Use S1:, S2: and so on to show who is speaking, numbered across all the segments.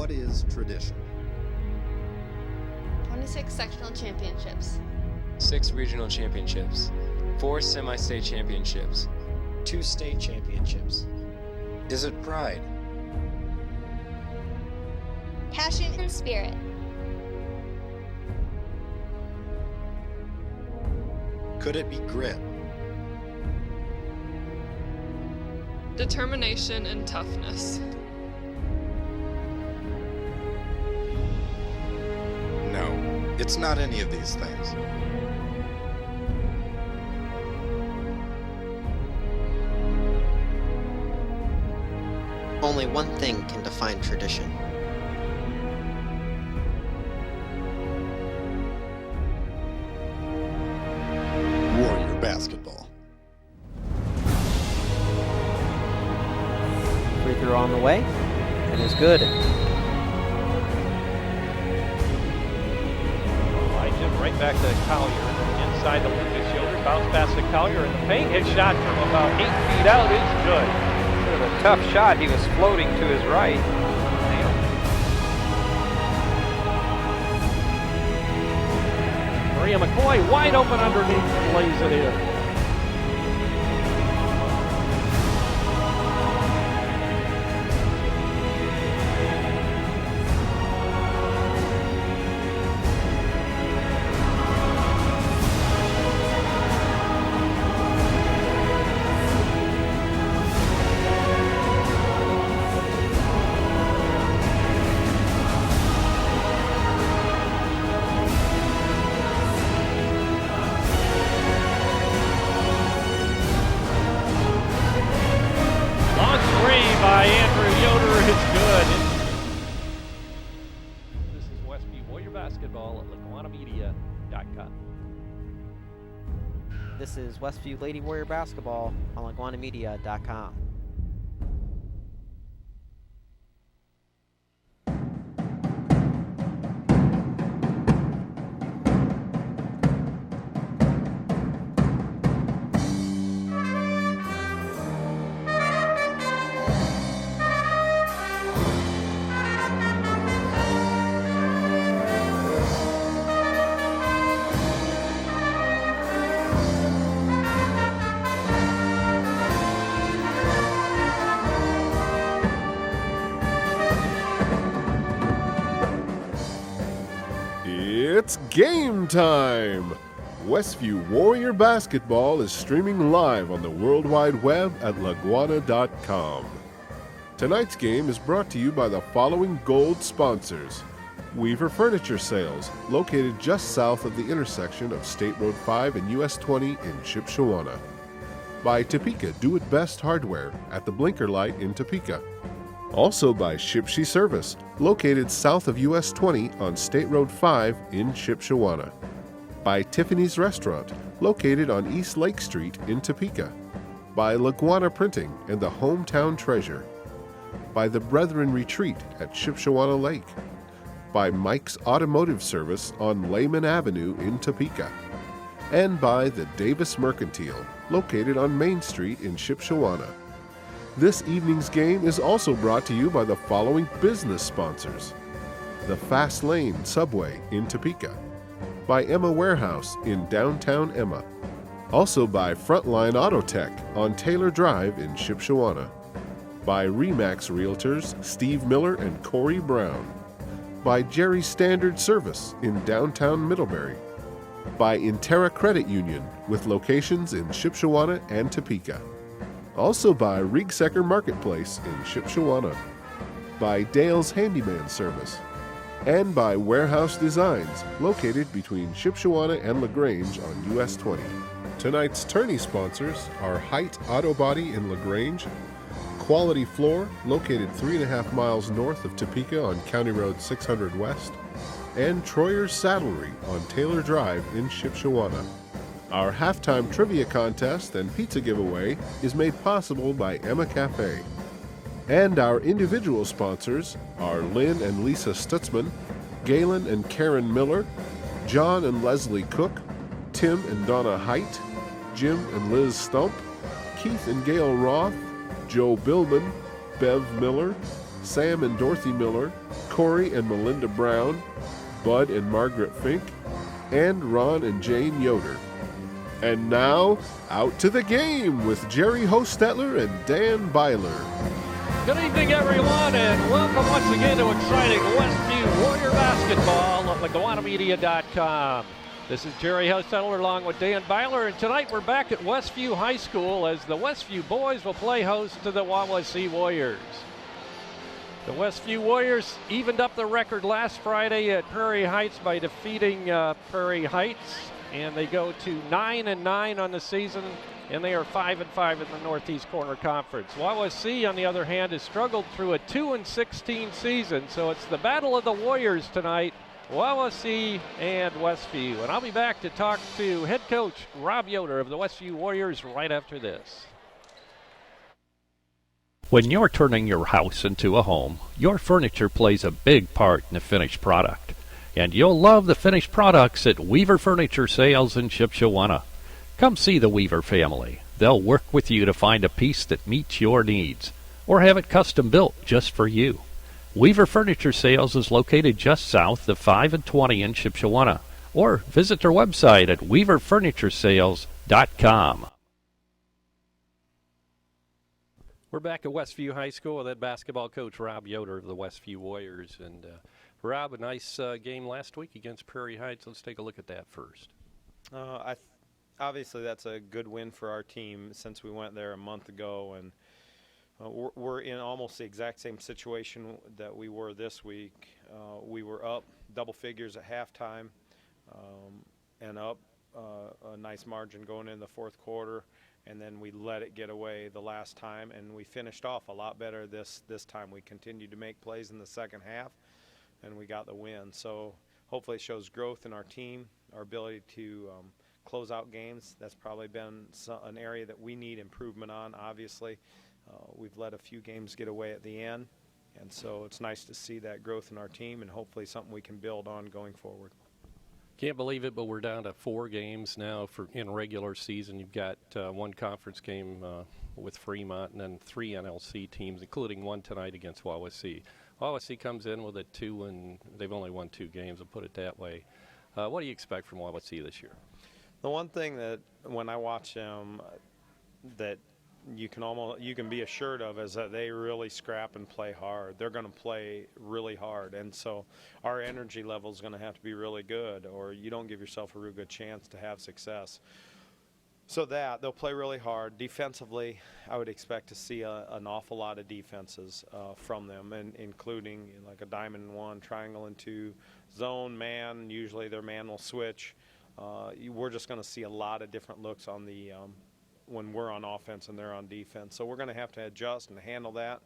S1: What is tradition?
S2: 26 sectional championships.
S3: 6 regional championships. 4 semi-state championships.
S4: 2 state championships.
S5: Is it pride?
S6: Passion and spirit.
S1: Could it be grit?
S7: Determination and toughness.
S5: No, it's not any of these things.
S8: Only one thing can define tradition.
S1: Warrior basketball.
S9: Free throw on the way. It is good.
S10: Right back to Collier, inside to Lucas Yoder, bounce pass to Collier in the paint, his shot from about 8 feet out is good.
S11: Sort of a tough shot, he was floating to his right.
S10: Maria McCoy wide open underneath, lays it in. By Andrew Yoder is good. This is Westview Warrior Basketball at LaguanaMedia.com.
S9: This is Westview Lady Warrior Basketball on LaguanaMedia.com.
S12: It's game time! Westview Warrior Basketball is streaming live on the World Wide Web at Laguana.com. Tonight's game is brought to you by the following gold sponsors. Weaver Furniture Sales, located just south of the intersection of State Road 5 and US 20 in Shipshewana. By Topeka Do-It-Best Hardware at the Blinker Light in Topeka. Also by Shipshe Service, located south of US 20 on State Road 5 in Shipshewana. By Tiffany's Restaurant, located on East Lake Street in Topeka. By Laguana Printing and the Hometown Treasure. By the Brethren Retreat at Shipshewana Lake. By Mike's Automotive Service on Lehman Avenue in Topeka. And by the Davis Mercantile, located on Main Street in Shipshewana. This evening's game is also brought to you by the following business sponsors. The Fast Lane Subway in Topeka. By Emma Warehouse in downtown Emma. Also by Frontline Auto Tech on Taylor Drive in Shipshewana. By Remax Realtors Steve Miller and Corey Brown. By Jerry Standard Service in downtown Middlebury. By Intera Credit Union with locations in Shipshewana and Topeka. Also by Rigsecker Marketplace in Shipshewana. By Dale's Handyman Service. And by Warehouse Designs, located between Shipshewana and LaGrange on US 20. Tonight's tourney sponsors are Height Auto Body in LaGrange, Quality Floor, located 3.5 miles north of Topeka on County Road 600 West, and Troyer's Saddlery on Taylor Drive in Shipshewana. Our halftime trivia contest and pizza giveaway is made possible by Emma Cafe. And our individual sponsors are Lynn and Lisa Stutzman, Galen and Karen Miller, John and Leslie Cook, Tim and Donna Height, Jim and Liz Stump, Keith and Gail Roth, Joe Billman, Bev Miller, Sam and Dorothy Miller, Corey and Melinda Brown, Bud and Margaret Fink, and Ron and Jane Yoder. And now, out to the game with Jerry Hostetler and Dan Byler.
S10: Good evening, everyone, and welcome once again to exciting Westview Warrior basketball at LaguanaMedia.com. This is Jerry Hostetler along with Dan Byler, and tonight we're back at Westview High School as the Westview boys will play host to the Wawasee Warriors. The Westview Warriors evened up the record last Friday at Prairie Heights by defeating Prairie Heights, and they go to 9-9 on the season, and they are 5-5 in the Northeast Corner Conference. Wawasee, on the other hand, has struggled through a 2-16 season, so it's the battle of the Warriors tonight, Wawasee and Westview. And I'll be back to talk to head coach Rob Yoder of the Westview Warriors right after this.
S7: When you're turning your house into a home, your furniture plays a big part in the finished product. And you'll love the finished products at Weaver Furniture Sales in Shipshewana. Come see the Weaver family. They'll work with you to find a piece that meets your needs, or have it custom built just for you. Weaver Furniture Sales is located just south of 5 and 20 in Shipshewana, or visit their website at weaverfurnituresales.com.
S10: We're back at Westview High School with head basketball coach Rob Yoder of the Westview Warriors. And Rob, a nice game last week against Prairie Heights. Let's take a look at that first.
S13: Obviously, that's a good win for our team since we went there a month ago, and we're in almost the exact same situation that we were this week. We were up double figures at halftime and up a nice margin going in the fourth quarter. And then we let it get away the last time, and we finished off a lot better this time. We continued to make plays in the second half, and we got the win. So hopefully it shows growth in our team, our ability to close out games. That's probably been an area that we need improvement on, obviously. We've let a few games get away at the end, and so it's nice to see that growth in our team and hopefully something we can build on going forward.
S10: Can't believe it, but we're down to 4 games now in regular season. You've got one conference game with Fremont and then 3 NLC teams, including one tonight against Wawasee. Wawasee comes in with a 2, and they've only won 2 games, I'll put it that way. What do you expect from Wawasee this year?
S13: The one thing that when I watch them that you can be assured of is that they really scrap and play hard. They're going to play really hard, and so our energy level is going to have to be really good, or you don't give yourself a real good chance to have success. So they'll play really hard. Defensively, I would expect to see an awful lot of defenses from them, and including like a diamond in 1, triangle in 2, zone, man. Usually their man will switch. We're just going to see a lot of different looks on the when we're on offense and they're on defense. So we're going to have to adjust and handle that.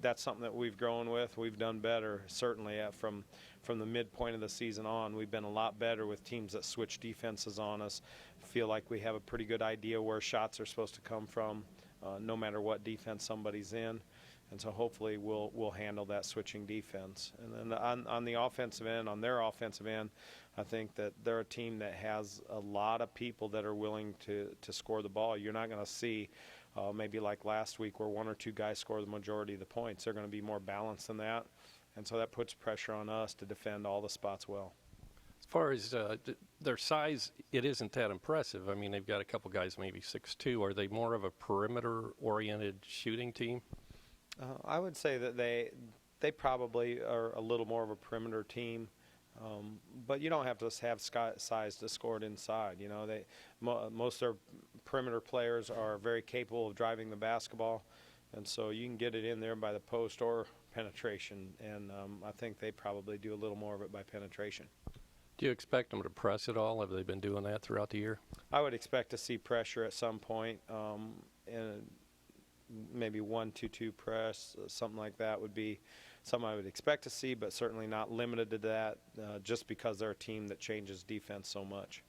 S13: That's something that we've grown with. We've done better, certainly from the midpoint of the season on. We've been a lot better with teams that switch defenses on us. Feel like we have a pretty good idea where shots are supposed to come from, no matter what defense somebody's in. And so hopefully we'll handle that switching defense. And then on the offensive end, on their offensive end, I think that they're a team that has a lot of people that are willing to score the ball. You're not going to see maybe like last week where 1 or 2 guys score the majority of the points. They're going to be more balanced than that. And so that puts pressure on us to defend all the spots well.
S10: As far as their size, it isn't that impressive. I mean, they've got a couple guys maybe 6'2". Are they more of a perimeter-oriented shooting team?
S13: I would say that they probably are a little more of a perimeter team. But you don't have to have size to score it inside. You know, most of their perimeter players are very capable of driving the basketball, and so you can get it in there by the post or penetration. And I think they probably do a little more of it by penetration.
S10: Do you expect them to press at all? Have they been doing that throughout the year?
S13: I would expect to see pressure at some point, and maybe 1-2 press, something like that would be something I would expect to see, but certainly not limited to that, just because they're a team that changes defense so much.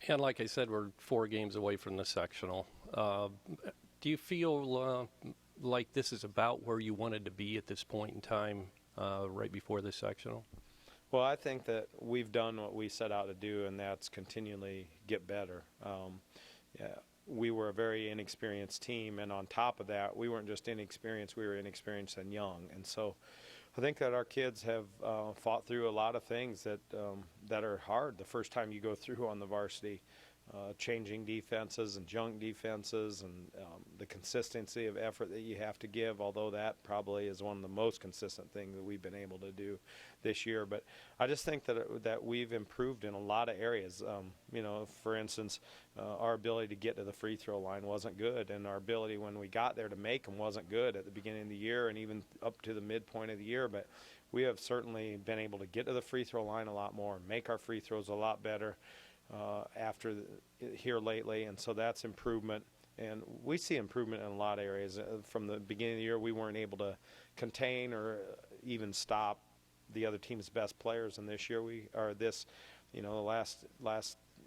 S10: And like I said, we're 4 games away from the sectional. Do you feel like this is about where you wanted to be at this point in time, right before the sectional?
S13: Well, I think that we've done what we set out to do, and that's continually get better. We were a very inexperienced team, and on top of that, we weren't just inexperienced, we were inexperienced and young. And so I think that our kids have fought through a lot of things that are hard the first time you go through on the varsity. Changing defenses and junk defenses, and the consistency of effort that you have to give, although that probably is one of the most consistent things that we've been able to do this year. But I just think that we've improved in a lot of areas. You know, for instance, our ability to get to the free throw line wasn't good, and our ability when we got there to make them wasn't good at the beginning of the year and even up to the midpoint of the year. But we have certainly been able to get to the free throw line a lot more, make our free throws a lot better here lately, and so that's improvement. And we see improvement in a lot of areas. From the beginning of the year, we weren't able to contain or even stop the other team's best players, and this year the last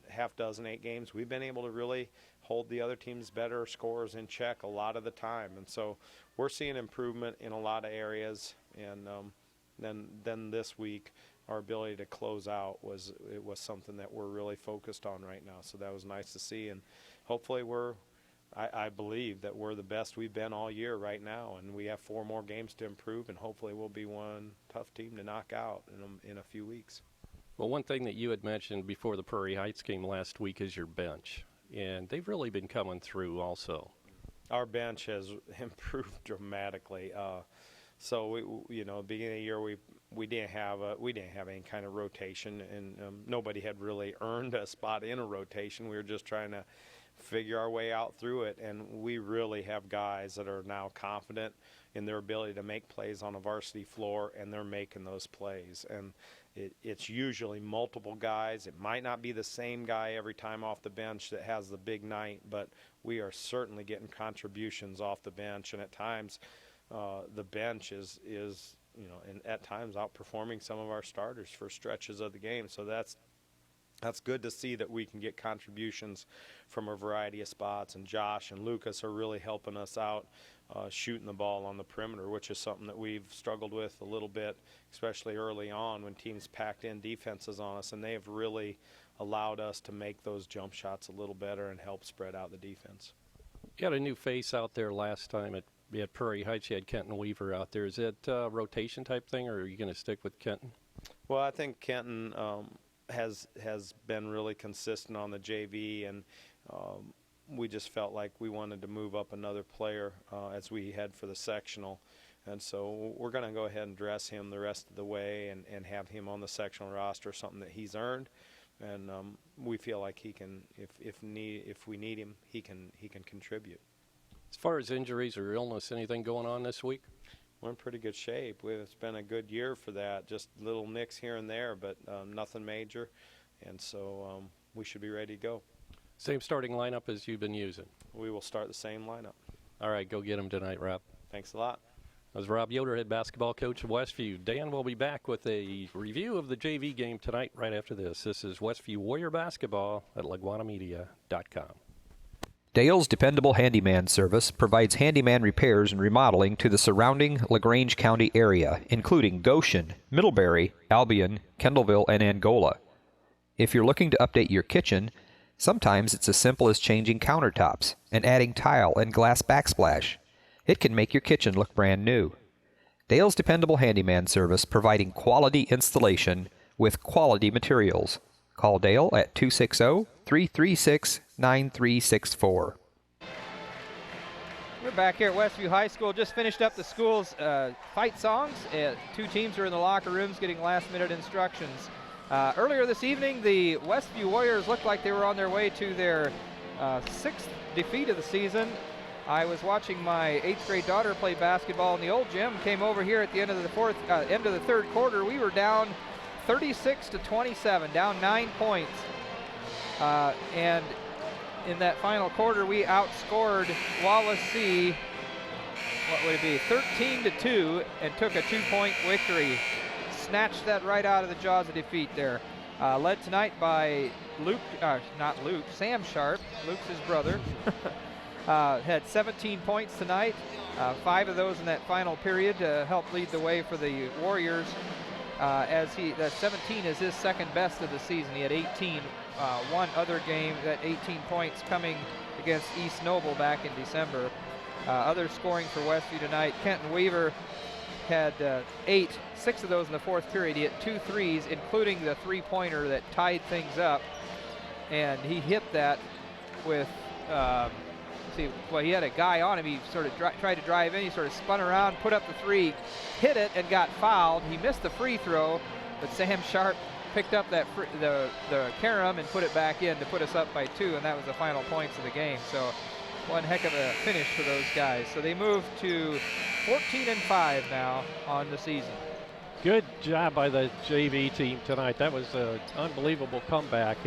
S13: half dozen 8 games, we've been able to really hold the other team's better scorers in check a lot of the time, and so we're seeing improvement in a lot of areas. And then this week, our ability to close out was something that we're really focused on right now. So that was nice to see, and hopefully I believe that we're the best we've been all year right now, and we have 4 more games to improve, and hopefully we'll be one tough team to knock out in a few weeks.
S10: Well, one thing that you had mentioned before the Prairie Heights game last week is your bench, and they've really been coming through also.
S13: Our bench has improved dramatically. So beginning of the year we didn't have any kind of rotation, and nobody had really earned a spot in a rotation. We were just trying to figure our way out through it, and we really have guys that are now confident in their ability to make plays on a varsity floor, and they're making those plays. And it's usually multiple guys. It might not be the same guy every time off the bench that has the big night, but we are certainly getting contributions off the bench, and at times the bench is and at times outperforming some of our starters for stretches of the game. So that's good to see that we can get contributions from a variety of spots. And Josh and Lucas are really helping us out shooting the ball on the perimeter, which is something that we've struggled with a little bit, especially early on when teams packed in defenses on us. And they have really allowed us to make those jump shots a little better and help spread out the defense.
S10: You had a new face out there last time at Prairie Heights. You had Kenton Weaver out there. Is it a rotation type thing, or are you going to stick with Kenton?
S13: Well, I think Kenton has been really consistent on the JV, and we just felt like we wanted to move up another player as we head for the sectional. And so we're going to go ahead and dress him the rest of the way and have him on the sectional roster, something that he's earned. And we feel like he can, if we need him, he can contribute.
S10: As far as injuries or illness, anything going on this week?
S13: We're in pretty good shape. It's been a good year for that. Just little nicks here and there, but nothing major. And so we should be ready to go.
S10: Same starting lineup as you've been using?
S13: We will start the same lineup.
S10: All right, go get them tonight, Rob.
S13: Thanks a lot.
S10: That was Rob Yoder, head basketball coach of Westview. Dan will be back with a review of the JV game tonight right after this. This is Westview Warrior Basketball at LaguanaMedia.com.
S14: Dale's Dependable Handyman Service provides handyman repairs and remodeling to the surrounding LaGrange County area, including Goshen, Middlebury, Albion, Kendallville, and Angola. If you're looking to update your kitchen, sometimes it's as simple as changing countertops and adding tile and glass backsplash. It can make your kitchen look brand new. Dale's Dependable Handyman Service, providing quality installation with quality materials. Call Dale at 260-336-9364.
S11: We're back here at Westview High School. Just finished up the school's fight songs. 2 teams are in the locker rooms getting last-minute instructions. Earlier this evening, the Westview Warriors looked like they were on their way to their 6th defeat of the season. I was watching my 8th grade daughter play basketball in the old gym. Came over here at the end of the third quarter. We were down 36-27, down 9 points. And in that final quarter, we outscored Wawasee, 13-2, and took a 2-point victory. Snatched that right out of the jaws of defeat there. Led tonight by Sam Sharp. Luke's his brother. Had 17 points tonight, 5 of those in that final period to help lead the way for the Warriors. That 17 is his second best of the season. He had 18 one other game, that 18 points coming against East Noble back in December. Other scoring for Westview tonight, Kenton Weaver had 6 of those in the fourth period. He hit 2 threes, including the three-pointer that tied things up. And he hit that with, he had a guy on him. He sort of tried to drive in. He sort of spun around, put up the three, hit it, and got fouled. He missed the free throw, but Sam Sharp picked up that the carom and put it back in to put us up by 2, and that was the final points of the game. So one heck of a finish for those guys. So they move to 14-5 now on the season.
S10: Good job by the JV team tonight. That was an unbelievable comeback.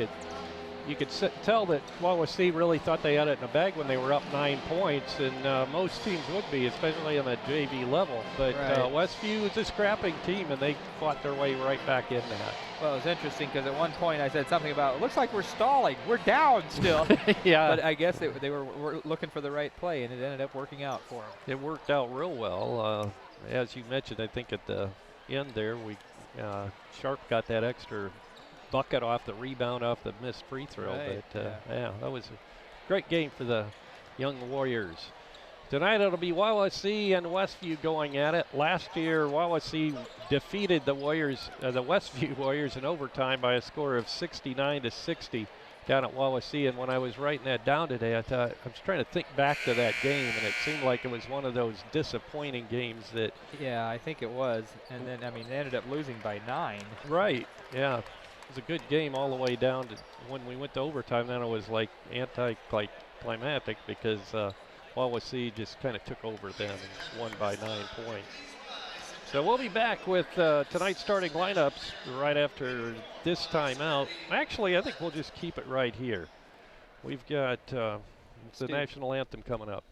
S10: You could tell that Wawasee really thought they had it in the bag when they were up 9 points, and most teams would be, especially on the JV level. But Westview is a scrapping team, and they fought their way right back in that.
S11: Well, it was interesting because at one point I said something about, it looks like we're stalling. We're down still.
S10: Yeah.
S11: But I guess they were looking for the right play, and it ended up working out for them.
S10: It worked out real well. As you mentioned, I think at the end there, Sharp got that extra bucket off the rebound off the missed free throw.
S11: Right,
S10: but yeah, that was a great game for the young Warriors. Tonight it'll be Wawasee and Westview going at it. Last year Wawasee defeated the Westview Warriors in overtime by a score of 69-60 down at Wawasee. And when I was writing that down today, I was trying to think back to that game, and it seemed like it was one of those disappointing games that.
S11: Yeah, I think it was. And then they ended up losing by 9.
S10: Right. Yeah. It was a good game all the way down to when we went to overtime. Then it was like anticlimactic because Wawasee just kind of took over then and won by 9 points. So we'll be back with tonight's starting lineups right after this timeout. Actually, I think we'll just keep it right here. We've got the national anthem coming up.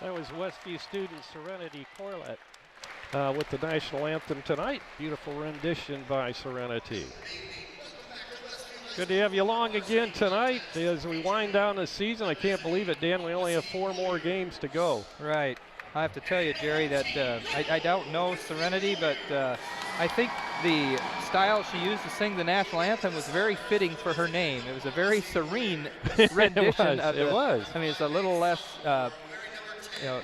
S10: That was Westview student Serenity Corlett with the national anthem tonight. Beautiful rendition by Serenity. Good to have you along again tonight as we wind down the season. I can't believe it, Dan. We only have 4 more games to go.
S11: Right. I have to tell you, Jerry, that I don't know Serenity, but I think the style she used to sing the national anthem was very fitting for her name. It was a very serene rendition.
S10: It was.
S11: I mean, it's a little less,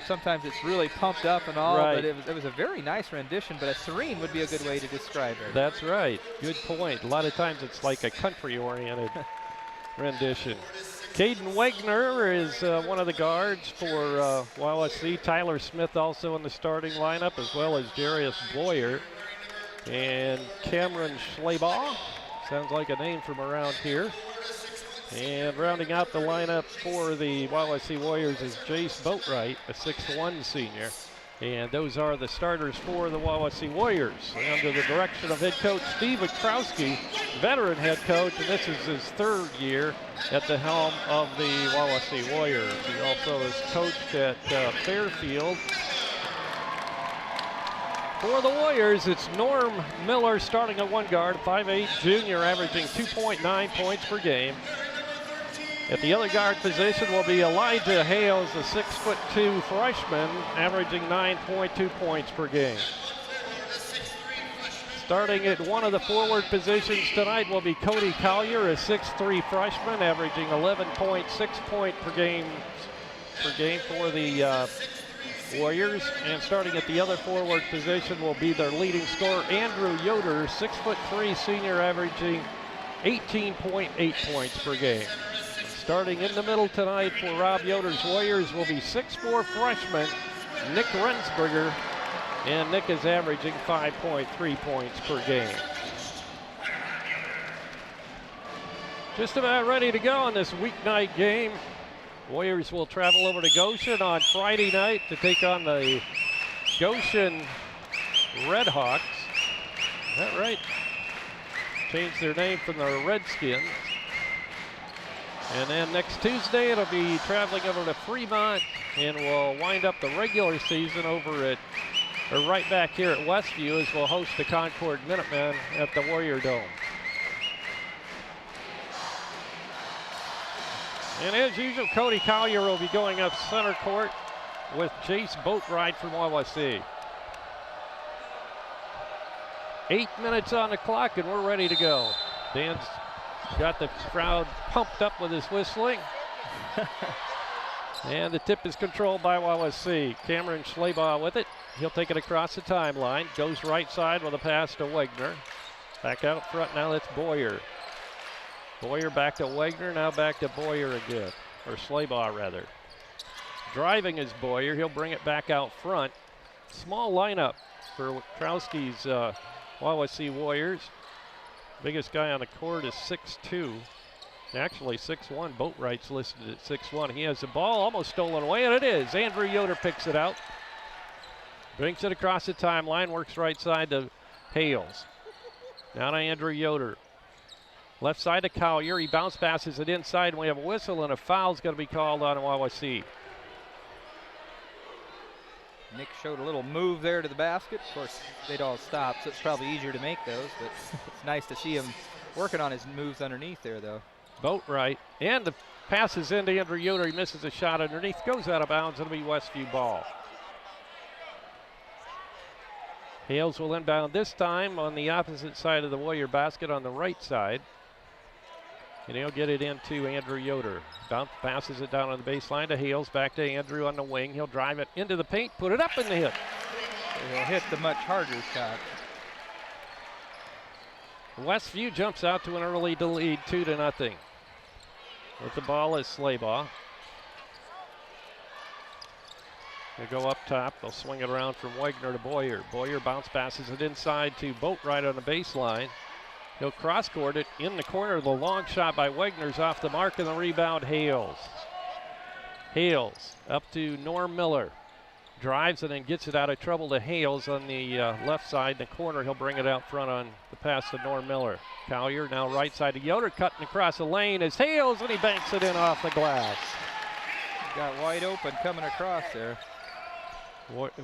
S11: sometimes it's really pumped up and all,
S10: right.
S11: But it was a very nice rendition, but a serene would be a good way to describe her.
S10: That's right. Good point. A lot of times it's like a country-oriented rendition. Caden Wegner is one of the guards for Wawasee. Tyler Smith also in the starting lineup, as well as Darius Boyer. And Cameron Schleybaugh, sounds like a name from around here. And rounding out the lineup for the Wawasee Warriors is Jace Boatwright, a 6'1" senior. And those are the starters for the Wawasee Warriors. Under the direction of head coach Steve Witkowski, veteran head coach, and this is his 3rd year at the helm of the Wawasee Warriors. He also has coached at Fairfield. For the Warriors, it's Norm Miller starting at one guard, 5'8" junior, averaging 2.9 points per game. At the other guard position will be Elijah Hales, a 6'2" freshman, averaging 9.2 points per game. Starting at one of the forward positions tonight will be Cody Collier, a 6'3" freshman, averaging 11.6 points per game for the Warriors. And starting at the other forward position will be their leading scorer, Andrew Yoder, 6'3" senior, averaging 18.8 points per game. Starting in the middle tonight for Rob Yoder's Warriors will be 6'4" freshman Nick Rensberger, and Nick is averaging 5.3 points per game. Just about ready to go on this weeknight game. Warriors will travel over to Goshen on Friday night to take on the Goshen Redhawks. Is that right? Changed their name from the Redskins. And then next Tuesday, it'll be traveling over to Fremont, and we'll wind up the regular season over right back here at Westview, as we'll host the Concord Minutemen at the Warrior Dome. And as usual, Cody Collier will be going up center court with Jace Boatwright from Wawasee. 8 minutes on the clock, and we're ready to go. Dan's got the crowd pumped up with his whistling. And the tip is controlled by Wawasee. Cameron Schleybaugh with it. He'll take it across the timeline. Goes right side with a pass to Wegner. Back out front now, that's Boyer. Boyer back to Wegner, now back to Boyer again. Or Schleybaugh, rather. Driving is Boyer. He'll bring it back out front. Small lineup for Krauski's Wawasee Warriors. Biggest guy on the court is 6'2". Actually 6'1". Boatwright's listed at 6'1". He has the ball almost stolen away, and it is. Andrew Yoder picks it out. Brings it across the timeline, works right side to Hales. Now to Andrew Yoder. Left side to Collier. He bounce passes it inside, and we have a whistle, and a foul's going to be called on Wawasee.
S11: Nick showed a little move there to the basket. Of course, they'd all stop, so it's probably easier to make those, but it's nice to see him working on his moves underneath there, though.
S10: Boatwright, and the pass is into Andrew Yoder. He misses a shot underneath, goes out of bounds. It'll be Westview ball. Hales will inbound this time on the opposite side of the Warrior basket on the right side. And he'll get it into Andrew Yoder. Bounce passes it down on the baseline to Hales, back to Andrew on the wing. He'll drive it into the paint, put it up in the hit.
S11: He'll hit the much harder shot.
S10: Westview jumps out to an early lead, 2-0. With the ball is Schleybaugh. They go up top. They'll swing it around from Wegner to Boyer. Boyer bounce passes it inside to Boatwright on the baseline. He'll cross-court it in the corner. The long shot by Wegner's off the mark, and the rebound, Hales. Hales up to Norm Miller. Drives and then gets it out of trouble to Hales on the left side in the corner. He'll bring it out front on the pass to Norm Miller. Collier now right side to Yoder, cutting across the lane is Hales, and he banks it in off the glass.
S11: Got wide open coming across there.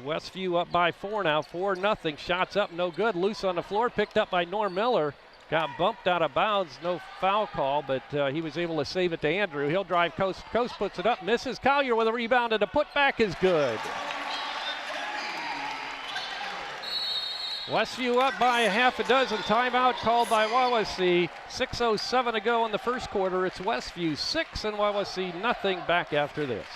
S10: Westview up by 4 now, 4-0. Shots up, no good. Loose on the floor, picked up by Norm Miller. Got bumped out of bounds, no foul call, but he was able to save it to Andrew. He'll drive coast to coast, puts it up, misses. Collier with a rebound, and a putback is good. Westview up by a half a dozen. Timeout called by Wawasee. 6:07 to go in the first quarter. It's Westview 6 and Wawasee nothing. Back after this.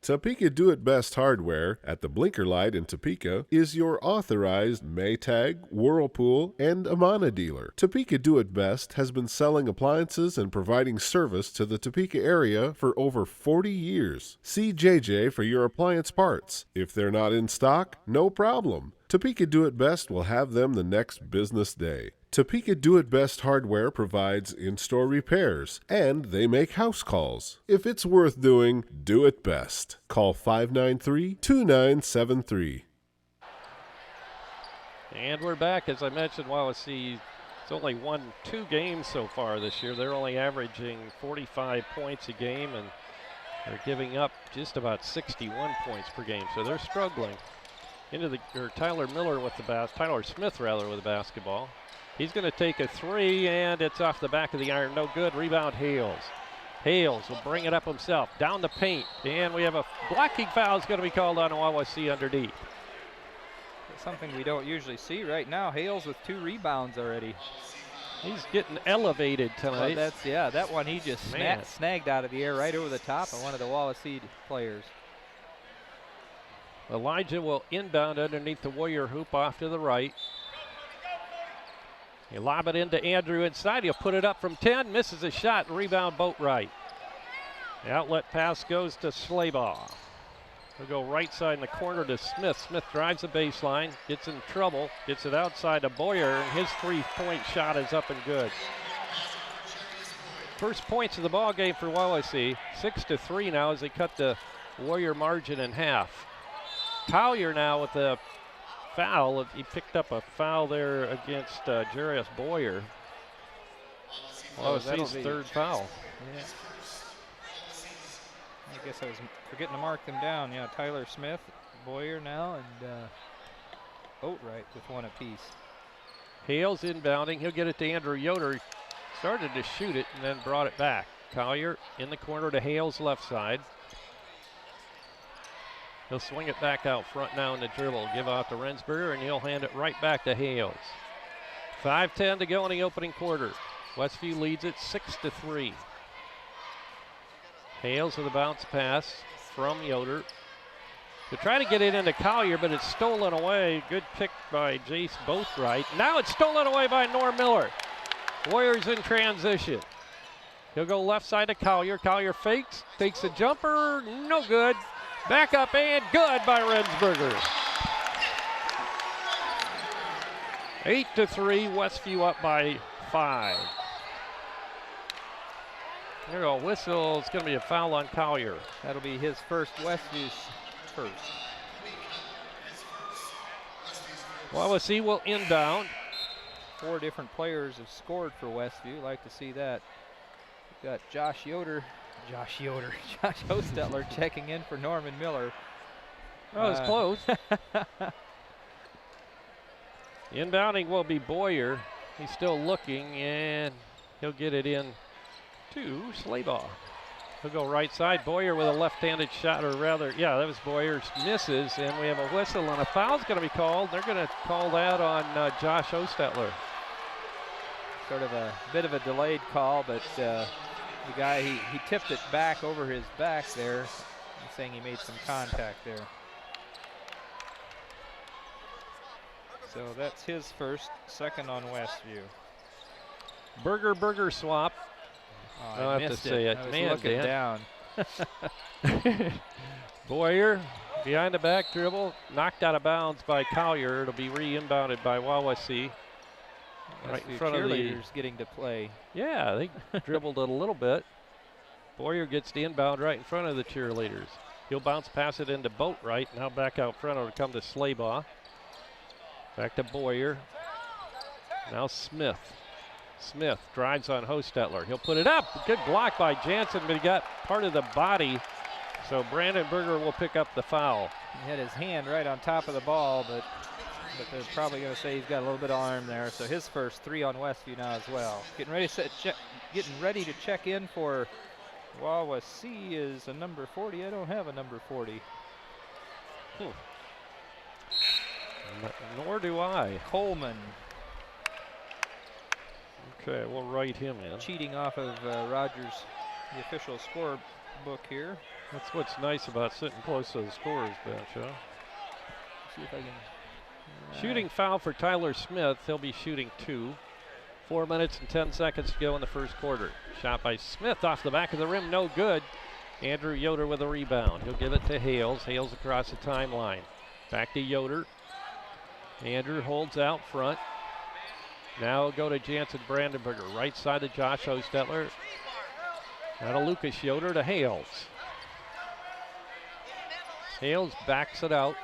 S12: Topeka Do-It-Best Hardware at the Blinker Light in Topeka is your authorized Maytag, Whirlpool, and Amana dealer. Topeka Do-It-Best has been selling appliances and providing service to the Topeka area for over 40 years. See JJ for your appliance parts. If they're not in stock, no problem. Topeka Do-It-Best will have them the next business day. Topeka Do-It-Best Hardware provides in-store repairs, and they make house calls. If it's worth doing, do it best. Call 593-2973.
S10: And we're back. As I mentioned, Wawasee has only won 2 games so far this year. They're only averaging 45 points a game, and they're giving up just about 61 points per game, so they're struggling. Tyler Smith with the basketball. He's going to take a 3, and it's off the back of the iron. No good. Rebound, Hales. Hales will bring it up himself. Down the paint. And we have a blocking foul is going to be called on Wawasee underneath.
S11: Something we don't usually see right now. Hales with 2 rebounds already.
S10: He's getting elevated tonight.
S11: Well, that one he just snagged out of the air right over the top of one of the Wawasee players.
S10: Elijah will inbound underneath the Warrior hoop off to the right. He'll lob it into Andrew inside. He'll put it up from 10, misses a shot, rebound Boatwright. The outlet pass goes to Slaybaugh. He'll go right side in the corner to Smith. Smith drives the baseline, gets in trouble, gets it outside to Boyer, and his 3-point shot is up and good. First points of the ball game for Wawasee. 6-3 now as they cut the Warrior margin in half. Collier now with the foul. He picked up a foul there against Jarius Boyer. Wawasee's 3rd foul.
S11: Yeah. I guess I was forgetting to mark them down. Yeah, Tyler Smith, Boyer now, and Boatwright with 1 apiece.
S10: Hales inbounding. He'll get it to Andrew Yoder. Started to shoot it and then brought it back. Collier in the corner to Hales left side. He'll swing it back out front now in the dribble. Give out to Rensberger, and he'll hand it right back to Hales. 5:10 to go in the opening quarter. Westview leads it 6-3. Hales with a bounce pass from Yoder. To try to get it into Collier, but it's stolen away. Good pick by Jace Boatwright. Now it's stolen away by Norm Miller. Warriors in transition. He'll go left side to Collier. Collier fakes, takes a jumper, no good. Back up and good by Rensberger. 8-3, Westview up by 5. There a whistle. It's going to be a foul on Collier.
S11: That'll be his first, Westview's first.
S10: Wawasee will inbound.
S11: 4 different players have scored for Westview. Like to see that. We've got Josh Hostetler checking in for Norman Miller.
S10: Oh, it's close. Inbounding will be Boyer. He's still looking, and he'll get it in to Slaybaugh. He'll go right side. Boyer with a left-handed shot, or rather, yeah, that was Boyer's misses, and we have a whistle, and a foul's going to be called. They're going to call that on Josh Hostetler.
S11: Sort of a bit of a delayed call, but the guy, he tipped it back over his back there, saying he made some contact there. So that's his first, second on Westview.
S10: Burger swap.
S11: Oh, I have to say it. I was looking down.
S10: Boyer behind the back dribble, knocked out of bounds by Collier. It'll be re-inbounded by Wawasee. Right in front of the
S11: cheerleaders getting to play.
S10: Yeah, they dribbled it a little bit. Boyer gets the inbound right in front of the cheerleaders. He'll bounce pass it into Boatwright. Now back out front. It'll come to Slaybaugh. Back to Boyer. Now Smith. Smith drives on Hostetler. He'll put it up. Good block by Jansen, but he got part of the body. So Brandon Berger will pick up the foul.
S11: He had his hand right on top of the ball, but they're probably going to say he's got a little bit of arm there. So his first 3 on Westview now as well. Getting ready to check in for Wawasee is a number 40. I don't have a number 40.
S10: Nor do I.
S11: Coleman.
S10: Okay, we'll write him in.
S11: Cheating off of Rogers, the official score book here.
S10: That's what's nice about sitting close to the scorer's bench, huh?
S11: See if I can.
S10: Shooting foul for Tyler Smith. He'll be shooting 2. 4 minutes and 10 seconds to go in the first quarter. Shot by Smith off the back of the rim, no good. Andrew Yoder with a rebound. He'll give it to Hales. Hales across the timeline. Back to Yoder. Andrew holds out front. Now we'll go to Jansen Brandenburger. Right side to Josh Hostetler. Now to Lucas Yoder to Hales. Hales backs it out.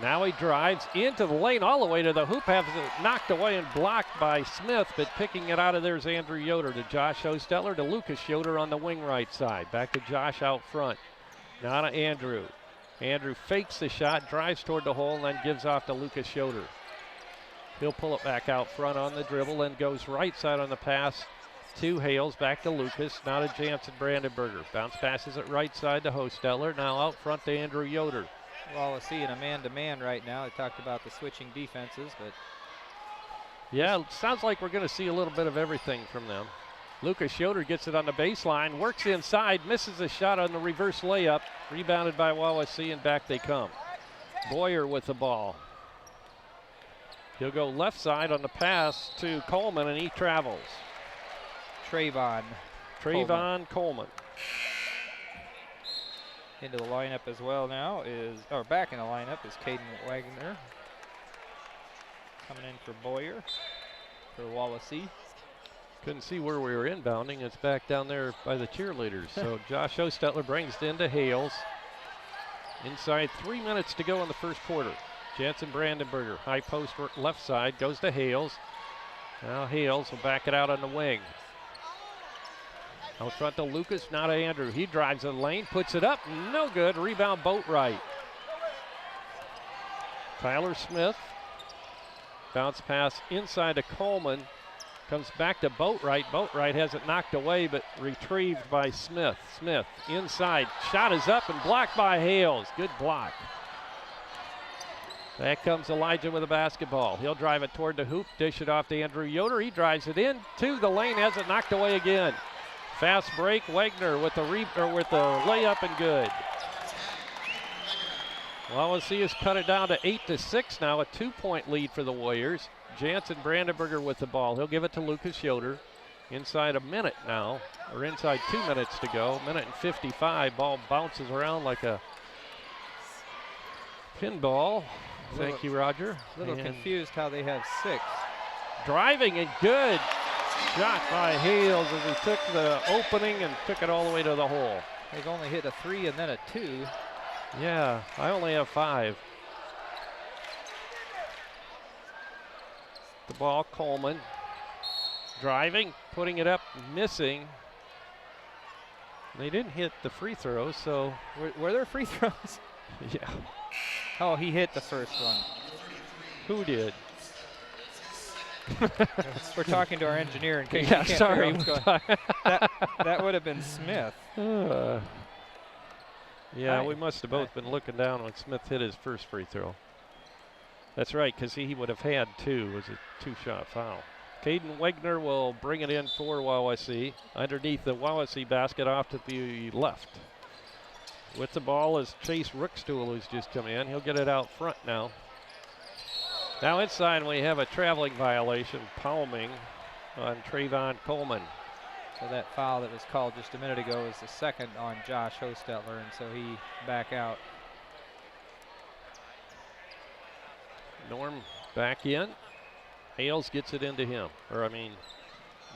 S10: Now he drives into the lane all the way to the hoop. Has it knocked away and blocked by Smith, but picking it out of there is Andrew Yoder to Josh Hostetler to Lucas Yoder on the wing right side. Back to Josh out front. Now to Andrew. Andrew fakes the shot, drives toward the hole, and then gives off to Lucas Yoder. He'll pull it back out front on the dribble and goes right side on the pass to Hales. Back to Lucas. Now to Jansen Brandenburger. Bounce passes it right side to Hostetler. Now out front to Andrew Yoder.
S11: Wawasee in a man-to-man right now. They talked about the switching defenses, but
S10: yeah, it sounds like we're going to see a little bit of everything from them. Lucas Schroeder gets it on the baseline, works inside, misses a shot on the reverse layup, rebounded by Wawasee, and back they come. Boyer with the ball. He'll go left side on the pass to Coleman, and he travels.
S11: Trayvon
S10: Coleman.
S11: Into the lineup as well now or back in the lineup is Caden Wagner. Coming in for Boyer for Wawasee.
S10: Couldn't see where we were inbounding. It's back down there by the cheerleaders. So Josh Ostetler brings it into Hales. Inside 3 minutes to go in the first quarter. Jansen Brandenburger, high post left side, goes to Hales. Now Hales will back it out on the wing. Out front to Lucas, now to Andrew. He drives the lane, puts it up, no good. Rebound Boatwright. Tyler Smith. Bounce pass inside to Coleman. Comes back to Boatwright. Boatwright has it knocked away, but retrieved by Smith. Smith inside. Shot is up and blocked by Hales. Good block. Back comes Elijah with a basketball. He'll drive it toward the hoop, dish it off to Andrew Yoder. He drives it in to the lane, has it knocked away again. Fast break, Wagner with the layup and good. Wawasee has cut it down to 8-6 now, a 2-point lead for the Warriors. Jansen Brandenburger with the ball. He'll give it to Lucas Yoder. Inside a minute now, or inside 2 minutes to go. Minute and 55. Ball bounces around like a pinball. Thank you, Roger.
S11: A little confused how they have 6.
S10: Driving and good. Shot by Hales as he took the opening and took it all the way to the hole.
S11: They've only hit a 3 and then a 2.
S10: Yeah, I only have 5. The ball, Coleman. Driving, putting it up, missing. They didn't hit the free throws, so.
S11: Were there free throws?
S10: Yeah.
S11: Oh, he hit the first one.
S10: Who did?
S11: We're talking to our engineer in case
S10: yeah,
S11: you can't
S10: sorry.
S11: That would have been Smith.
S10: Yeah, we must have both been looking down when Smith hit his first free throw. That's right, because he would have had 2. It was a 2-shot foul. Caden Wagner will bring it in for Wawasee. Underneath the Wawasee basket off to the left. With the ball is Chase Rookstool, who's just come in. He'll get it out front now. Now inside we have a traveling violation, palming on Trayvon Coleman.
S11: So that foul that was called just a minute ago is the second on Josh Hostetler, and so he back out.
S10: Norm back in. Hales gets it into him.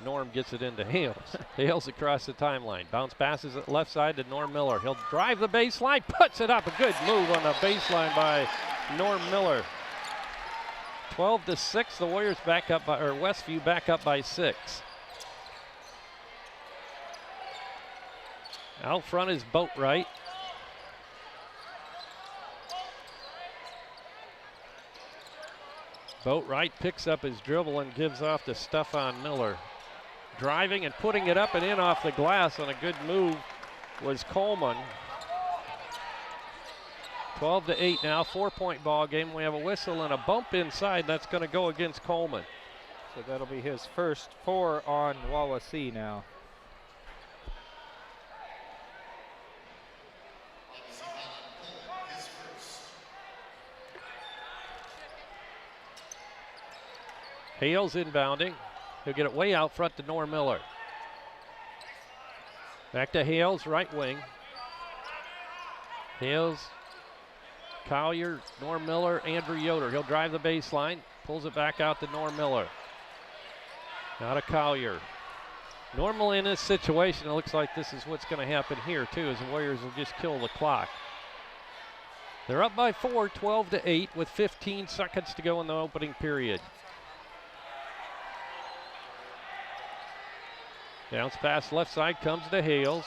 S10: Norm gets it into Hales. Hales across the timeline. Bounce passes it left side to Norm Miller. He'll drive the baseline, puts it up. A good move on the baseline by Norm Miller. 12-6. The Warriors back up by, or Westview back up by 6. Out front is Boatwright. Boatwright picks up his dribble and gives off to Stefan Miller. Driving and putting it up and in off the glass on a good move was Coleman. 12-8 now, 4-point ball game. We have a whistle and a bump inside. That's going to go against Coleman.
S11: So that'll be his first 4 on Wawasee now.
S10: Hales inbounding. He'll get it way out front to Norm Miller. Back to Hales, right wing. Hales, Collier, Norm Miller, Andrew Yoder. He'll drive the baseline, pulls it back out to Norm Miller. Now to Collier. Normally in this situation, it looks like this is what's going to happen here too, as the Warriors will just kill the clock. They're up by 4, 12-8 with 15 seconds to go in the opening period. Bounce pass left side comes to Hales.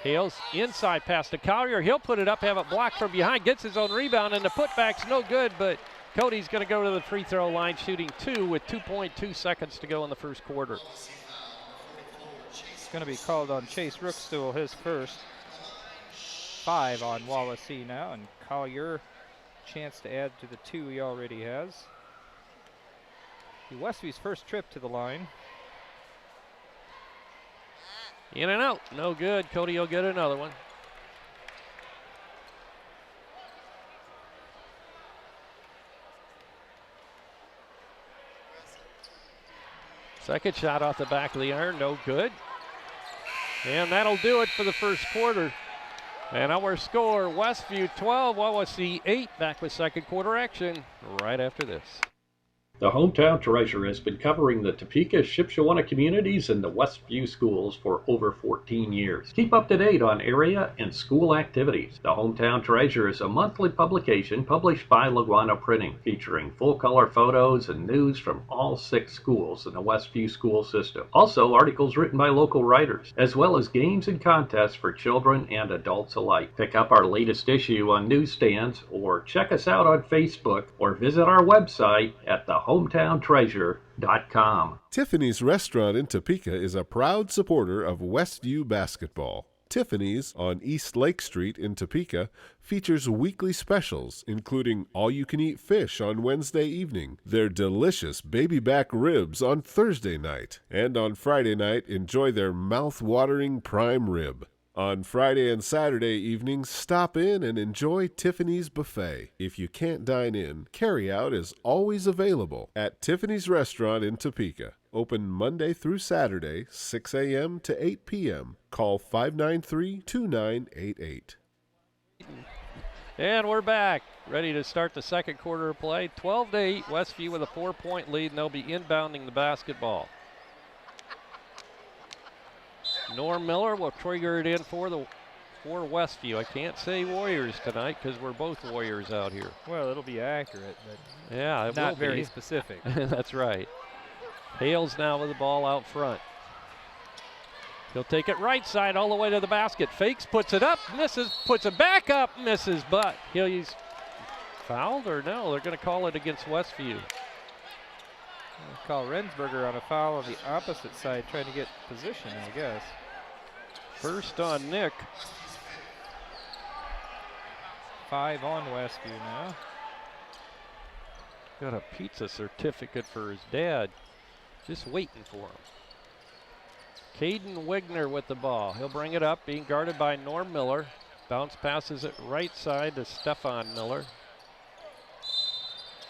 S10: Hales inside pass to Collier. He'll put it up, have it blocked from behind, gets his own rebound, and the putback's no good, but Cody's going to go to the free throw line shooting 2 with 2.2 seconds to go in the first quarter.
S11: It's going to be called on Chase Rookstool, his first. 5 on Wawasee now, and Collier chance to add to the 2 he already has. Westview's first trip to the line.
S10: In and out. No good. Cody will get another one. Second shot off the back of the iron. No good. And that'll do it for the first quarter. And our score, Westview 12, Wawasee 8. Back with second quarter action right after this.
S7: The Hometown Treasure has been covering the Topeka, Shipshewana communities and the Westview schools for over 14 years. Keep up to date on area and school activities. The Hometown Treasure is a monthly publication published by Laguana Printing, featuring full-color photos and news from all 6 schools in the Westview school system. Also, articles written by local writers, as well as games and contests for children and adults alike. Pick up our latest issue on newsstands, or check us out on Facebook, or visit our website at thehometowntreasure.com.
S12: Tiffany's Restaurant in Topeka is a proud supporter of Westview basketball. Tiffany's on East Lake Street in Topeka features weekly specials, including all-you-can-eat fish on Wednesday evening, their delicious baby back ribs on Thursday night, and on Friday night, enjoy their mouth-watering prime rib. On Friday and Saturday evenings, stop in and enjoy Tiffany's Buffet. If you can't dine in, carry-out is always available at Tiffany's Restaurant in Topeka. Open Monday through Saturday, 6 a.m. to 8 p.m. Call 593-2988.
S10: And we're back, ready to start the second quarter of play. 12-8, Westview with a 4-point lead, and they'll be inbounding the basketball. Norm Miller will trigger it in for Westview. I can't say Warriors tonight because we're both Warriors out here.
S11: Well, it'll be accurate, but
S10: yeah, it
S11: not
S10: will
S11: very
S10: be.
S11: specific.
S10: That's right. Hales now with the ball out front. He'll take it right side all the way to the basket. Fakes, puts it up, misses, puts it back up, misses, but he'll use fouled or no? They're going to call it against Westview.
S11: Call Rensberger on a foul on the opposite side, trying to get position, I guess.
S10: First on Nick.
S11: 5 on Westview now.
S10: Got a pizza certificate for his dad. Just waiting for him. Caden Wigner with the ball. He'll bring it up, being guarded by Norm Miller. Bounce passes it right side to Stefan Miller.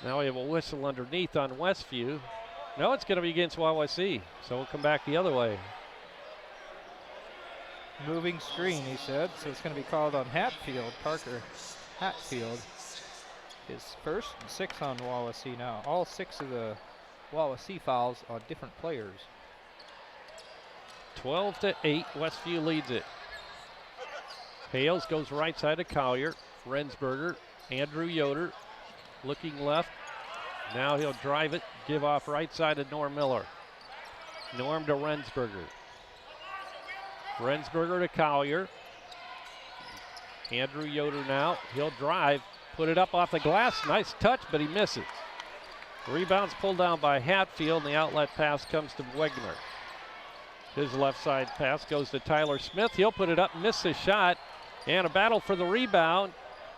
S10: Now we have a whistle underneath on Westview. No, it's going to be against Wawasee, so we'll come back the other way.
S11: Moving screen, he said, so it's going to be called on Hatfield. Parker Hatfield. His first and 6 on Wawasee now. All 6 of the Wawasee fouls on different players.
S10: 12-8, Westview leads it. Hales goes right side to Collier. Rensberger, Andrew Yoder, looking left. Now he'll drive it, give off right side to Norm Miller. Norm to Rensberger. Rensberger to Collier. Andrew Yoder now, he'll drive, put it up off the glass. Nice touch, but he misses. Rebounds pulled down by Hatfield, and the outlet pass comes to Wegner. His left side pass goes to Tyler Smith. He'll put it up, miss his shot, and a battle for the rebound.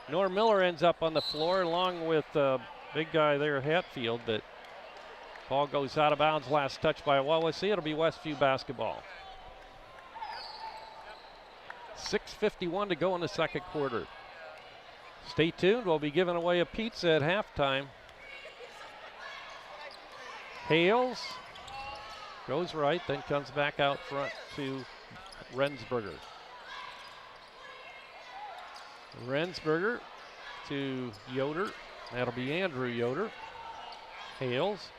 S10: Norm Miller ends up on the floor along with big guy there, Hatfield, but ball goes out of bounds. Last touch by Wawasee. It'll be Westview basketball. 6:51 to go in the second quarter. Stay tuned. We'll be giving away a pizza at halftime. Hales goes right, then comes back out front to Rensberger. Rensberger to Yoder. That'll be Andrew Yoder. Hales.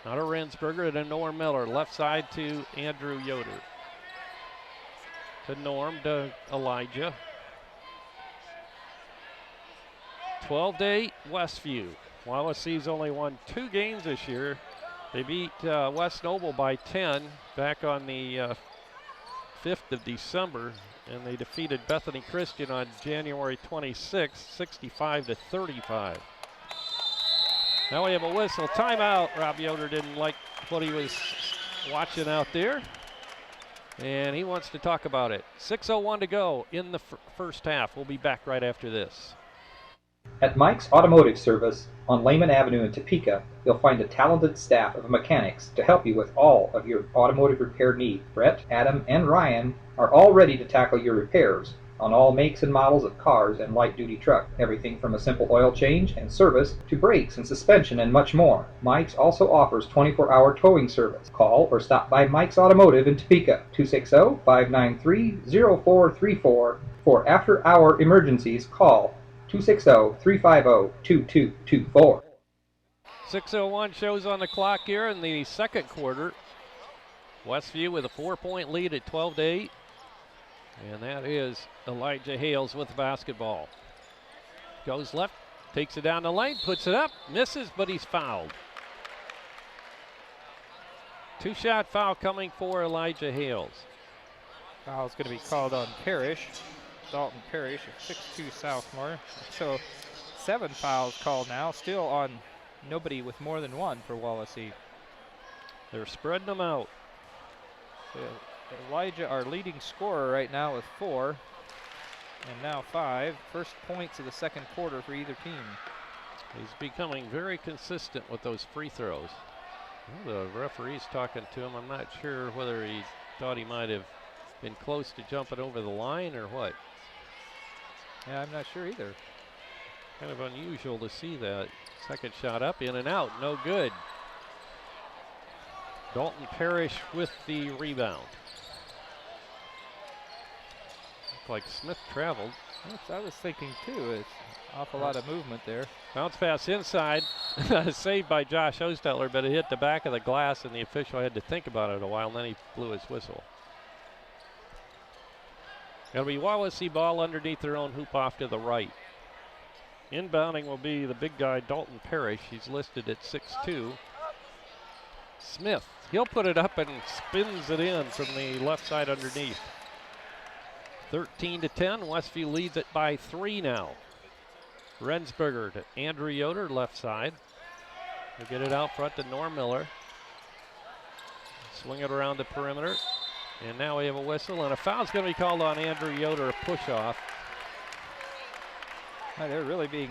S10: Not a Rensberger, and a Norm Miller. Left side to Andrew Yoder. To Norm, to Elijah. 12-8, Westview. Wawasee's only won 2 games this year. They beat West Noble by 10 back on the 5th of December, and they defeated Bethany Christian on January 26th, 65-35. Now we have a whistle. Timeout. Rob Yoder didn't like what he was watching out there, and he wants to talk about it. 6:01 to go in the first half. We'll be back right after this.
S15: At Mike's Automotive Service on Lehman Avenue in Topeka, you'll find a talented staff of mechanics to help you with all of your automotive repair needs. Brett, Adam, and Ryan are all ready to tackle your repairs on all makes and models of cars and light-duty trucks. Everything from a simple oil change and service to brakes and suspension and much more. Mike's also offers 24-hour towing service. Call or stop by Mike's Automotive in Topeka, 260-593-0434. For after-hour emergencies, call 260-350-2224.
S10: 6:01 shows on the clock here in the second quarter. Westview with a 4-point lead at 12-8. And that is Elijah Hales with the basketball. Goes left, takes it down the lane, puts it up, misses, but he's fouled. Two-shot foul coming for Elijah Hales.
S11: Foul's going to be called on Parrish. Dalton Parrish, a 6'2 sophomore. So 7 fouls called now, still on nobody with more than one for Wawasee.
S10: They're spreading them out.
S11: Elijah, our leading scorer right now with 4, and now 5. First points of the second quarter for either team.
S10: He's becoming very consistent with those free throws. Well, the referee's talking to him. I'm not sure whether he thought he might have been close to jumping over the line or what.
S11: Yeah, I'm not sure either.
S10: Kind of unusual to see that. Second shot up, in and out, no good. Dalton Parrish with the rebound. Looked like Smith traveled.
S11: That's, I was thinking too. It's an awful lot of movement there.
S10: Bounce pass inside. Saved by Josh Ostetler, but it hit the back of the glass, and the official had to think about it a while, and then he blew his whistle. It'll be Wawasee ball underneath their own hoop off to the right. Inbounding will be the big guy, Dalton Parrish. He's listed at 6'2". Smith, he'll put it up and spins it in from the left side underneath. 13-10, Westview leads it by 3 now. Rensberger to Andrew Yoder, left side. He'll get it out front to Norm Miller. Swing it around the perimeter. And now we have a whistle, and a foul's going to be called on Andrew Yoder, a push-off.
S11: They're really being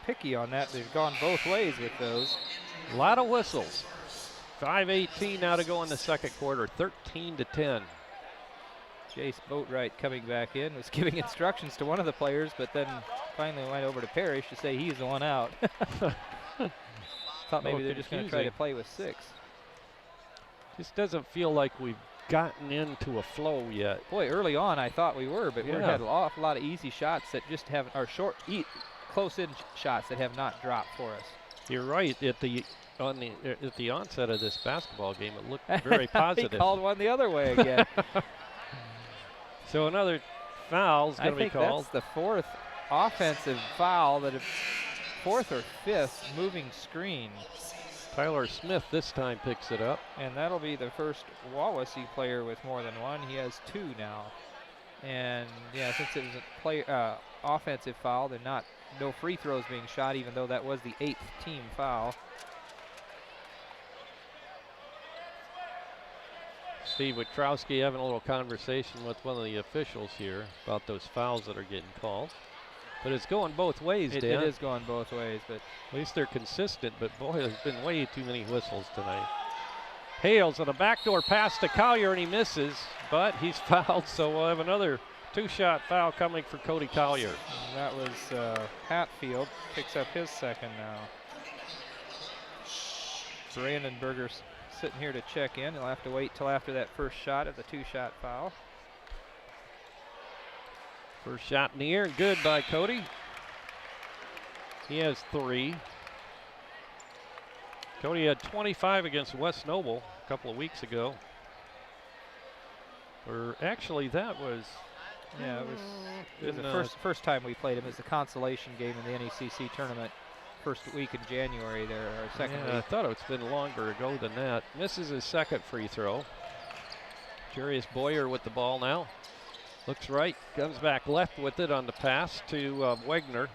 S11: picky on that. They've gone both ways with those.
S10: A lot of whistles. 5:18 now to go in the second quarter, 13-10.
S11: Jace Boatwright coming back in, was giving instructions to one of the players, but then finally went over to Parrish to say he's the one out. Thought maybe they're just going to try to play with 6.
S10: Just doesn't feel like we've gotten into a flow yet.
S11: Boy, early on I thought we were, but we had an awful lot of easy shots that just haven't, or short, close-in shots that have not dropped for us.
S10: You're right. At the onset of this basketball game, it looked very positive.
S11: He called one the other way again.
S10: So another foul's going to be called.
S11: I think that's the 4th offensive foul, fourth or 5th moving screen.
S10: Tyler Smith this time picks it up.
S11: And that'll be the first Wawasee player with more than one. He has 2 now. And yeah, since it was a offensive foul, no free throws being shot, even though that was the 8th team foul.
S10: Steve Witrowski having a little conversation with one of the officials here about those fouls that are getting called. But it's going both ways, Dan.
S11: It is going both ways, but
S10: at least they're consistent. But boy, there's been way too many whistles tonight. Hales on a backdoor pass to Collier, and he misses, but he's fouled, so we'll have another 2-shot foul coming for Cody Collier.
S11: And that was Hatfield, picks up his second now. Brandenburger's sitting here to check in. He'll have to wait till after that first shot of the 2-shot foul.
S10: First shot in the air, good by Cody. He has 3. Cody had 25 against West Noble a couple of weeks ago. Or actually, that was...
S11: Yeah, it was the first time we played him. It was the consolation game in the NECC tournament. First week in January there, or second week.
S10: I thought it's been longer ago than that. Misses his second free throw. Jarius Boyer with the ball now. Looks right, comes back left with it on the pass to Wegner.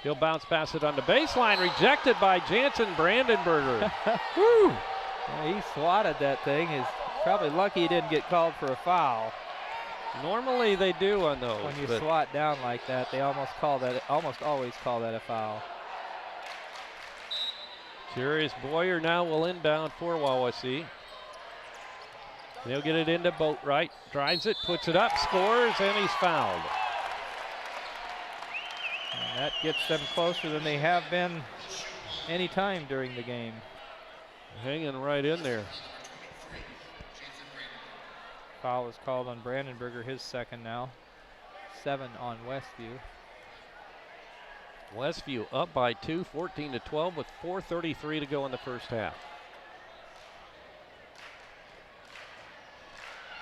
S10: He'll bounce pass it on the baseline, rejected by Jansen Brandenburger.
S11: Woo! Yeah, he swatted that thing. He's probably lucky he didn't get called for a foul.
S10: Normally they do on those.
S11: When you slot down like that, they almost always call that a foul.
S10: Jarius Boyer now will inbound for Wawasee. They'll get it into Boatwright. Drives it, puts it up, scores, and he's fouled.
S11: And that gets them closer than they have been any time during the game.
S10: Hanging right in there.
S11: Foul is called on Brandenburger, his second now. 7 on Westview.
S10: Westview up by 2, 14-12 with 4:33 to go in the first half.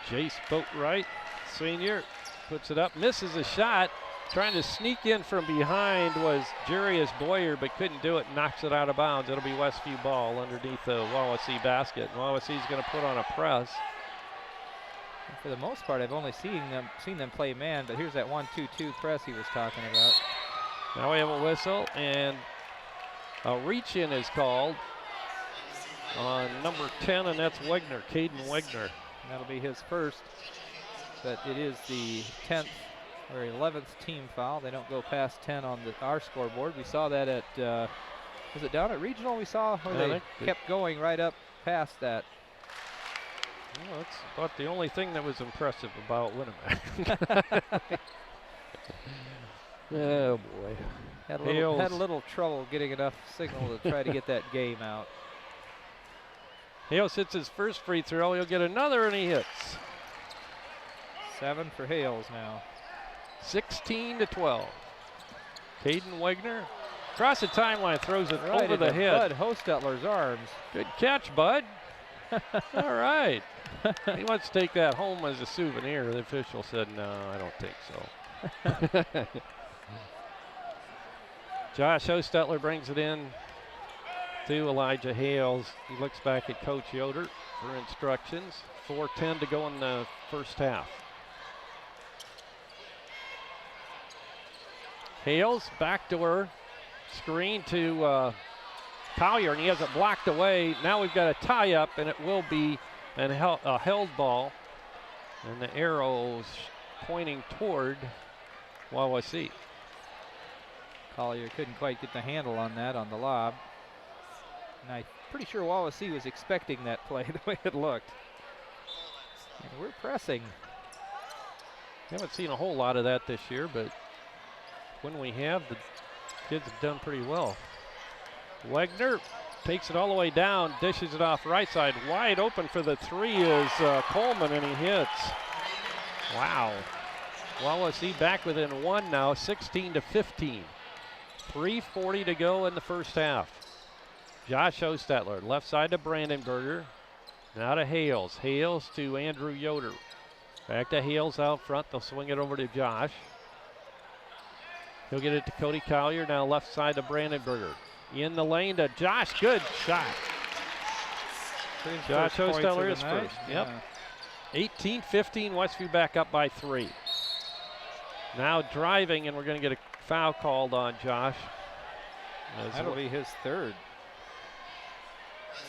S10: Jace Boatwright, senior, puts it up, misses a shot. Trying to sneak in from behind was Jarius Boyer, but couldn't do it, knocks it out of bounds. It'll be Westview ball underneath the Wawasee basket. Wawasee's going to put on a press.
S11: For the most part, I've only seen them play man, but here's that 1-2-2 press he was talking about.
S10: Now we have a whistle, and a reach-in is called on number 10, and that's Wegner, Caden Wegner.
S11: That'll be his first, but it is the 10th or 11th team foul. They don't go past 10 on our scoreboard. We saw that at, was it down at Regional we saw? Where they kept going right up past that.
S10: Well, that's about the only thing that was impressive about Winamac. Oh boy.
S11: Had a little trouble getting enough signal to try to get that game out.
S10: Hales hits his first free throw. He'll get another, and he hits.
S11: 7 for Hales now.
S10: 16-12. Caden Wegner across the timeline, throws it
S11: right
S10: over the head.
S11: Bud Hostetler's arms.
S10: Good catch, Bud. All right. He wants to take that home as a souvenir. The official said, no, I don't think so. Josh Hostetler brings it in to Elijah Hales. He looks back at Coach Yoder for instructions. 4:10 to go in the first half. Hales, backdoor screen to Collier, and he has it blocked away. Now we've got a tie-up, and it will be a held ball, and the arrow's pointing toward Wawasee.
S11: Collier couldn't quite get the handle on that on the lob. And I'm pretty sure Wawasee was expecting that play the way it looked. And we're pressing.
S10: Haven't seen a whole lot of that this year, but when we have, the kids have done pretty well. Wegner takes it all the way down, dishes it off right side. Wide open for the three is Coleman, and he hits. Wow. Wawasee back within 1 now, 16-15. 3:40 to go in the first half. Josh Hostetler, left side to Brandenburger. Now to Hales. Hales to Andrew Yoder. Back to Hales out front. They'll swing it over to Josh. He'll get it to Cody Collier. Now left side to Brandenburger. In the lane to Josh. Good shot. Josh Hostetler is first. Yep. 18-15. Westview back up by 3. Now driving, and we're going to get a foul called on Josh.
S11: That'll be his third.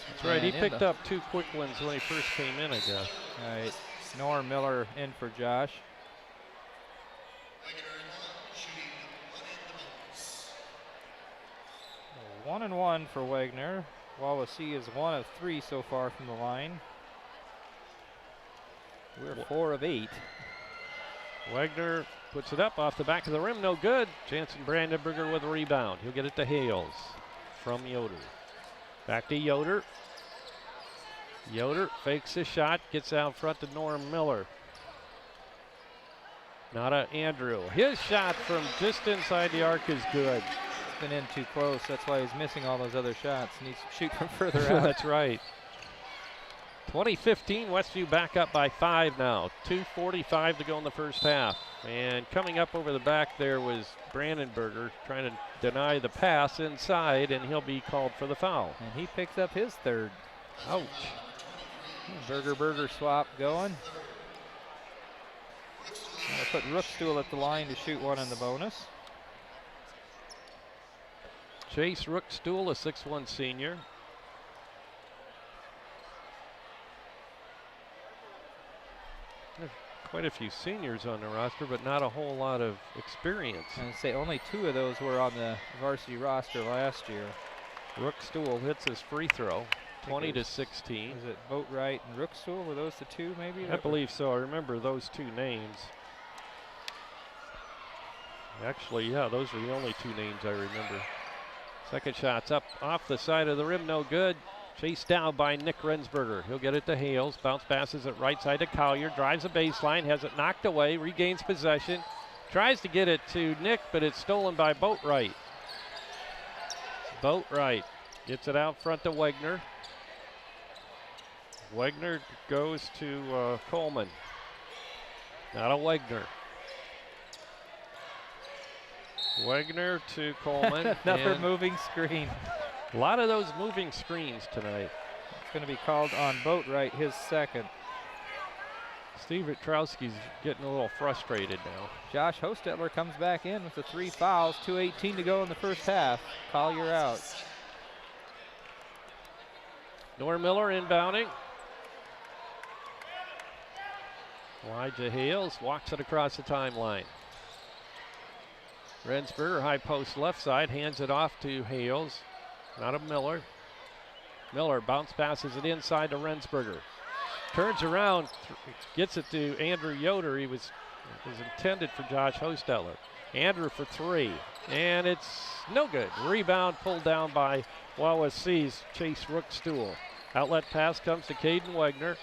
S10: That's right. He picked up 2 quick ones when he first came in, I guess.
S11: All right. Norm Miller in for Josh. One and one for Wegner. Wawasee is 1 of 3 so far from the line. We're 4 of 8.
S10: Wegner puts it up off the back of the rim, no good. Jansen Brandenburger with a rebound. He'll get it to Hales from Yoder. Back to Yoder. Yoder fakes his shot, gets out front to Norm Miller. Now to Andrew. His shot from just inside the arc is good.
S11: It's been in too close. That's why he's missing all those other shots. Needs to shoot from further out.
S10: That's right. 2015, Westview back up by 5 now. 2:45 to go in the first half. And coming up over the back there was Brandenburger trying to deny the pass inside, and he'll be called for the foul.
S11: And he picks up his third.
S10: Ouch.
S11: Burger swap going. I'll put Rookstool at the line to shoot one in the bonus.
S10: Chase Rookstool, a 6'1" senior. quite a few seniors on the roster, but not a whole lot of experience.
S11: And say only 2 of those were on the varsity roster last year.
S10: Rookstool hits his free throw, 20-16.
S11: Is it Boatwright and Rookstool? Were those the 2 maybe?
S10: I believe so. I remember those 2 names. Actually, yeah, those are the only 2 names I remember. Second shot's up off the side of the rim, no good. Chased down by Nick Rensberger. He'll get it to Hales. Bounce passes it right side to Collier. Drives the baseline, has it knocked away, regains possession. Tries to get it to Nick, but it's stolen by Boatwright. Boatwright gets it out front to Wegner. Wegner goes to Coleman. Now to Wegner. Wegner to Coleman.
S11: Another moving screen.
S10: A lot of those moving screens tonight.
S11: It's going to be called on Boatwright, his second.
S10: Steve Witrowski's getting a little frustrated now.
S11: Josh Hostetler comes back in with the 3 fouls. 2:18 to go in the first half. Collier out.
S10: Nor Miller inbounding. Elijah Hales walks it across the timeline. Rensberger, high post left side, hands it off to Hales. Not a Miller. Miller bounce passes it inside to Rensberger. Turns around, gets it to Andrew Yoder. It was intended for Josh Hostetler. Andrew for 3, and it's no good. Rebound pulled down by Wawasee's Chase Rookstool. Outlet pass comes to Caden Wegner.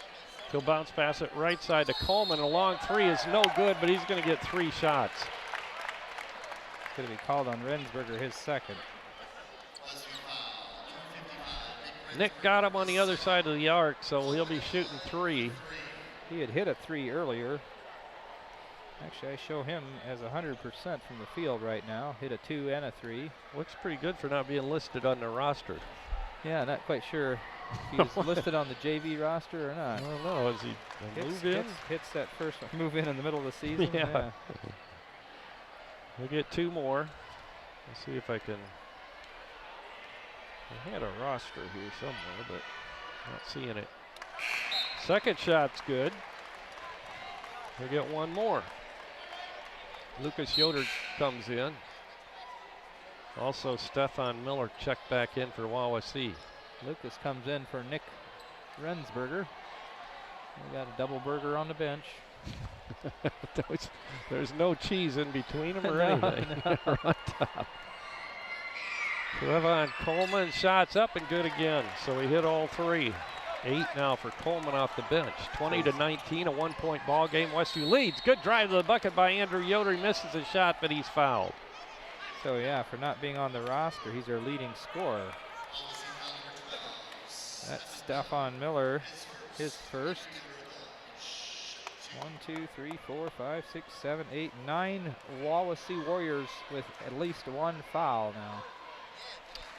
S10: He'll bounce pass it right side to Coleman. A long 3 is no good, but he's going to get 3 shots.
S11: It's going to be called on Rensberger, his second.
S10: Nick got him on the other side of the arc, so he'll be shooting 3.
S11: He had hit a 3 earlier. Actually, I show him as 100% from the field right now. Hit a 2 and a 3.
S10: Looks pretty good for not being listed on the roster.
S11: Yeah, not quite sure if he was listed on the JV roster or not.
S10: I don't know. Is he a move in?
S11: Hits that first one. Move in the middle of the season.
S10: Yeah. We'll get 2 more. Let's see if I can. I had a roster here somewhere, but not seeing it. Second shot's good. We'll get 1 more. Lucas Yoder comes in. Also, Stefan Miller checked back in for Wawasee.
S11: Lucas comes in for Nick Rensberger. We got a double burger on the bench.
S10: There's no cheese in between them or anything.
S11: No.
S10: On top. Trevon Coleman shots up and good again. So he hit all 3. 8 now for Coleman off the bench. 20-19, a 1-point ball game. Westview leads. Good drive to the bucket by Andrew Yoder. He misses a shot, but he's fouled.
S11: So yeah, for not being on the roster, he's our leading scorer. That's Stefan Miller, his first. 1, 2, 3, 4, 5, 6, 7, 8, 9 Wawasee Warriors with at least 1 foul now.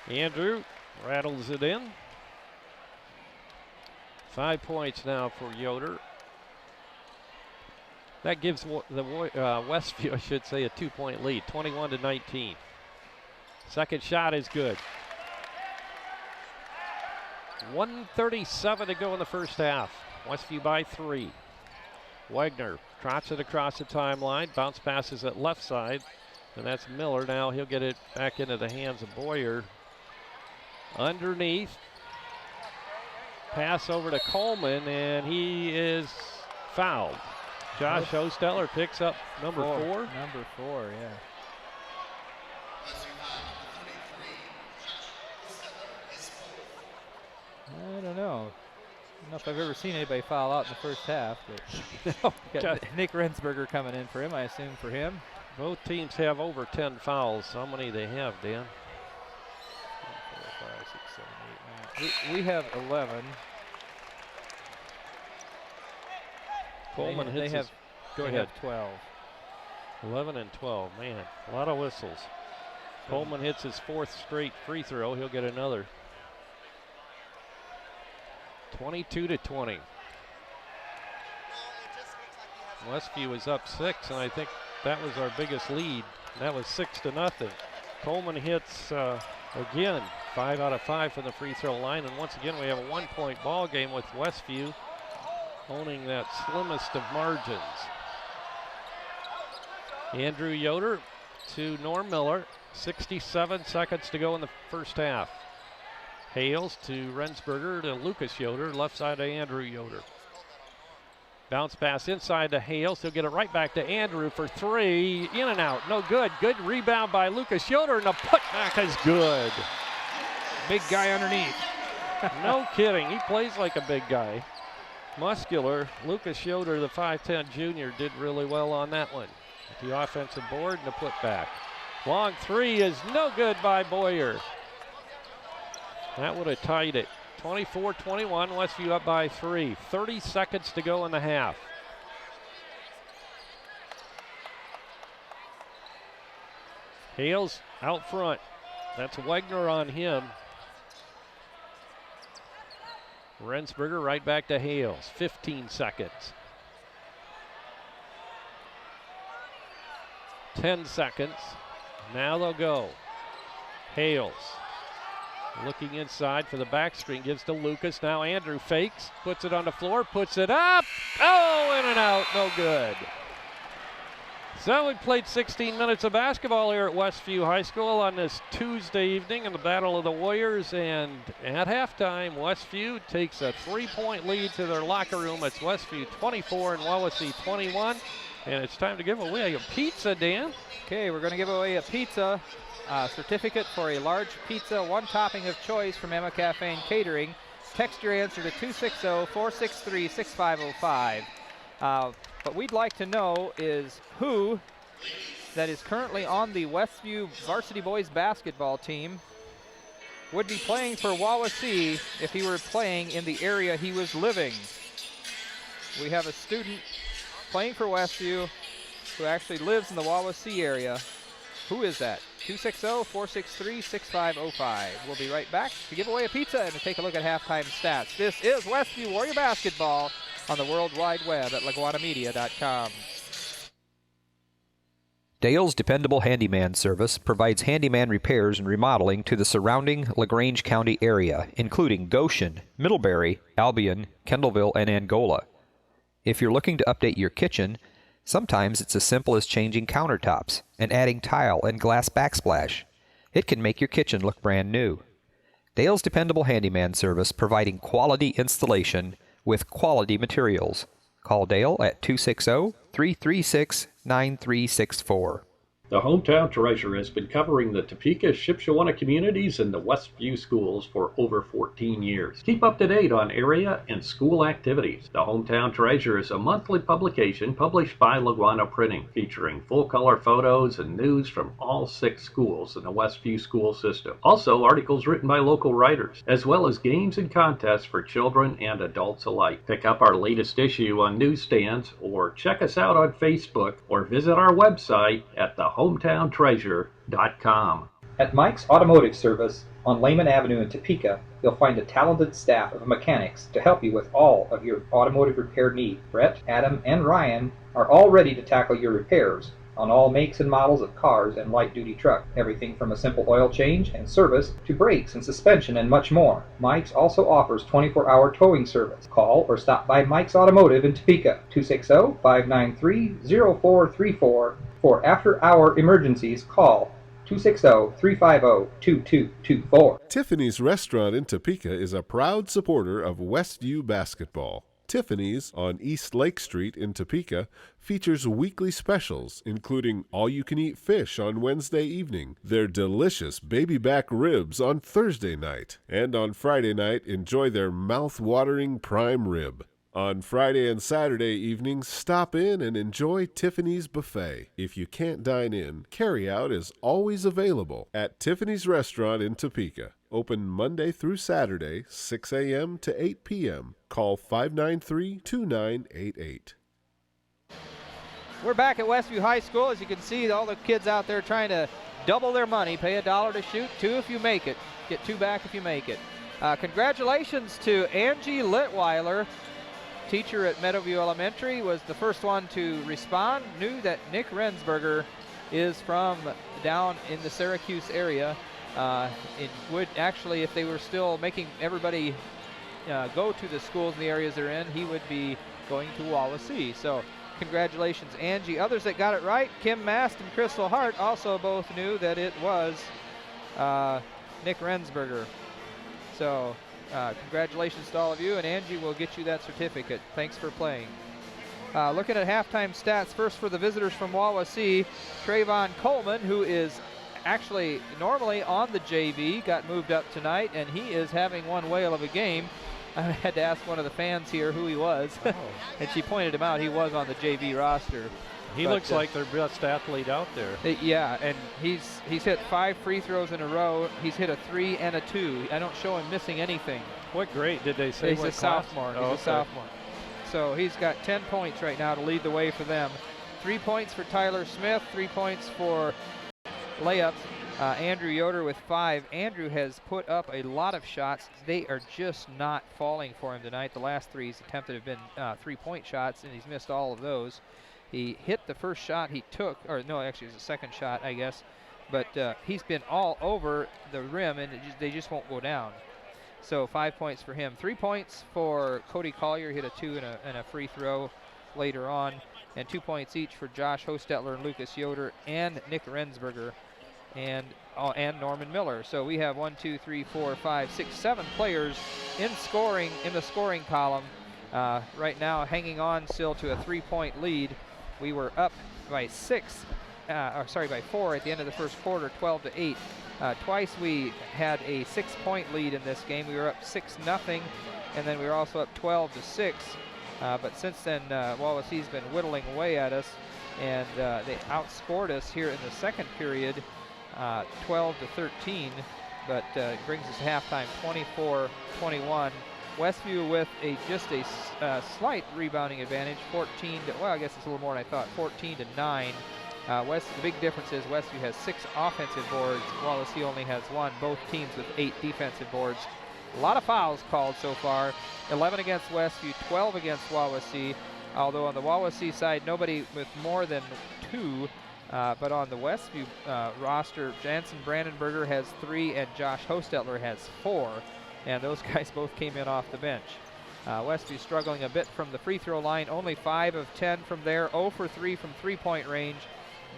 S10: Andrew rattles it in. 5 points now for Yoder. That gives the Westview, I should say, a 2-point lead, 21-19. Second shot is good. 1:37 to go in the first half. Westview by 3. Wegner trots it across the timeline. Bounce passes it left side, and that's Miller. Now he'll get it back into the hands of Boyer. Underneath. Pass over to Coleman, and he is fouled. Josh Hostetler picks up number 4.
S11: Number 4, yeah. I don't know. I don't know if I've ever seen anybody foul out in the first half, but got Nick Rensberger coming in for him, I assume for him.
S10: Both teams have over 10 fouls. How many they have, Dan?
S11: 4, 5, 6, 7, 8, 9. We have 11.
S10: Coleman hits his,
S11: go ahead. 12.
S10: 11 and 12, man, a lot of whistles. Coleman hits his 4th straight free throw. He'll get another. 22-20. Westview is up 6, and I think that was our biggest lead. That was 6-0. Coleman hits again, 5 out of 5 from the free throw line, and once again we have a 1-point ball game with Westview owning that slimmest of margins. Andrew Yoder to Norm Miller. 67 seconds to go in the first half. Hales to Rensberger to Lucas Yoder, left side to Andrew Yoder. Bounce pass inside to Hales. He'll get it right back to Andrew for three. In and out. No good. Good rebound by Lucas Yoder, and the putback is good.
S11: Big guy underneath.
S10: No kidding. He plays like a big guy. Muscular. Lucas Yoder, the 5'10 junior, did really well on that one. With the offensive board and the putback. Long three is no good by Boyer. That would have tied it. 24-21, Westview up by 3. 30 seconds to go in the half. Hales out front. That's Wegner on him. Rensberger right back to Hales. 15 seconds. 10 seconds. Now they'll go. Hales. Looking inside for the back screen, gives to Lucas. Now Andrew fakes, puts it on the floor, puts it up. Oh, in and out, no good. So we played 16 minutes of basketball here at Westview High School on this Tuesday evening in the Battle of the Warriors. And at halftime, Westview takes a 3-point lead to their locker room. It's Westview 24 and Wawasee 21. And it's time to give away a pizza, Dan.
S11: Okay, we're going to give away a pizza. Certificate for a large pizza, one topping of choice from Emma Cafe and Catering. Text your answer to 260-463-6505. What we'd like to know is who that is currently on the Westview varsity boys basketball team would be playing for Wawasee if he were playing in the area he was living. We have a student playing for Westview who actually lives in the Wawasee area. Who is that? 260-463-6505. We'll be right back to give away a pizza and to take a look at halftime stats. This is Westview Warrior Basketball on the World Wide Web at laguanamedia.com.
S14: Dale's Dependable Handyman Service provides handyman repairs and remodeling to the surrounding LaGrange County area, including Goshen, Middlebury, Albion, Kendallville, and Angola. If you're looking to update your kitchen, sometimes it's as simple as changing countertops and adding tile and glass backsplash. It can make your kitchen look brand new. Dale's Dependable Handyman Service providing quality installation with quality materials. Call Dale at 260-336-9364.
S7: The Hometown Treasure has been covering the Topeka, Shipshewana communities and the Westview schools for over 14 years. Keep up to date on area and school activities. The Hometown Treasure is a monthly publication published by LaGuana Printing, featuring full-color photos and news from all 6 schools in the Westview school system. Also, articles written by local writers, as well as games and contests for children and adults alike. Pick up our latest issue on newsstands, or check us out on Facebook, or visit our website at thehometowntreasure.com.
S15: At Mike's Automotive Service on Lehman Avenue in Topeka, you'll find a talented staff of mechanics to help you with all of your automotive repair needs. Brett, Adam, and Ryan are all ready to tackle your repairs on all makes and models of cars and light-duty trucks. Everything from a simple oil change and service to brakes and suspension and much more. Mike's also offers 24-hour towing service. Call or stop by Mike's Automotive in Topeka, 260-593-0434. For after-hour emergencies, call 260-350-2224.
S12: Tiffany's Restaurant in Topeka is a proud supporter of Westview basketball. Tiffany's on East Lake Street in Topeka features weekly specials, including all-you-can-eat fish on Wednesday evening, their delicious baby back ribs on Thursday night, and on Friday night, enjoy their mouth-watering prime rib. On Friday and Saturday evenings, stop in and enjoy Tiffany's Buffet. If you can't dine in, carry-out is always available at Tiffany's Restaurant in Topeka. Open Monday through Saturday, 6 a.m. to 8 p.m. Call 593-2988.
S11: We're back at Westview High School. As you can see, all the kids out there trying to double their money. Pay $1 to shoot, $2 if you make it. Get 2 back if you make it. Congratulations to Angie Litweiler. Teacher at Meadowview Elementary, was the first one to respond. Knew that Nick Rensberger is from down in the Syracuse area. It would actually, if they were still making everybody go to the schools in the areas they're in, he would be going to Wawasee. So Congratulations, Angie. Others that got it right, Kim Mast and Crystal Hart, also both knew that it was Nick Rensberger. So congratulations to all of you, and Angie will get you that certificate. Thanks for playing. Looking at halftime stats, first for the visitors from Wawasee, Trayvon Coleman, who is actually normally on the JV, got moved up tonight, and he is having one whale of a game. I had to ask one of the fans here who he was, and she pointed him out. He was on the JV roster.
S10: He looks like their best athlete out there.
S11: Yeah, and he's hit 5 free throws in a row. He's hit a 3 and a 2. I don't show him missing anything.
S10: What grade did they say?
S11: He's a sophomore. He's a sophomore. So he's got 10 points right now to lead the way for them. 3 points for Tyler Smith, 3 points for layups. Andrew Yoder with 5. Andrew has put up a lot of shots. They are just not falling for him tonight. The last 3 he's attempted have been 3-point shots, and he's missed all of those. He hit the first shot he took, or no, actually it was the second shot, I guess. But he's been all over the rim, and they just won't go down. So 5 points for him. 3 points for Cody Collier. Hit a 2 and a free throw later on. And 2 points each for Josh Hostetler and Lucas Yoder and Nick Rensberger and Norman Miller. So we have 1, 2, 3, 4, 5, 6, 7 players in the scoring column right now, hanging on still to a 3-point lead. We were up by 4 at the end of the first quarter, 12-8. Twice we had a 6-point lead in this game. We were up 6-0, and then we were also up 12-6. But since then, Wawasee's been whittling away at us, and they outscored us here in the second period, 12-13. But it brings us to halftime, 24-21. Westview with just a slight rebounding advantage, 14 to, well, I guess it's a little more than I thought, 14-9. The big difference is Westview has 6 offensive boards, Wawasee only has 1. Both teams with 8 defensive boards. A lot of fouls called so far. 11 against Westview, 12 against Wawasee. Although on the Wawasee side, nobody with more than 2. But on the Westview roster, Jansen Brandenberger has 3 and Josh Hostetler has 4. And those guys both came in off the bench. Westview struggling a bit from the free throw line, only 5 of 10 from there, 0 for 3 from 3-point range,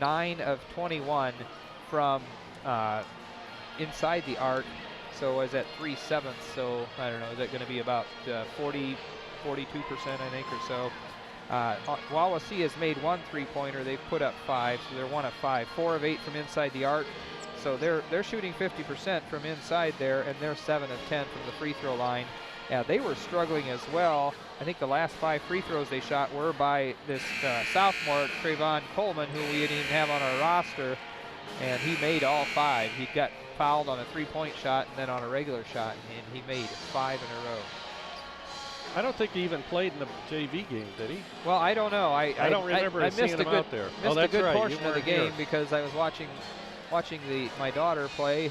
S11: 9 of 21 from inside the arc. So is at 3/7. So I don't know, is that going to be about 42%, I think, or so. Wawasee has made 1 3-pointer. They've put up 5, so they're 1 of 5. 4 of 8 from inside the arc. So they're shooting 50% from inside there, and they're 7 of 10 from the free throw line. They were struggling as well. I think the last 5 free throws they shot were by this sophomore, Trayvon Coleman, who we didn't even have on our roster, and he made all 5. He got fouled on a 3-point shot and then on a regular shot, and he made 5 in a row.
S10: I don't think he even played in the JV game, did he?
S11: Well, I don't know. I don't
S10: remember seeing him out there.
S11: Missed a good portion of the game because I was watching my daughter play.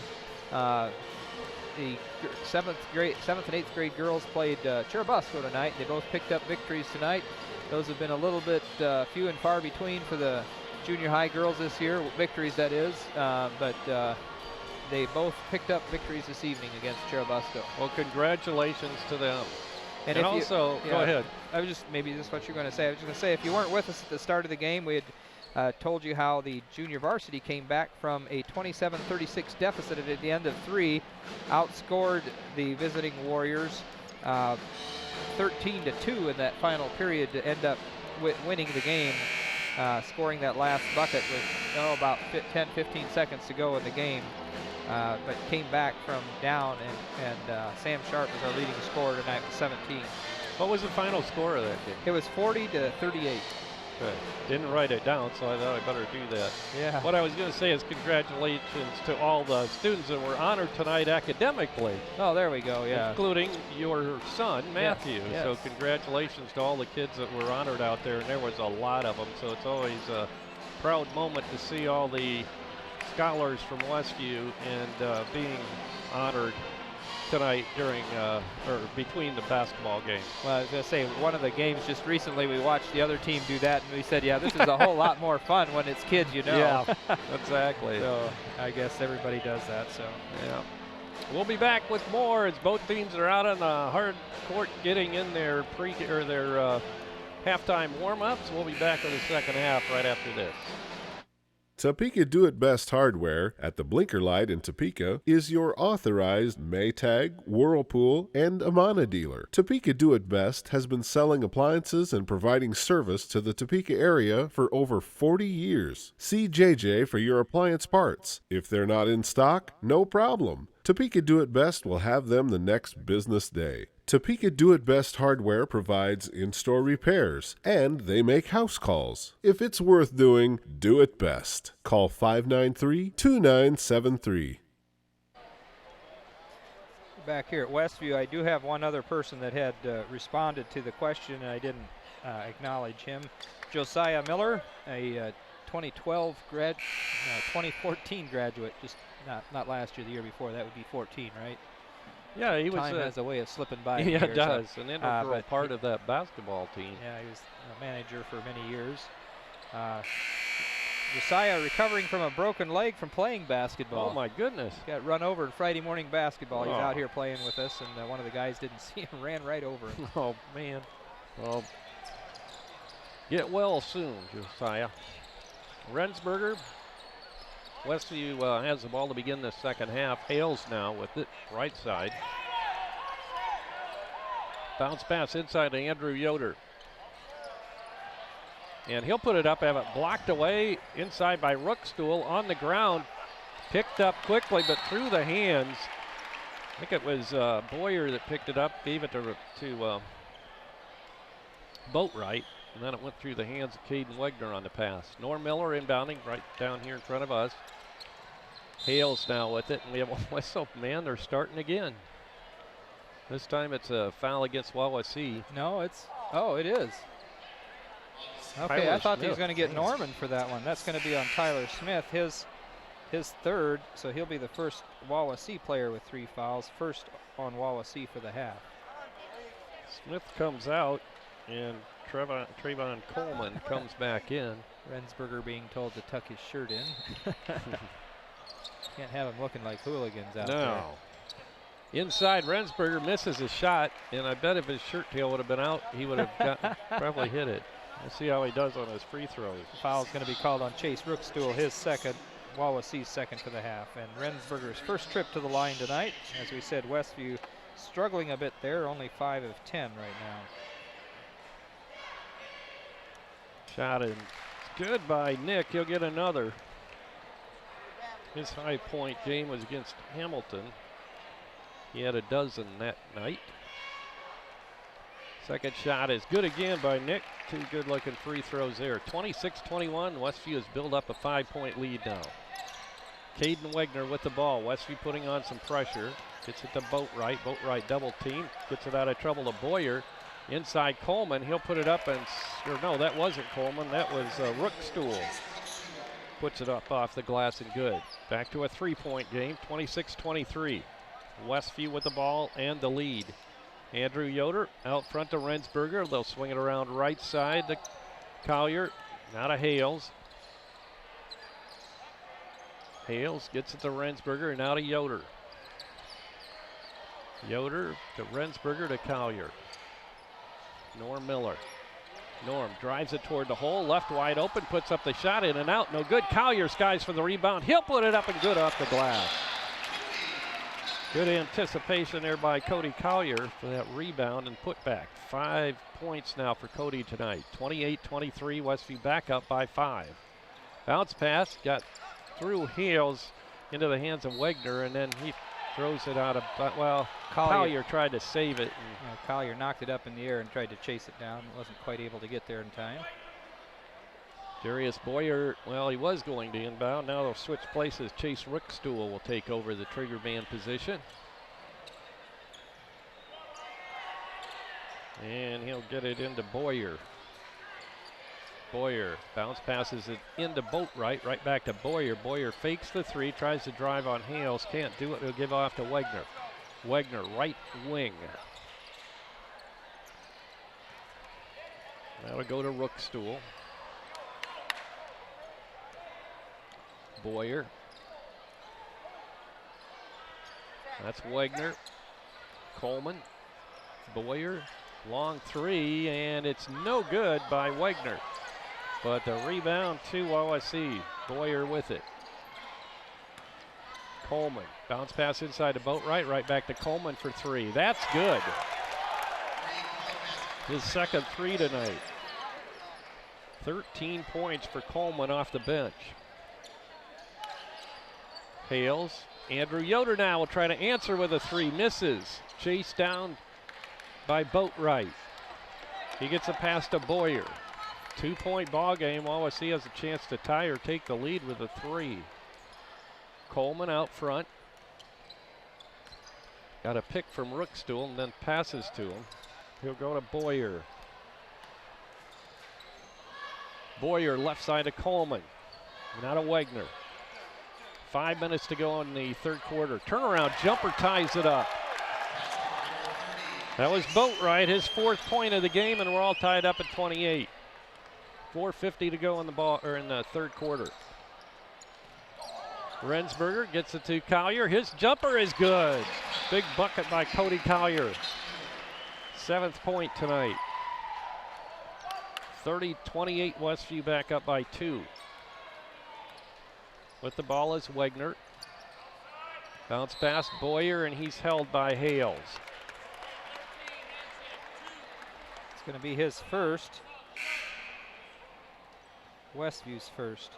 S11: The 7th and 8th grade girls played Cherubusco tonight. They both picked up victories tonight. Those have been a little bit few and far between for the junior high girls this year, victories that is, but they both picked up victories this evening against Cherubusco.
S10: Well, congratulations to them.
S11: And
S10: also, go ahead.
S11: I was just, maybe this is what you're going to say. I was just going to say, if you weren't with us at the start of the game, we had told you how the junior varsity came back from a 27-36 deficit at the end of 3, outscored the visiting Warriors 13-2 in that final period to end up winning the game, scoring that last bucket with about 10-15 seconds to go in the game. But came back from down, and Sam Sharp was our leading scorer tonight with 17.
S10: What was the final score of that game?
S11: It was 40-38.
S10: Good. Didn't write it down, so I thought I better do that.
S11: Yeah.
S10: What I was going to say is congratulations to all the students that were honored tonight academically.
S11: Oh, there we go, yeah.
S10: Including your son, Matthew.
S11: Yes.
S10: So congratulations to all the kids that were honored out there, and there was a lot of them. So it's always a proud moment to see all the scholars from Westview and being honored tonight during or between the basketball games.
S11: Well, I was going to say, one of the games just recently we watched the other team do that, and we said, yeah, this is a whole lot more fun when it's kids, you know.
S10: Yeah, exactly.
S11: So I guess everybody does that, so.
S10: Yeah. We'll be back with more as both teams are out on the hard court getting in their halftime warm-ups. We'll be back with the second half right after this.
S12: Topeka Do-It-Best Hardware at the Blinker Light in Topeka is your authorized Maytag, Whirlpool, and Amana dealer. Topeka Do-It-Best has been selling appliances and providing service to the Topeka area for over 40 years. See JJ for your appliance parts. If they're not in stock, no problem. Topeka Do-It-Best will have them the next business day. Topeka Do-It-Best Hardware provides in-store repairs, and they make house calls. If it's worth doing, do it best. Call 593-2973.
S11: Back here at Westview, I do have one other person that had responded to the question, and I didn't acknowledge him. Josiah Miller, a 2014 graduate, just not last year, the year before. That would be 14, right?
S10: Yeah, he was.
S11: Time has a way of slipping by.
S10: Yeah,
S11: here,
S10: it does.
S11: So,
S10: an integral part of that basketball team.
S11: Yeah, he was a manager for many years. Josiah recovering from a broken leg from playing basketball.
S10: Oh, my goodness.
S11: Got run over in Friday morning basketball. He's out here playing with us, and one of the guys didn't see him, ran right over him.
S10: Oh, man. Well, get well soon, Josiah. Rensberger. Westview has the ball to begin the second half. Hales now with it, right side. Bounce pass inside to Andrew Yoder. And he'll put it up, have it blocked away inside by Rookstool on the ground. Picked up quickly, but through the hands. I think it was Boyer that picked it up, gave it to Boatwright. And then it went through the hands of Caden Wegner on the pass. Norm Miller inbounding right down here in front of us. Hales now with it, and we have a whistle. Man, they're starting again. This time it's a foul against Wawasee.
S11: No, it is. Okay,
S10: Tyler
S11: I thought
S10: Smith.
S11: he was going to get Norman for that one. That's going to be on Tyler Smith, his third, so he'll be the first Wawasee player with 3 fouls, first on Wawasee for the half.
S10: Smith comes out, and Trayvon Coleman comes back in.
S11: Rensberger being told to tuck his shirt in. Can't have him looking like hooligans out there.
S10: Inside, Rensberger misses a shot, and I bet if his shirt tail would have been out, he would have probably hit it. We'll see how he does on his free throws.
S11: Foul's going to be called on Chase Rookstool, his second, Wawasee's second for the half. And Rensberger's first trip to the line tonight. As we said, Westview struggling a bit there, only 5 of 10 right now.
S10: Shot in. Good by Nick. He'll get another. His high point game was against Hamilton. He had a dozen that night. Second shot is good again by Nick. 2 good looking free throws there. 26-21. Westview has built up a 5-point lead now. Caden Wegner with the ball. Westview putting on some pressure. Gets it to Boatwright. Boatwright double team. Gets it out of trouble to Boyer. Inside Coleman. He'll put it up and, or no, that wasn't Coleman. That was Rookstool. Puts it up off the glass and good. Back to a 3-point game. 26-23. Westview with the ball and the lead. Andrew Yoder out front to Rensberger. They'll swing it around right side to Collier. Now to Hales. Hales gets it to Rensberger and now to Yoder. Yoder to Rensberger to Collier. Norm Miller. Norm drives it toward the hole, left wide open, puts up the shot, in and out, no good. Collier skies for the rebound. He'll put it up and good off the glass. Good anticipation there by Cody Collier for that rebound and put back. 5 points now for Cody tonight. 28-23, Westview back up by 5. Bounce pass, got through Hales into the hands of Wegner, and then he throws it out of, well, Collier tried to save it.
S11: Collier knocked it up in the air and tried to chase it down. Wasn't quite able to get there in time.
S10: Darius Boyer, well, he was going to inbound. Now they'll switch places. Chase Rookstool will take over the trigger man position. And he'll get it into Boyer. Boyer bounce passes it into Boatwright, right back to Boyer. Boyer fakes the 3, tries to drive on Hales, can't do it. He'll give off to Wegner. Wegner, right wing. That'll go to Rookstool. Boyer. That's Wegner. Coleman. Boyer. Long three, and it's no good by Wegner. But the rebound to Wawasee. Boyer with it. Coleman, bounce pass inside to Boatwright, right back to Coleman for three. That's good. His second three tonight. 13 points for Coleman off the bench. Hales, Andrew Yoder now will try to answer with a three, misses. Chased down by Boatwright. He gets a pass to Boyer. 2-point ball game. Wawasee has a chance to tie or take the lead with a three. Coleman out front. Got a pick from Rookstool and then passes to him. He'll go to Boyer. Boyer left side to Coleman. Now to Wegner. 5 minutes to go in the third quarter. Turnaround jumper ties it up. That was Boatwright, his fourth point of the game, and we're all tied up at 28. 4:50 to go in the third quarter. Rensberger gets it to Collier. His jumper is good. Big bucket by Cody Collier. 7th point tonight. 30-28 Westview back up by 2. With the ball is Wegner. Bounce pass Boyer, and he's held by Hales.
S11: It's going to be his first. Westview's first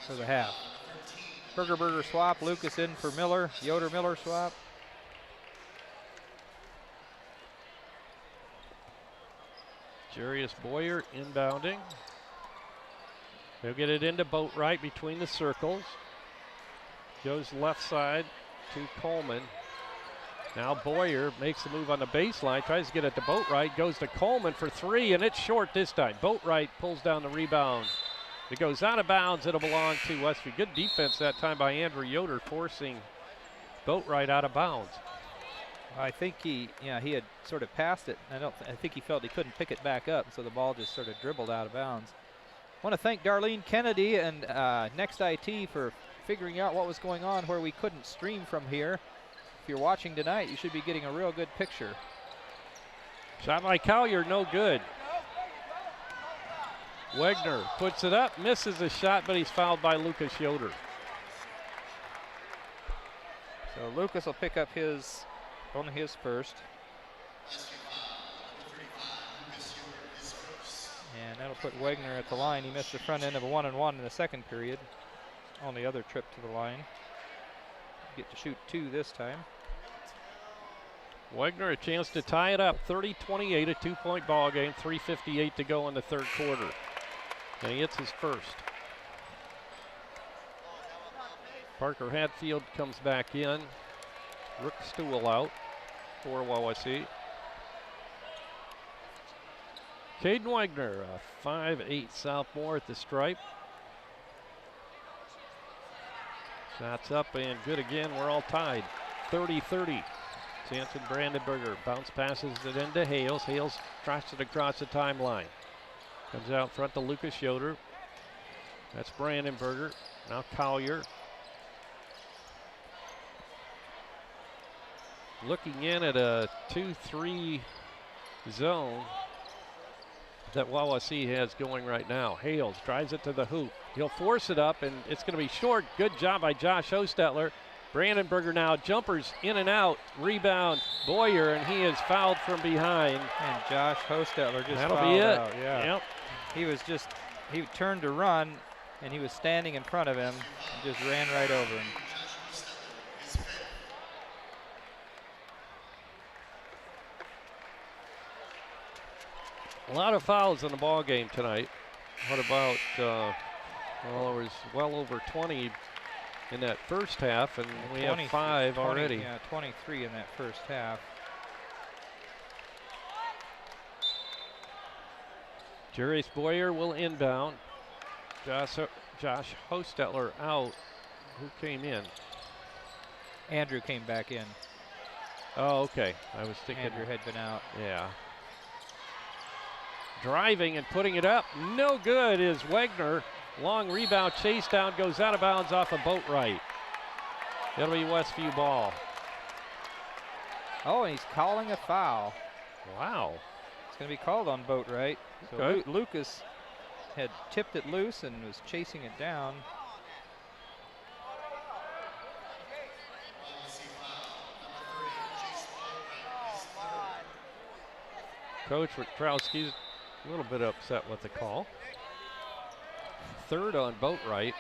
S11: for the half. Berger swap. Lucas in for Miller. Yoder Miller swap.
S10: Jarius Boyer inbounding. He'll get it into Boatwright between the circles. Goes left side to Coleman. Now Boyer makes the move on the baseline, tries to get it to Boatwright, goes to Coleman for three, and it's short this time. Boatwright pulls down the rebound. It goes out of bounds. It'll belong to Westview. Good defense that time by Andrew Yoder, forcing Boatwright out of bounds.
S11: I think he had sort of passed it. I think he felt he couldn't pick it back up, so the ball just sort of dribbled out of bounds. I want to thank Darlene Kennedy and Next IT for figuring out what was going on where we couldn't stream from here. If you're watching tonight, you should be getting a real good picture.
S10: Shot by Collier, no good. Wegner puts it up, misses a shot, but he's fouled by Lucas Yoder.
S11: So Lucas will pick up only his first. And that'll put Wegner at the line. He missed the front end of a 1-and-1 in the second period. Only other trip to the line. Get to shoot two this time.
S10: Wegner a chance to tie it up. 30-28, a 2-point ball game. 3:58 to go in the third quarter. And he hits his first. Parker Hatfield comes back in. Rookstool out for Wawasee. Caden Wegner, a 5'8" sophomore at the stripe. Shots up and good again. We're all tied. 30-30. Samson Brandenburger bounce passes it into Hales. Hales tries it across the timeline. Comes out front to Lucas Yoder. That's Brandenburger. Now Collier. Looking in at a 2-3 zone that Wawasee has going right now. Hales drives it to the hoop. He'll force it up, and it's going to be short. Good job by Josh Hostetler. Brandenburger now jumpers in and out. Rebound Boyer, and he is fouled from behind.
S11: And Josh Hostetler just
S10: That'll
S11: fouled
S10: be it.
S11: out. Yeah.
S10: Yep.
S11: He turned to run, and he was standing in front of him and just ran right over him.
S10: A lot of fouls in the ball game tonight. What about, well, it was well over 20 in that first half, and we have 5 already.
S11: Yeah, 23 in that first half.
S10: Jarius Boyer will inbound. Josh Hostetler out. Who came in?
S11: Andrew came back in.
S10: Oh, okay. I was thinking
S11: Andrew had been out.
S10: Yeah. Driving and putting it up. No good is Wegner. Long rebound, chase down, goes out of bounds off a Boatwright. It'll be Westview ball.
S11: Oh, and he's calling a foul.
S10: Wow.
S11: going to be called on Boatwright. So
S10: Okay.
S11: Lucas had tipped it loose and was chasing it down.
S10: Coach Witrowski's a little bit upset with the call. Third on Boatwright.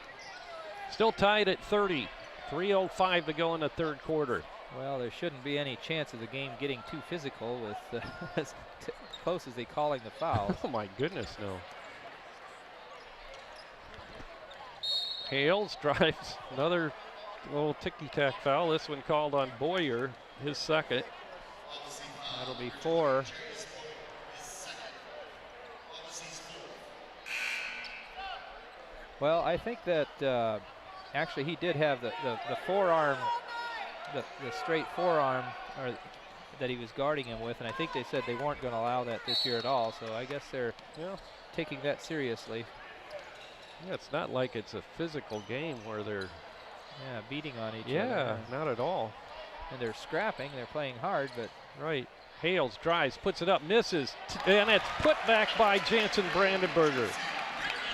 S10: Still tied at 30. 3:05 to go in the third quarter.
S11: Well, there shouldn't be any chance of the game getting too physical with as close as they calling the foul.
S10: Oh my goodness, no. Hales drives another little ticky-tack foul. This one called on Boyer, his second.
S11: That'll be 4. Well, I think that actually he did have the forearm, the straight forearm or that he was guarding him with, and I think they said they weren't going to allow that this year at all, so I guess they're taking that seriously.
S10: Yeah, it's not like it's a physical game where they're
S11: beating on each other.
S10: Yeah, not at all.
S11: And they're scrapping, they're playing hard, but
S10: right. Hales drives, puts it up, misses, and it's put back by Jansen Brandenburger,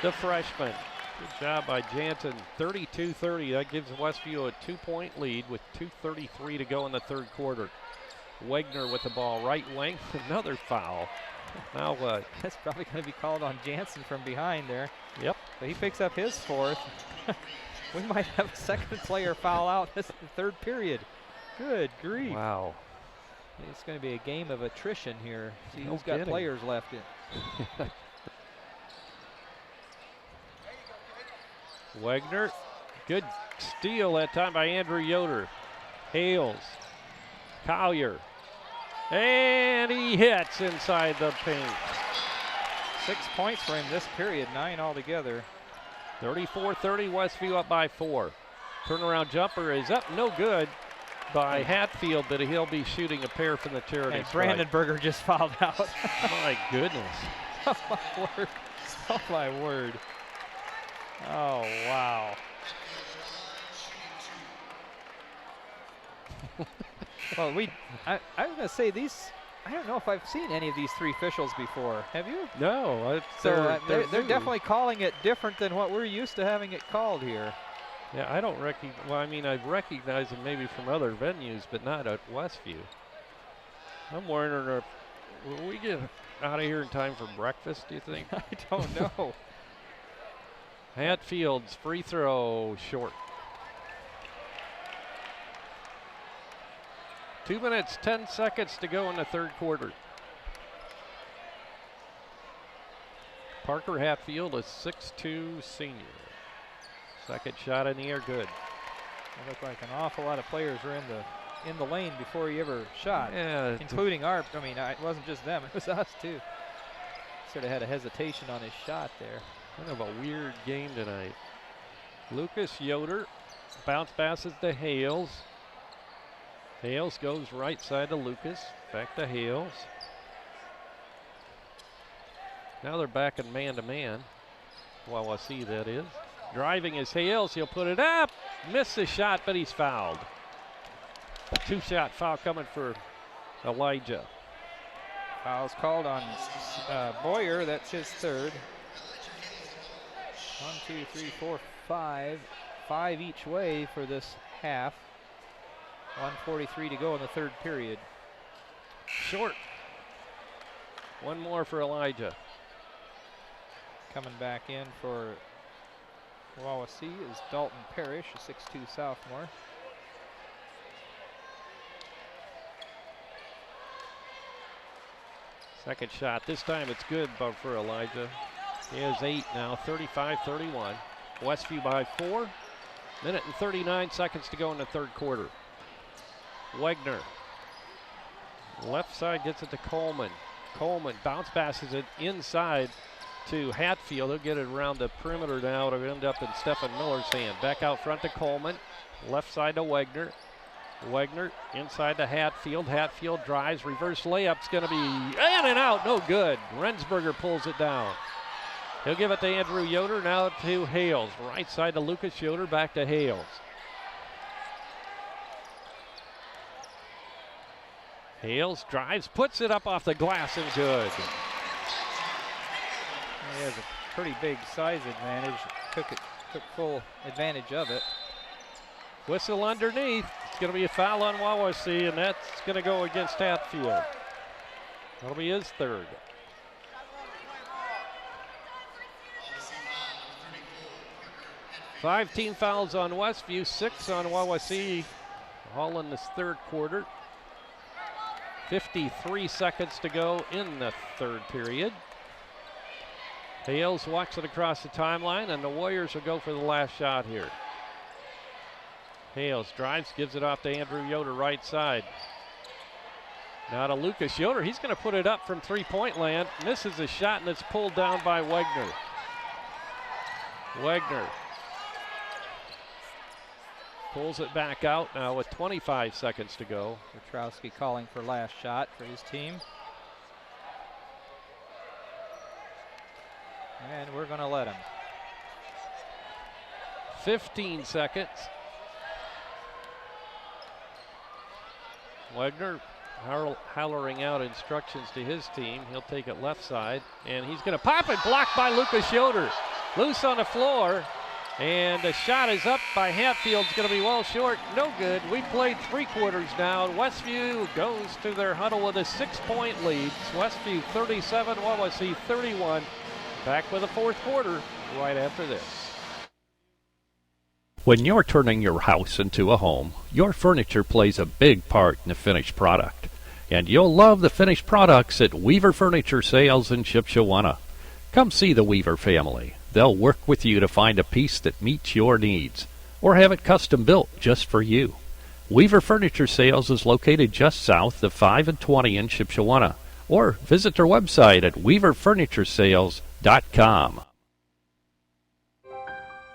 S10: the freshman. Good job by Jansen, 32-30. That gives Westview a 2-point lead with 2:33 to go in the third quarter. Wegner with the ball, right wing, another foul. Now what?
S11: That's probably going to be called on Jansen from behind there.
S10: Yep.
S11: But he picks up his 4th. We might have a second player foul out this third period. Good grief.
S10: Wow.
S11: It's going to be a game of attrition here. See
S10: No
S11: who's got
S10: kidding.
S11: players left in.
S10: Wegner, good steal that time by Andrew Yoder. Hales, Collier, and he hits inside the paint.
S11: 6 points for him this period, 9 altogether.
S10: 34-30, Westview up by 4. Turnaround jumper is up, no good by Hatfield, but he'll be shooting a pair from the charity
S11: And
S10: stripe.
S11: Brandenburger just fouled out.
S10: My goodness.
S11: Oh my word. Oh my word. Oh wow. Well, I was going to say these. I don't know if I've seen any of these 3 officials before. Have you?
S10: No.
S11: So they're
S10: new.
S11: definitely calling it different than what we're used to having it called here.
S10: Yeah, I don't recognize. Well, I mean, I've recognized them maybe from other venues, but not at Westview. I'm wondering, will we get out of here in time for breakfast, do you think?
S11: I don't know.
S10: Hatfield's free throw short. 2 minutes, 10 seconds to go in the third quarter. Parker Hatfield, a 6'2" senior. Second shot in the air, good.
S11: It looked like an awful lot of players were in the lane before he ever shot.
S10: Yeah,
S11: including our. I mean, it wasn't just them; it was us too. Sort of had a hesitation on his shot there.
S10: Kind of a weird game tonight. Lucas Yoder, bounce passes to Hales. Hales goes right side to Lucas, back to Hales. Now they're back in man-to-man. Wawasee, that is. Driving is Hales, he'll put it up. Missed the shot, but he's fouled. A 2-shot foul coming for Elijah.
S11: Foul's called on Boyer, that's his 3rd. 1, 2, 3, 4, 5. 5 each way for this half. 1:43 to go in the third period.
S10: Short. One more for Elijah.
S11: Coming back in for Wawasee is Dalton Parrish, a 6'2" sophomore.
S10: Second shot. This time it's good for Elijah. He has 8 now, 35-31. Westview by 4. Minute and 39 seconds to go in the third quarter. Wegner. Left side gets it to Coleman. Coleman bounce passes it inside to Hatfield. He'll get it around the perimeter now to end up in Stephen Miller's hand. Back out front to Coleman. Left side to Wegner. Wegner inside to Hatfield. Hatfield drives. Reverse layup's going to be in and out. No good. Rensberger pulls it down. He'll give it to Andrew Yoder. Now to Hales. Right side to Lucas Yoder. Back to Hales. Hales drives, puts it up off the glass and good.
S11: He has a pretty big size advantage. Took full advantage of it.
S10: Whistle underneath. It's going to be a foul on Wawasee, and that's going to go against Hatfield. That'll be his third. Five team fouls on Westview, 6 on Wawasee, all in this third quarter. 53 seconds to go in the third period. Hales walks it across the timeline, and the Warriors will go for the last shot here. Hales drives, gives it off to Andrew Yoder, right side. Now to Lucas Yoder. He's going to put it up from three-point land. Misses a shot, and it's pulled down by Wegner. Wegner pulls it back out now with 25 seconds to go.
S11: Petrowski calling for last shot for his team. And we're going to let him.
S10: 15 seconds. Wegner hollering out instructions to his team. He'll take it left side, and he's going to pop it, blocked by Lucas Yoder. Loose on the floor, and the shot is up by Hatfield. It's going to be well short, no good. We played 3 quarters now. Westview goes to their huddle with a 6-point lead. Westview 37, Wawasee 31. Back with the fourth quarter right after this.
S7: When you're turning your house into a home, your furniture plays a big part in the finished product. And you'll love the finished products at Weaver Furniture Sales in Shipshewana. Come see the Weaver family. They'll work with you to find a piece that meets your needs, or have it custom built just for you. Weaver Furniture Sales is located just south of 5 and 20 in Shipshewana, or visit their website at weaverfurnituresales.com.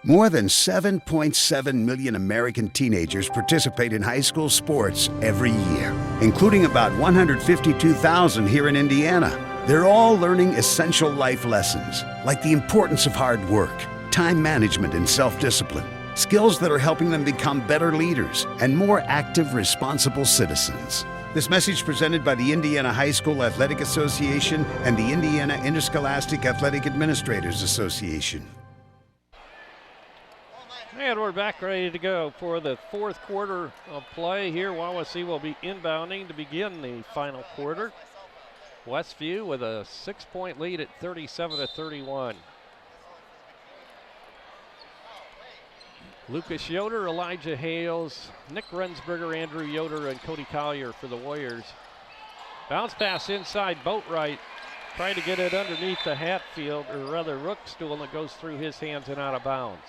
S16: More than 7.7 million American teenagers participate in high school sports every year, including about 152,000 here in Indiana. They're all learning essential life lessons, like the importance of hard work, time management, and self-discipline, skills that are helping them become better leaders and more active, responsible citizens. This message presented by the Indiana High School Athletic Association and the Indiana Interscholastic Athletic Administrators Association.
S10: And we're back ready to go for the fourth quarter of play here. Wawasee will be inbounding to begin the final quarter. Westview with a 6-point lead at 37-31. Lucas Yoder, Elijah Hales, Nick Rensberger, Andrew Yoder, and Cody Collier for the Warriors. Bounce pass inside, Boatwright trying to get it underneath the Hatfield, or rather Rookstool, and it goes through his hands and out of bounds.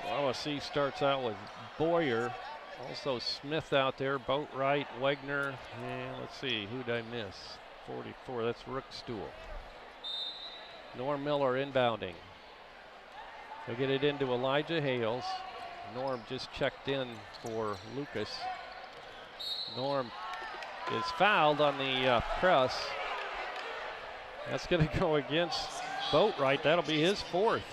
S10: Wawasee starts out with Boyer, also Smith out there, Boatwright, Wegner, and let's see, who'd I miss? 44, that's Rookstool. Norm Miller inbounding. He'll get it into Elijah Hales. Norm just checked in for Lucas. Norm is fouled on the press. That's going to go against Boatwright. That'll be his fourth.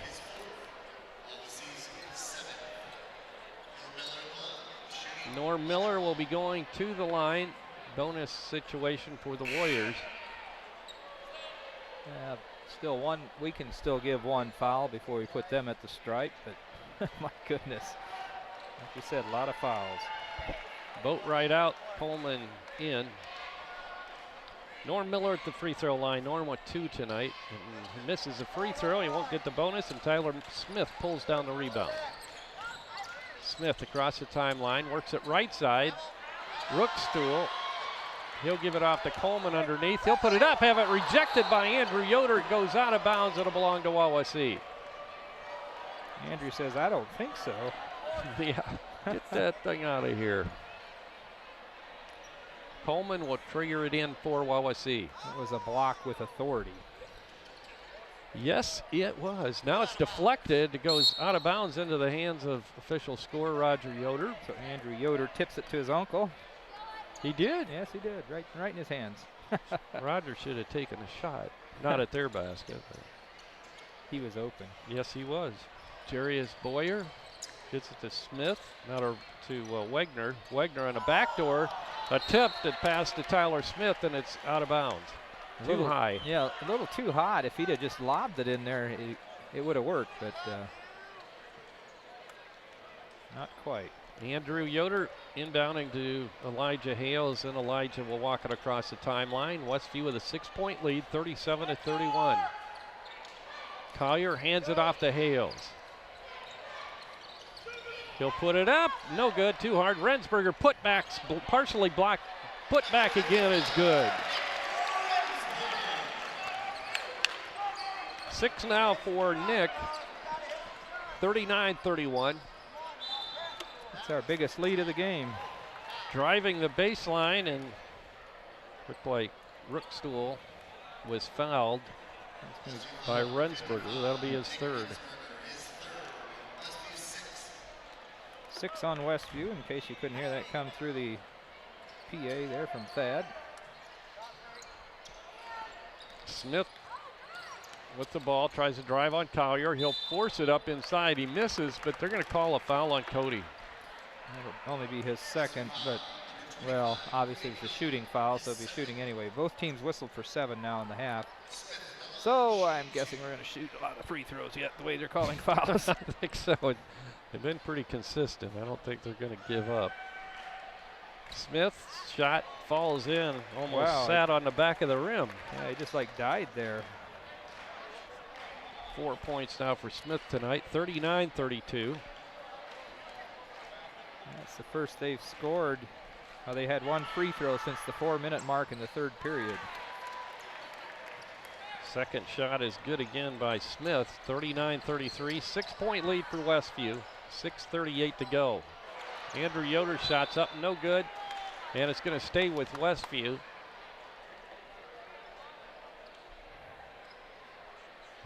S10: Norm Miller will be going to the line. Bonus situation for the Warriors.
S11: Still one. We can still give one foul before we put them at the stripe, but my goodness, like you said, a lot of fouls.
S10: Boatwright out, Coleman in. Norm Miller at the free throw line. Norm with 2 tonight. And he misses a free throw. He won't get the bonus, and Tyler Smith pulls down the rebound. Smith across the timeline, works it right side. Rookstool. He'll give it off to Coleman underneath. He'll put it up, have it rejected by Andrew Yoder. It goes out of bounds. It'll belong to Wawasee.
S11: Andrew says, I don't think so.
S10: Yeah, get that thing out of here. Coleman will trigger it in for Wawasee.
S11: It was a block with authority.
S10: Yes, it was. Now it's deflected. It goes out of bounds into the hands of official scorer Roger Yoder.
S11: So Andrew Yoder tips it to his uncle.
S10: He did?
S11: Yes, he did. Right in his hands.
S10: Roger should have taken a shot. Not at their basket. But
S11: he was open.
S10: Yes, he was. Jarius Boyer Gets it to Smith, now to Wegner. Wegner on the backdoor, attempted pass to Tyler Smith, and it's out of bounds. Too high.
S11: Yeah, a little too hot. If he'd have just lobbed it in there, it would have worked, but not quite.
S10: Andrew Yoder inbounding to Elijah Hales, and Elijah will walk it across the timeline. Westview with a 6-point lead, 37-31. Collier hands it off to Hales. He'll put it up, no good, too hard. Rensberger putbacks, partially blocked. Put back again is good. 6 now for Nick, 39-31.
S11: It's our biggest lead of the game.
S10: Driving the baseline, and looked like Rookstool was fouled by Rensberger. That'll be his third.
S11: 6 on Westview, in case you couldn't hear that come through the PA there from Thad.
S10: Smith with the ball, tries to drive on Collier. He'll force it up inside. He misses, but they're going to call a foul on Cody.
S11: It'll only be his second, but, well, obviously it's a shooting foul, so he'll be shooting anyway. Both teams whistled for 7 now in the half. So I'm guessing we're going to shoot a lot of free throws yet, the way they're calling fouls.
S10: I think so. They've been pretty consistent. I don't think they're going to give up. Smith's shot falls in, almost sat on the back of the rim.
S11: Yeah, he just like died there.
S10: 4 points now for Smith tonight, 39-32.
S11: That's the first they've scored. They had 1 free throw since the 4-minute mark in the 3rd period.
S10: Second shot is good again by Smith, 39-33, 6-point lead for Westview, 6:38 to go. Andrew Yoder shots up, no good, and it's going to stay with Westview.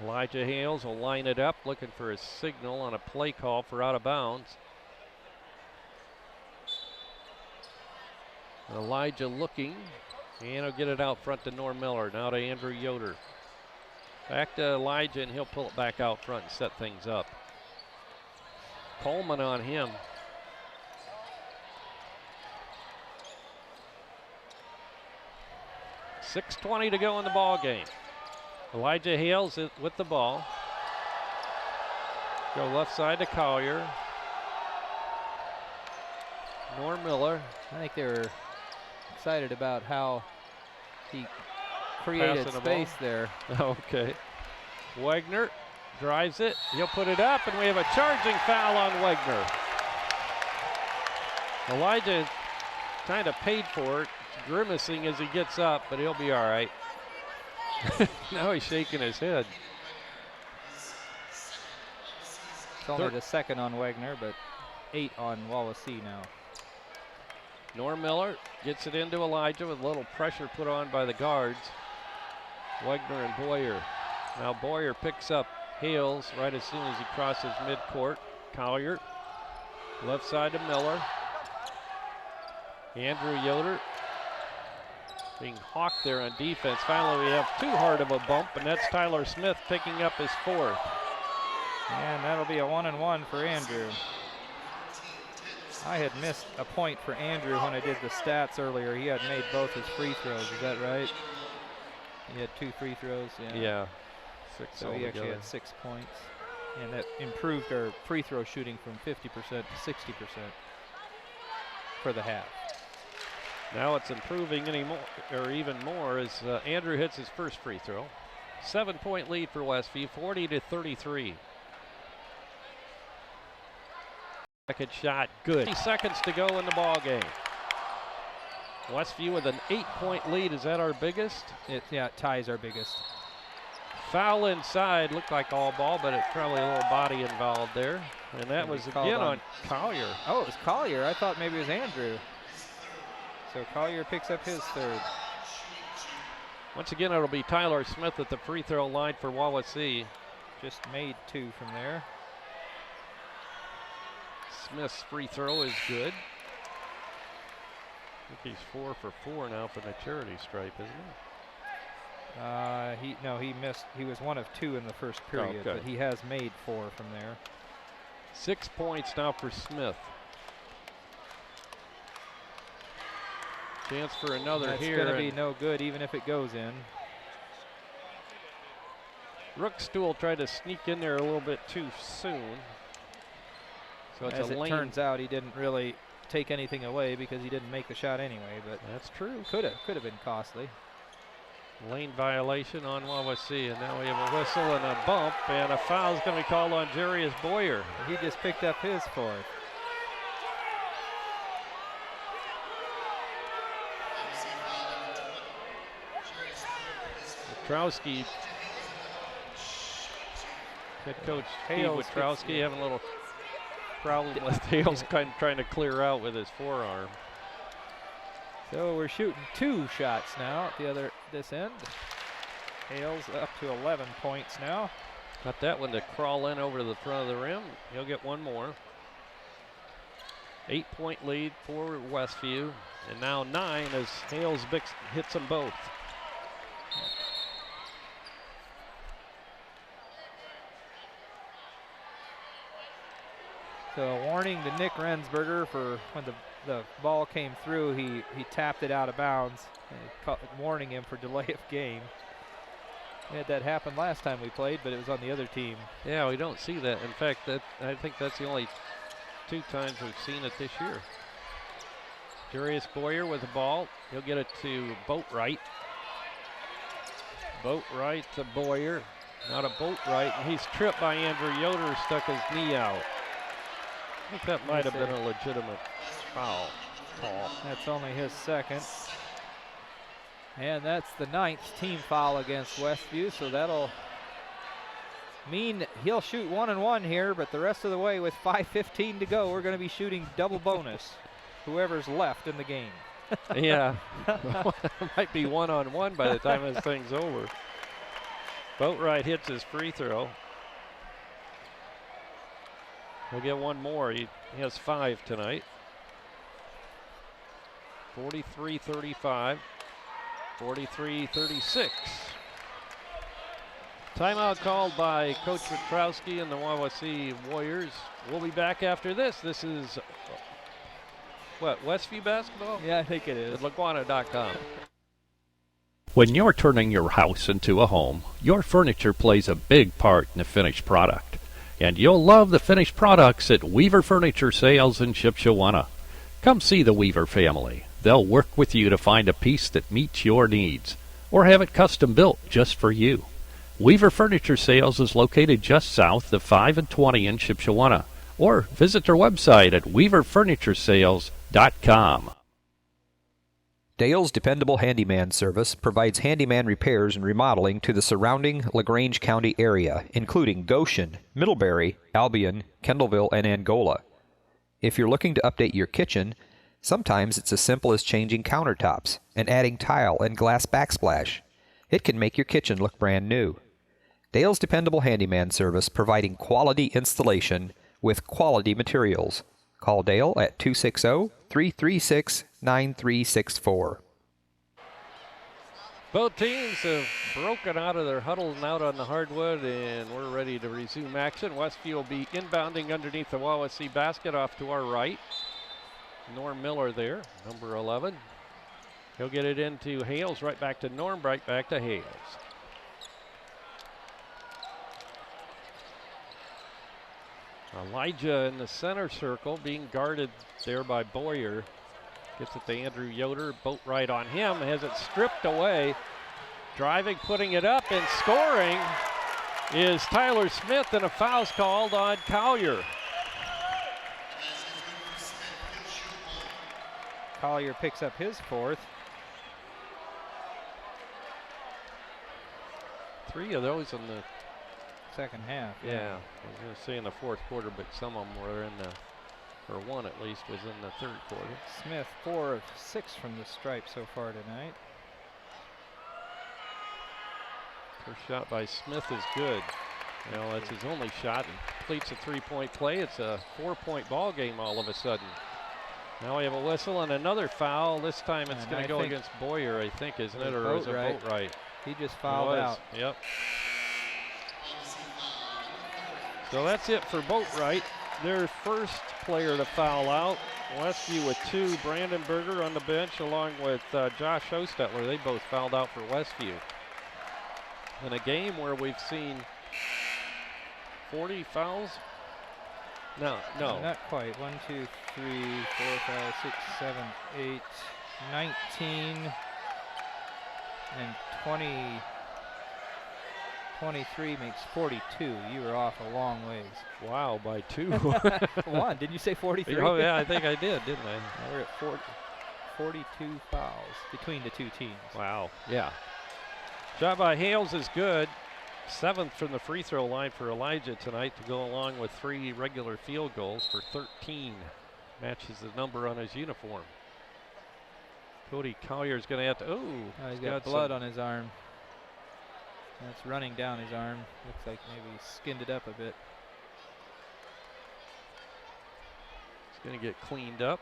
S10: Elijah Hales will line it up, looking for a signal on a play call for out of bounds. Elijah looking, and he'll get it out front to Norm Miller. Now to Andrew Yoder. Back to Elijah, and he'll pull it back out front and set things up. Coleman on him. .6:20 to go in the ball game. Elijah Hales with the ball. Go left side to Collier. Norm Miller.
S11: I think they were excited about how he created space there.
S10: Okay. Wegner drives it. He'll put it up, and we have a charging foul on Wegner. Elijah kind of paid for it, grimacing as he gets up, but he'll be all right. Now he's shaking his head.
S11: It's only the second on Wegner, but 8 on Wawasee now.
S10: Norm Miller gets it into Elijah with a little pressure put on by the guards. Wegner and Boyer. Now Boyer picks up Hales right as soon as he crosses midcourt. Collier, left side to Miller. Andrew Yoder being hawked there on defense. Finally, we have too hard of a bump, and that's Tyler Smith picking up his 4th.
S11: And that'll be a 1-and-1 for Andrew. I had missed a point for Andrew when I did the stats earlier. He had made both his free throws, is that right? He had 2 free throws,
S10: Yeah. 6
S11: so he actually had 6 points. And that improved our free throw shooting from 50% to 60% for the half.
S10: Now it's improving even more as Andrew hits his first free throw. 7-point lead for Westview, 40-33. Second shot, good. 30 seconds to go in the ball game. Westview with an 8-point lead. Is that our biggest?
S11: Yeah, it ties our biggest.
S10: Foul inside, looked like all ball, but it's probably a little body involved there. And that was again on Collier.
S11: Oh, it was Collier. I thought maybe it was Andrew. So Collier picks up his 3rd.
S10: Once again, it'll be Tyler Smith at the free throw line for Wawasee.
S11: Just made 2 from there.
S10: Smith's free throw is good. I think he's 4 for 4 now from the charity stripe, isn't he?
S11: He missed. He was 1 of 2 in the first period, but he has made 4 from there.
S10: 6 points now for Smith. Chance for another here.
S11: That's going to be no good even if it goes in.
S10: Rookstool tried to sneak in there a little bit too soon. So it's
S11: As
S10: a
S11: it turns out, he didn't really take anything away because he didn't make the shot anyway. But
S10: that's true.
S11: Could have been costly.
S10: Lane violation on Wawasee, and now we have a whistle and a bump, and a foul is going to be called on Jarius Boyer.
S11: He just picked up his fourth.
S10: Witrowski, head coach Steve Witrowski, having a little problem with Hales kind of trying to clear out with his forearm.
S11: So we're shooting 2 shots now at this end. Hales up to 11 points now.
S10: Got that one to crawl in over the front of the rim. He'll get one more. 8-point lead for Westview, and now 9 as Hales hits them both.
S11: So a warning to Nick Rensberger for when the ball came through, he tapped it out of bounds, warning him for delay of game. We had that happen last time we played, but it was on the other team.
S10: Yeah, we don't see that. In fact, I think that's the only 2 times we've seen it this year. Jarius Boyer with the ball. He'll get it to Boatwright. Boatwright to Boyer. Not a Boatwright, and he's tripped by Andrew Yoder, stuck his knee out. I think that might have been a legitimate foul call.
S11: That's only his second. And that's the 9th team foul against Westview, so that'll mean he'll shoot 1 and 1 here, but the rest of the way with 5:15 to go, we're going to be shooting double bonus, whoever's left in the game.
S10: Yeah, it might be 1-on-1 by the time this thing's over. Boatwright hits his free throw. He'll get one more. He has 5 tonight. 43-35. 43-36. Timeout called by Coach Witrowski and the Wawasee Warriors. We'll be back after this. This is, what, Westview basketball?
S11: Yeah, I think it is.
S10: At Laguana.com.
S7: When you're turning your house into a home, your furniture plays a big part in the finished product. And you'll love the finished products at Weaver Furniture Sales in Shipshewana. Come see the Weaver family. They'll work with you to find a piece that meets your needs, or have it custom built just for you. Weaver Furniture Sales is located just south of 5 and 20 in Shipshewana, or visit their website at weaverfurnituresales.com.
S14: Dale's Dependable Handyman Service provides handyman repairs and remodeling to the surrounding LaGrange County area, including Goshen, Middlebury, Albion, Kendallville, and Angola. If you're looking to update your kitchen, sometimes it's as simple as changing countertops and adding tile and glass backsplash. It can make your kitchen look brand new. Dale's Dependable Handyman Service providing quality installation with quality materials. Call Dale at 260-336-9364.
S10: Both teams have broken out of their huddle and out on the hardwood, and we're ready to resume action. Westview will be inbounding underneath the Wawasee basket off to our right. Norm Miller there, number 11. He'll get it into Hales, right back to Norm, right back to Hales. Elijah in the center circle, being guarded there by Boyer. Gets it to Andrew Yoder, Boatwright on him, has it stripped away. Driving, putting it up, and scoring is Tyler Smith, and a foul's called on Collier.
S11: Collier picks up his 4th.
S10: 3 of those in the
S11: second half.
S10: Yeah, I was going to say in the 4th quarter, but some of them were in the, or one at least was in the 3rd quarter.
S11: Smith 4 of 6 from the stripe so far tonight.
S10: First shot by Smith is good. You know, that's his only shot, and completes a 3-point play. It's a 4-point ball game all of a sudden. Now we have a whistle and another foul. This time it's going to go against Boyer, I think, isn't it? Or is it Boatwright?
S11: He just fouled out.
S10: Yep. So that's it for Boatwright. their first player to foul out. Westview with 2. Brandon Berger on the bench along with Josh Ostetler. They both fouled out for Westview. In a game where we've seen 40 fouls. No.
S11: Not quite. 1, 2, 3, 4, 5, 6, 7, 8, 19, and 20. 23 makes 42. You were off a long ways.
S10: Wow, by 2.
S11: 1. Didn't you say 43?
S10: Oh, yeah, I think I did, didn't I?
S11: Now we're at 42 fouls between the two teams.
S10: Wow, yeah. Shot by Hales is good. 7th from the free throw line for Elijah tonight to go along with 3 regular field goals for 13. Matches the number on his uniform. Cody Collier's going to have to,
S11: he's got blood on his arm. That's running down his arm. Looks like maybe he skinned it up a bit.
S10: It's going to get cleaned up.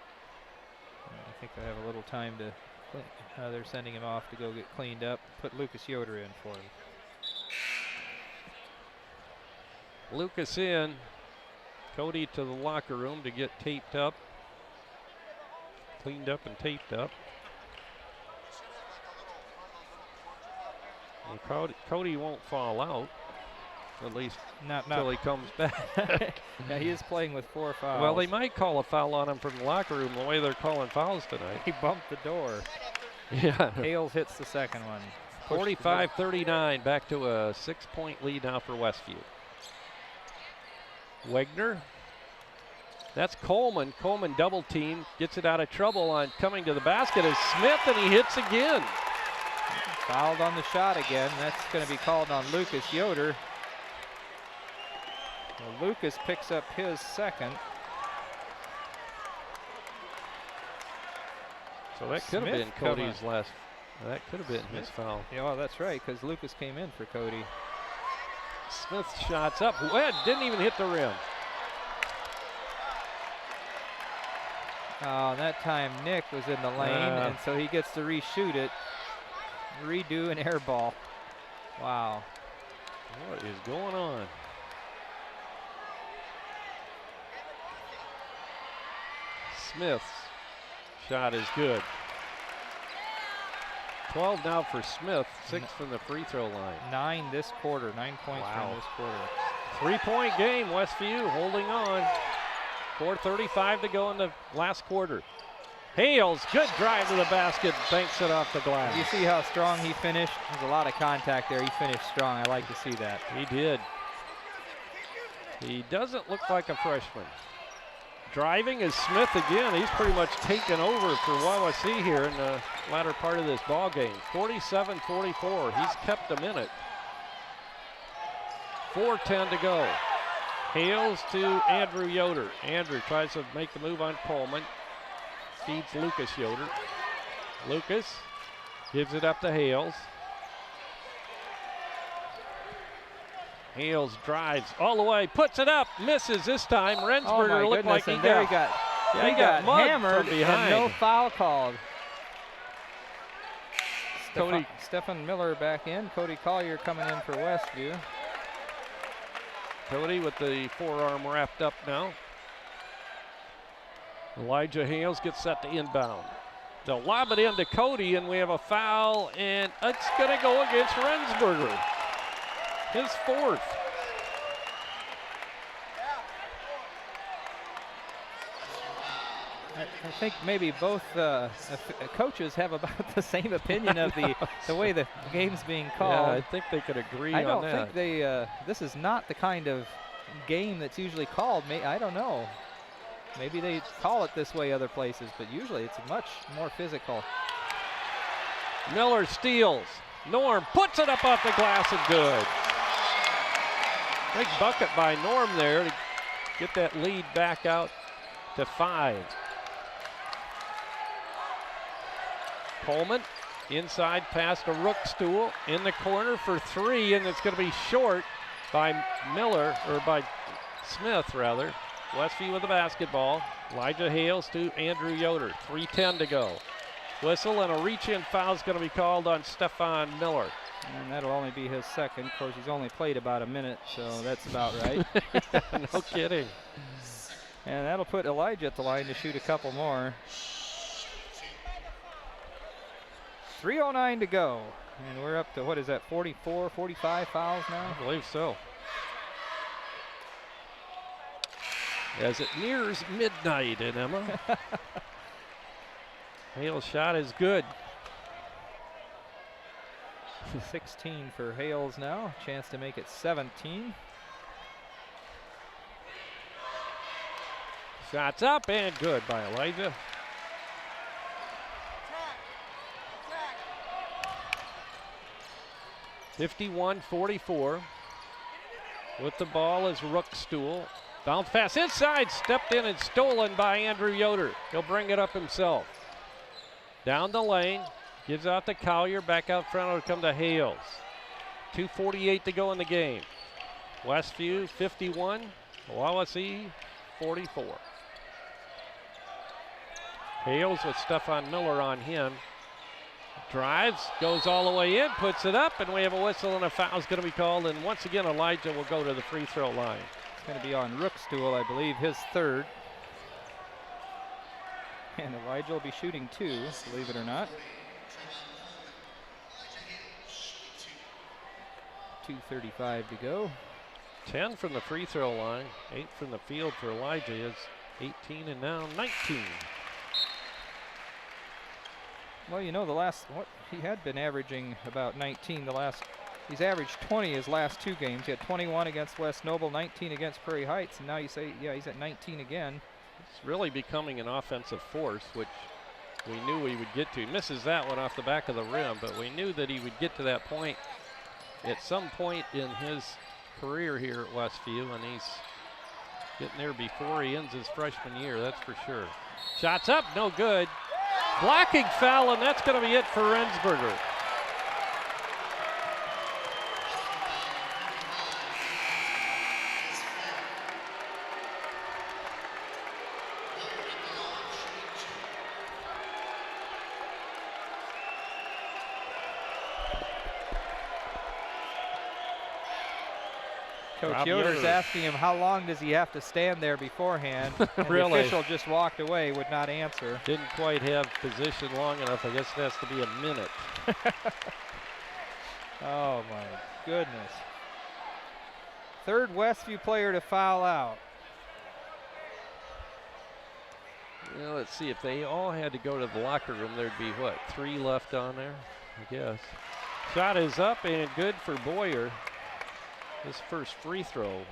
S11: I think they have a little time to clean. They're sending him off to go get cleaned up. Put Lucas Yoder in for him.
S10: Lucas in. Cody to the locker room to get taped up. Cleaned up and taped up. Well, Cody won't fall out, at least not until he comes back.
S11: Yeah, he is playing with 4 fouls.
S10: Well, they might call a foul on him from the locker room the way they're calling fouls tonight.
S11: He bumped the door.
S10: Yeah.
S11: Hales hits the second one.
S10: 45-39, back to a 6-point lead now for Westview. Wegner. That's Coleman. Coleman double team, gets it out of trouble on coming to the basket is Smith, and he hits again.
S11: Fouled on the shot again. That's going to be called on Lucas Yoder. Well, Lucas picks up his second.
S10: So that could have been Cody's last. That could have been his foul.
S11: Yeah, well, that's right, because Lucas came in for Cody.
S10: Smith's shots up. Well, didn't even hit the rim.
S11: Oh, that time Nick was in the lane, and so he gets to reshoot it. Redo an air ball. Wow.
S10: What is going on? Smith's shot is good. 12 now for Smith, 6 from the free throw line.
S11: 9 this quarter, 9 points from this quarter.
S10: 3-point game, Westview holding on. 4:35 to go in the last quarter. Hales, good drive to the basket, banks it off the glass.
S11: You see how strong he finished? There's a lot of contact there. He finished strong. I like to see that.
S10: He did. He doesn't look like a freshman. Driving is Smith again. He's pretty much taken over for Wawasee here in the latter part of this ball game. 47-44. He's kept them in it. 4:10 to go. Hales to Andrew Yoder. Andrew tries to make the move on Coleman. Feeds Lucas Yoder. Lucas gives it up to Hales. Hales drives all the way, puts it up, misses this time. Rensberger looked like he got
S11: hammered and no foul called.
S10: Cody
S11: Stephen Miller back in. Cody Collier coming in for Westview.
S10: Cody with the forearm wrapped up now. Elijah Hales gets set to inbound. They'll lob it into Cody, and we have a foul, and it's going to go against Rensberger. His 4th.
S11: I think maybe both coaches have about the same opinion of the way the game's being called.
S10: Yeah, I think they could agree on that.
S11: I don't think they, this is not the kind of game that's usually called. I don't know. Maybe they call it this way other places, but usually it's much more physical.
S10: Miller steals. Norm puts it up off the glass and good. Big bucket by Norm there to get that lead back out to 5. Coleman inside pass to Rookstool in the corner for 3, and it's going to be short by Miller, or by Smith rather. Westview with the basketball. Elijah Hales to Andrew Yoder. 3:10 to go. Whistle and a reach-in foul is going to be called on Stefan Miller.
S11: And that'll only be his second. Of course, he's only played about a minute, so that's about right.
S10: No kidding.
S11: And that'll put Elijah at the line to shoot a couple more. 3:09 to go. And we're up to, what is that, 44, 45 fouls now?
S10: I believe so. As it nears midnight in Emma. Hale's shot is good.
S11: 16 for Hales now. Chance to make it 17.
S10: Shots up and good by Elijah. (51-44). With the ball is Rookstool. Bounce pass inside, stepped in and stolen by Andrew Yoder. He'll bring it up himself. Down the lane, gives out to Collier, back out front, it'll come to Hales. 2:48 to go in the game. Westview 51, Wawasee 44. Hales with Stefan Miller on him. Drives, goes all the way in, puts it up, and we have a whistle and a foul is going to be called. And once again, Elijah will go to the free throw line.
S11: It's going to be on Rookstool, I believe, his third. And Elijah will be shooting 2, believe it or not. 2:35 to go.
S10: 10 from the free throw line, 8 from the field for Elijah. Is 18 and now 19.
S11: Well, you know, he had been averaging about 19 he's averaged 20 his last 2 games. He had 21 against West Noble, 19 against Prairie Heights, and now you say, yeah, he's at 19 again.
S10: It's really becoming an offensive force, which we knew he would get to. He misses that one off the back of the rim, but we knew that he would get to that point at some point in his career here at Westview, and he's getting there before he ends his freshman year, that's for sure. Shots up, no good. Blocking foul, and that's going to be it for Rensberger.
S11: Coach Yoder's asking him how long does he have to stand there beforehand. And
S10: really?
S11: The official just walked away, would not answer.
S10: Didn't quite have position long enough. I guess it has to be a minute.
S11: Oh my goodness. Third Westview player to foul out.
S10: Well, let's see, if they all had to go to the locker room, there'd be what, 3 left on there, I guess. Shot is up and good for Boyer. His first free throw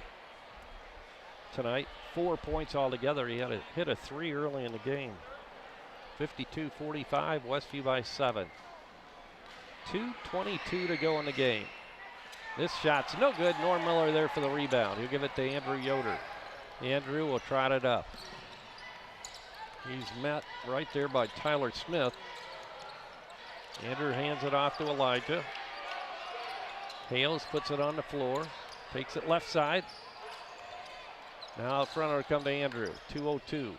S10: tonight, 4 points altogether. He had hit a 3 early in the game. 52-45, Westview by 7. 2:22 to go in the game. This shot's no good. Norm Miller there for the rebound. He'll give it to Andrew Yoder. Andrew will trot it up. He's met right there by Tyler Smith. Andrew hands it off to Elijah. Hales puts it on the floor, takes it left side. Now out front it'll come to Andrew, 2:02.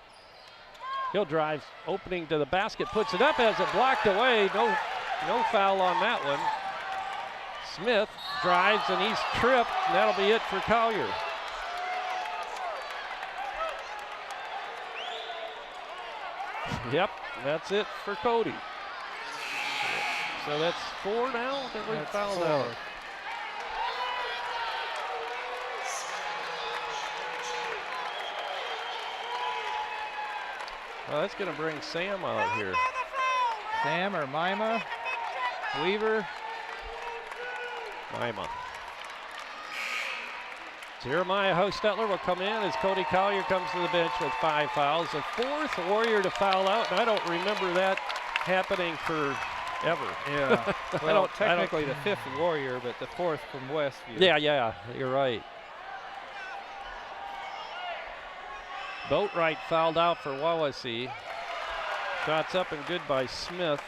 S10: He'll drive, opening to the basket, puts it up, has it blocked away. No foul on that one. Smith drives and he's tripped, and that'll be it for Collier. Yep, that's it for Cody. So that's 4 now that we fouled out. Well, that's going to bring Sam out here.
S11: Sam or Mima, Weaver.
S10: Mima. Jeremiah Hostetler will come in as Cody Collier comes to the bench with 5 fouls. The 4th Warrior to foul out, and I don't remember that happening forever.
S11: Yeah. Well, technically the 5th Warrior, but the 4th from Westview.
S10: Yeah, you're right. Boatwright fouled out for Wawasee. Shots up and good by Smith.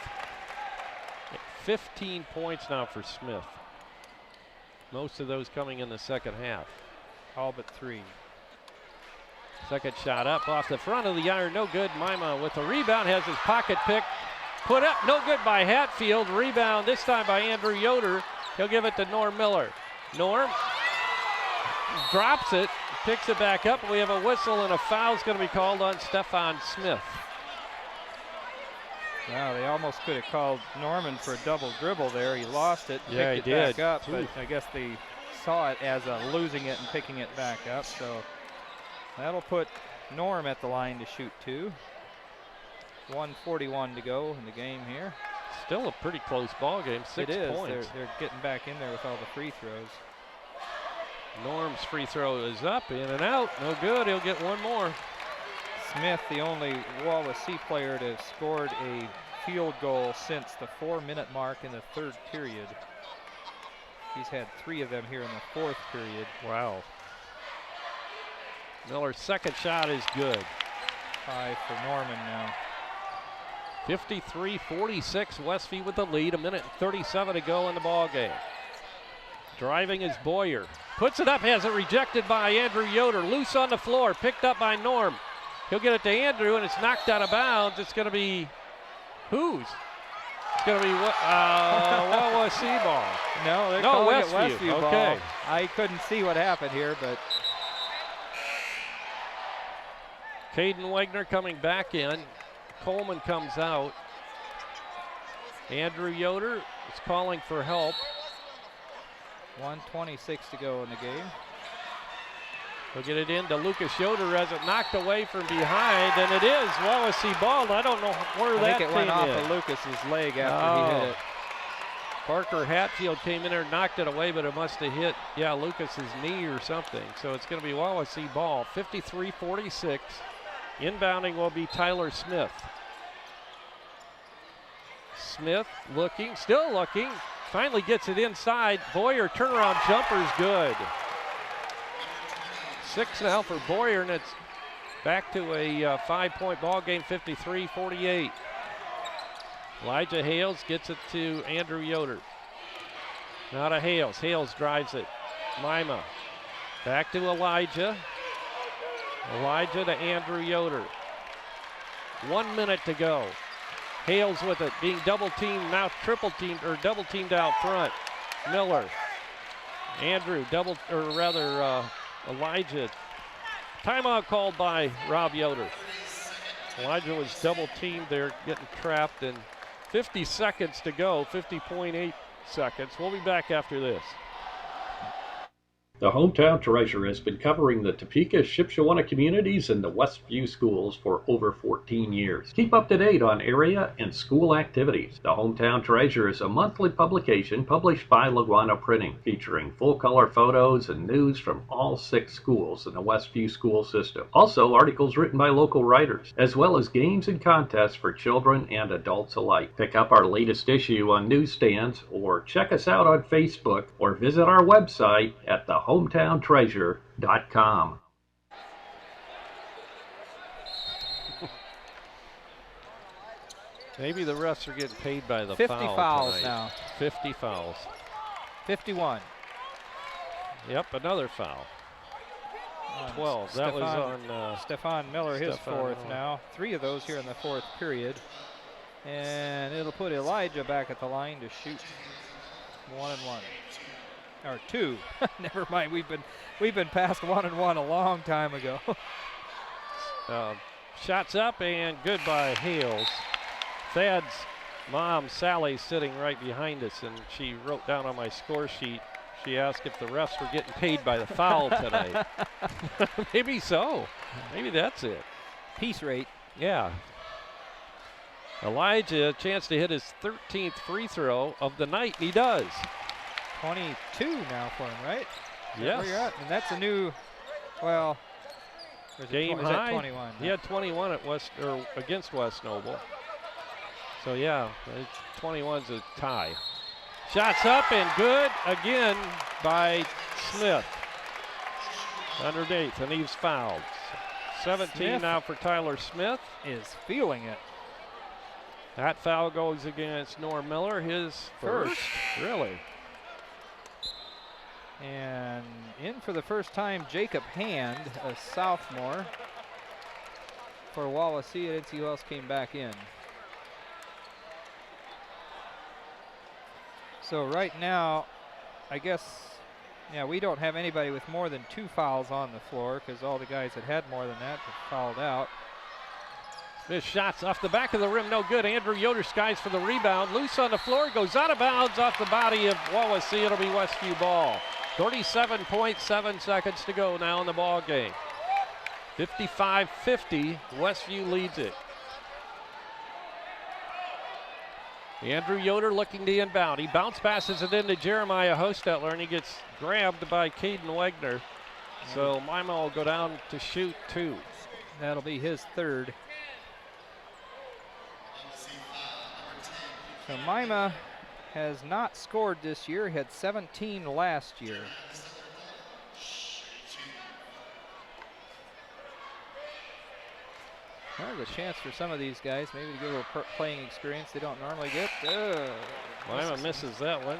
S10: 15 points now for Smith. Most of those coming in the second half.
S11: All but 3.
S10: Second shot up off the front of the iron, no good. Mima with the rebound, has his pocket pick. Put up, no good by Hatfield. Rebound this time by Andrew Yoder. He'll give it to Norm Miller. Norm drops it, picks it back up. We have a whistle, and a foul's going to be called on Stefan Smith.
S11: Wow, they almost could have called Norman for a double dribble there. He lost it,
S10: yeah,
S11: picked it back up, but I guess they saw it as losing it and picking it back up. So that'll put Norm at the line to shoot 2. 1:41 to go in the game here.
S10: Still a pretty close ball game, 6 points.
S11: They're getting back in there with all the free throws.
S10: Norm's free throw is up, in and out. No good. He'll get one more.
S11: Smith, the only Wawasee player to have scored a field goal since the 4-minute mark in the 3rd period. He's had 3 of them here in the 4th period.
S10: Wow. Miller's second shot is good.
S11: 5 for Norman now.
S10: 53-46, Westview with the lead. 1:37 to go in the ball game. Driving is Boyer. Puts it up, has it rejected by Andrew Yoder. Loose on the floor, picked up by Norm. He'll get it to Andrew, and it's knocked out of bounds. It's going to be whose? It's going to be Wawasee ball.
S11: No, they're calling
S10: Westview.
S11: it Westview
S10: Okay.
S11: ball. I couldn't see what happened here, but
S10: Caden Wagner coming back in. Coleman comes out. Andrew Yoder is calling for help.
S11: 1:26 to go in the game.
S10: He'll get it into Lucas Yoder as it knocked away from behind, and it is Wawasee ball. I don't know where
S11: I
S10: that
S11: think it went
S10: came
S11: off
S10: in.
S11: of Lucas's leg after he hit it.
S10: Parker Hatfield came in there and knocked it away, but it must have hit, Lucas's knee or something. So it's going to be Wawasee ball, 53-46. Inbounding will be Tyler Smith. Smith looking, still looking, finally gets it inside. Boyer turnaround jumper is good. 6 now for Boyer, and it's back to a 5-point ball game, 53-48. Elijah Hales gets it to Andrew Yoder. Now to Hales. Hales drives it. Lima. Back to Elijah. Elijah to Andrew Yoder. 1 minute to go. Hales with it, being double teamed, now triple teamed, or double teamed out front. Miller. Andrew, Elijah. Timeout called by Rob Yoder. Elijah was double teamed there, getting trapped, and 50 seconds to go, 50.8 seconds. We'll be back after this.
S7: The Hometown Treasure has been covering the Topeka, Shipshewana communities and the Westview schools for over 14 years. Keep up to date on area and school activities. The Hometown Treasure is a monthly publication published by Laguana Printing, featuring full-color photos and news from all 6 schools in the Westview school system. Also, articles written by local writers, as well as games and contests for children and adults alike. Pick up our latest issue on newsstands, or check us out on Facebook, or visit our website at thehometowntreasure.com.
S10: Maybe the refs are getting paid by the
S11: 50
S10: foul
S11: fouls
S10: tonight.
S11: now.
S10: 50 fouls.
S11: 51.
S10: Yep, another foul. 12. That was on
S11: Stefan Miller, his
S10: Stefan
S11: 4th
S10: Miller.
S11: now. 3 of those here in the 4th period. And it'll put Elijah back at the line to shoot 1 and 1. Or 2. Never mind. We've been past 1 and 1 a long time ago.
S10: Shots up and good by Hales. Thad's mom, Sally, sitting right behind us, and she wrote down on my score sheet, she asked if the refs were getting paid by the foul tonight. Maybe so. Maybe that's it.
S11: Piece rate.
S10: Yeah. Elijah, a chance to hit his 13th free throw of the night, and he does.
S11: 22 now for him, right?
S10: Yes.
S11: Where you're at? And that's a new, well, or is
S10: Game
S11: it,
S10: high.
S11: is that 21?
S10: He had 21 at against West Noble. So yeah, 21's a tie. Shots up and good again by Smith. Underneath, and he's fouled. 17
S11: Smith
S10: now for Tyler Smith.
S11: Is feeling it.
S10: That foul goes against Norm Miller, his first. Really?
S11: And in for the first time, Jacob Hand, a sophomore for Wawasee. I didn't see who else came back in. So right now, I guess Yeah, we don't have anybody with more than 2 fouls on the floor because all the guys that had more than that have fouled out.
S10: This shot's off the back of the rim, no good. Andrew Yoder skies for the rebound. Loose on the floor, goes out of bounds off the body of Wawasee. It'll be Westview ball. 37.7 seconds to go now in the ball game. 55-50, Westview leads it. Andrew Yoder looking to inbound. He bounce passes it into Jeremiah Hostetler, and he gets grabbed by Caden Wegner. So Mima will go down to shoot 2.
S11: That'll be his 3rd. So Mima has not scored this year. He had 17 last year. Well, there's a chance for some of these guys maybe to get a little playing experience they don't normally get.
S10: Mima misses that one.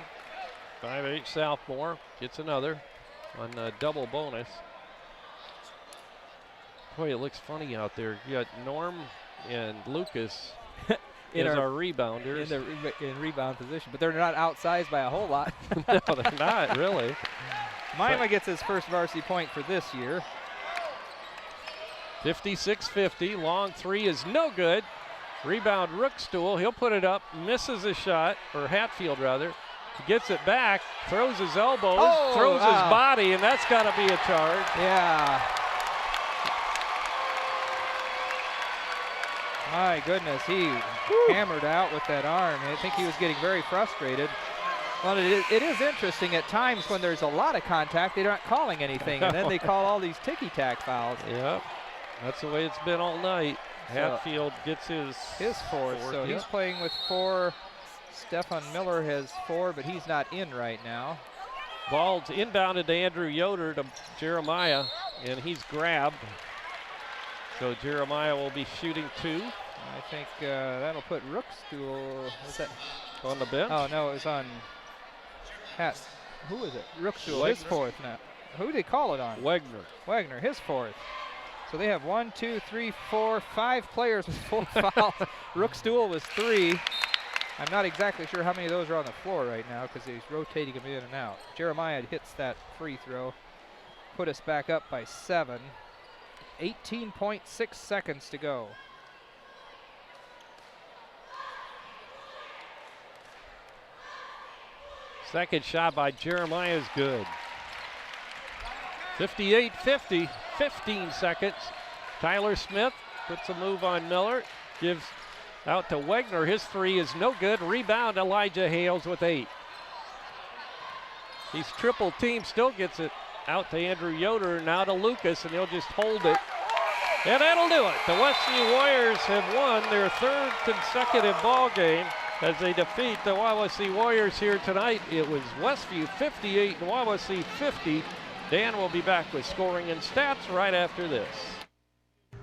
S10: 5'8" sophomore gets another on a double bonus. Boy, it looks funny out there. You got Norm and Lucas as our rebounders.
S11: In rebound position, but they're not outsized by a whole lot.
S10: No, they're not, really.
S11: Mima gets his first varsity point for this year.
S10: 56-50, long 3 is no good. Rebound Rookstool, he'll put it up, misses a shot, or Hatfield rather. He gets it back, throws his elbows, throws his body, and that's got to be a charge.
S11: Yeah. My goodness, he hammered out with that arm. I think he was getting very frustrated. Well, it is interesting at times when there's a lot of contact, they're not calling anything, and then they call all these ticky-tack fouls.
S10: Yep, that's the way it's been all night. Hatfield gets his
S11: 4th, so he's playing with 4. Stefan Miller has 4, but he's not in right now.
S10: Ball's inbounded to Andrew Yoder to Jeremiah, and he's grabbed. So Jeremiah will be shooting 2.
S11: I think that'll put Rookstool. Is that
S10: on the bench?
S11: Oh no, it was on. Who is it? Rookstool. His 4th now. Who did they call it on?
S10: Wegner,
S11: his 4th. So they have 1, 2, 3, 4, 5 players with 4 fouls. Rookstool was 3. I'm not exactly sure how many of those are on the floor right now because he's rotating them in and out. Jeremiah hits that free throw. Put us back up by 7. 18.6 seconds to go.
S10: Second shot by Jeremiah is good. 58-50, 15 seconds. Tyler Smith puts a move on Miller, gives out to Wegner. His 3 is no good. Rebound, Elijah Hales with 8. He's triple team, still gets it out to Andrew Yoder, now to Lucas, and he'll just hold it. And that'll do it. The Westview Warriors have won their 3rd consecutive ball game as they defeat the Wawasee Warriors here tonight. It was Westview 58 and Wawasee 50. Dan will be back with scoring and stats right after this.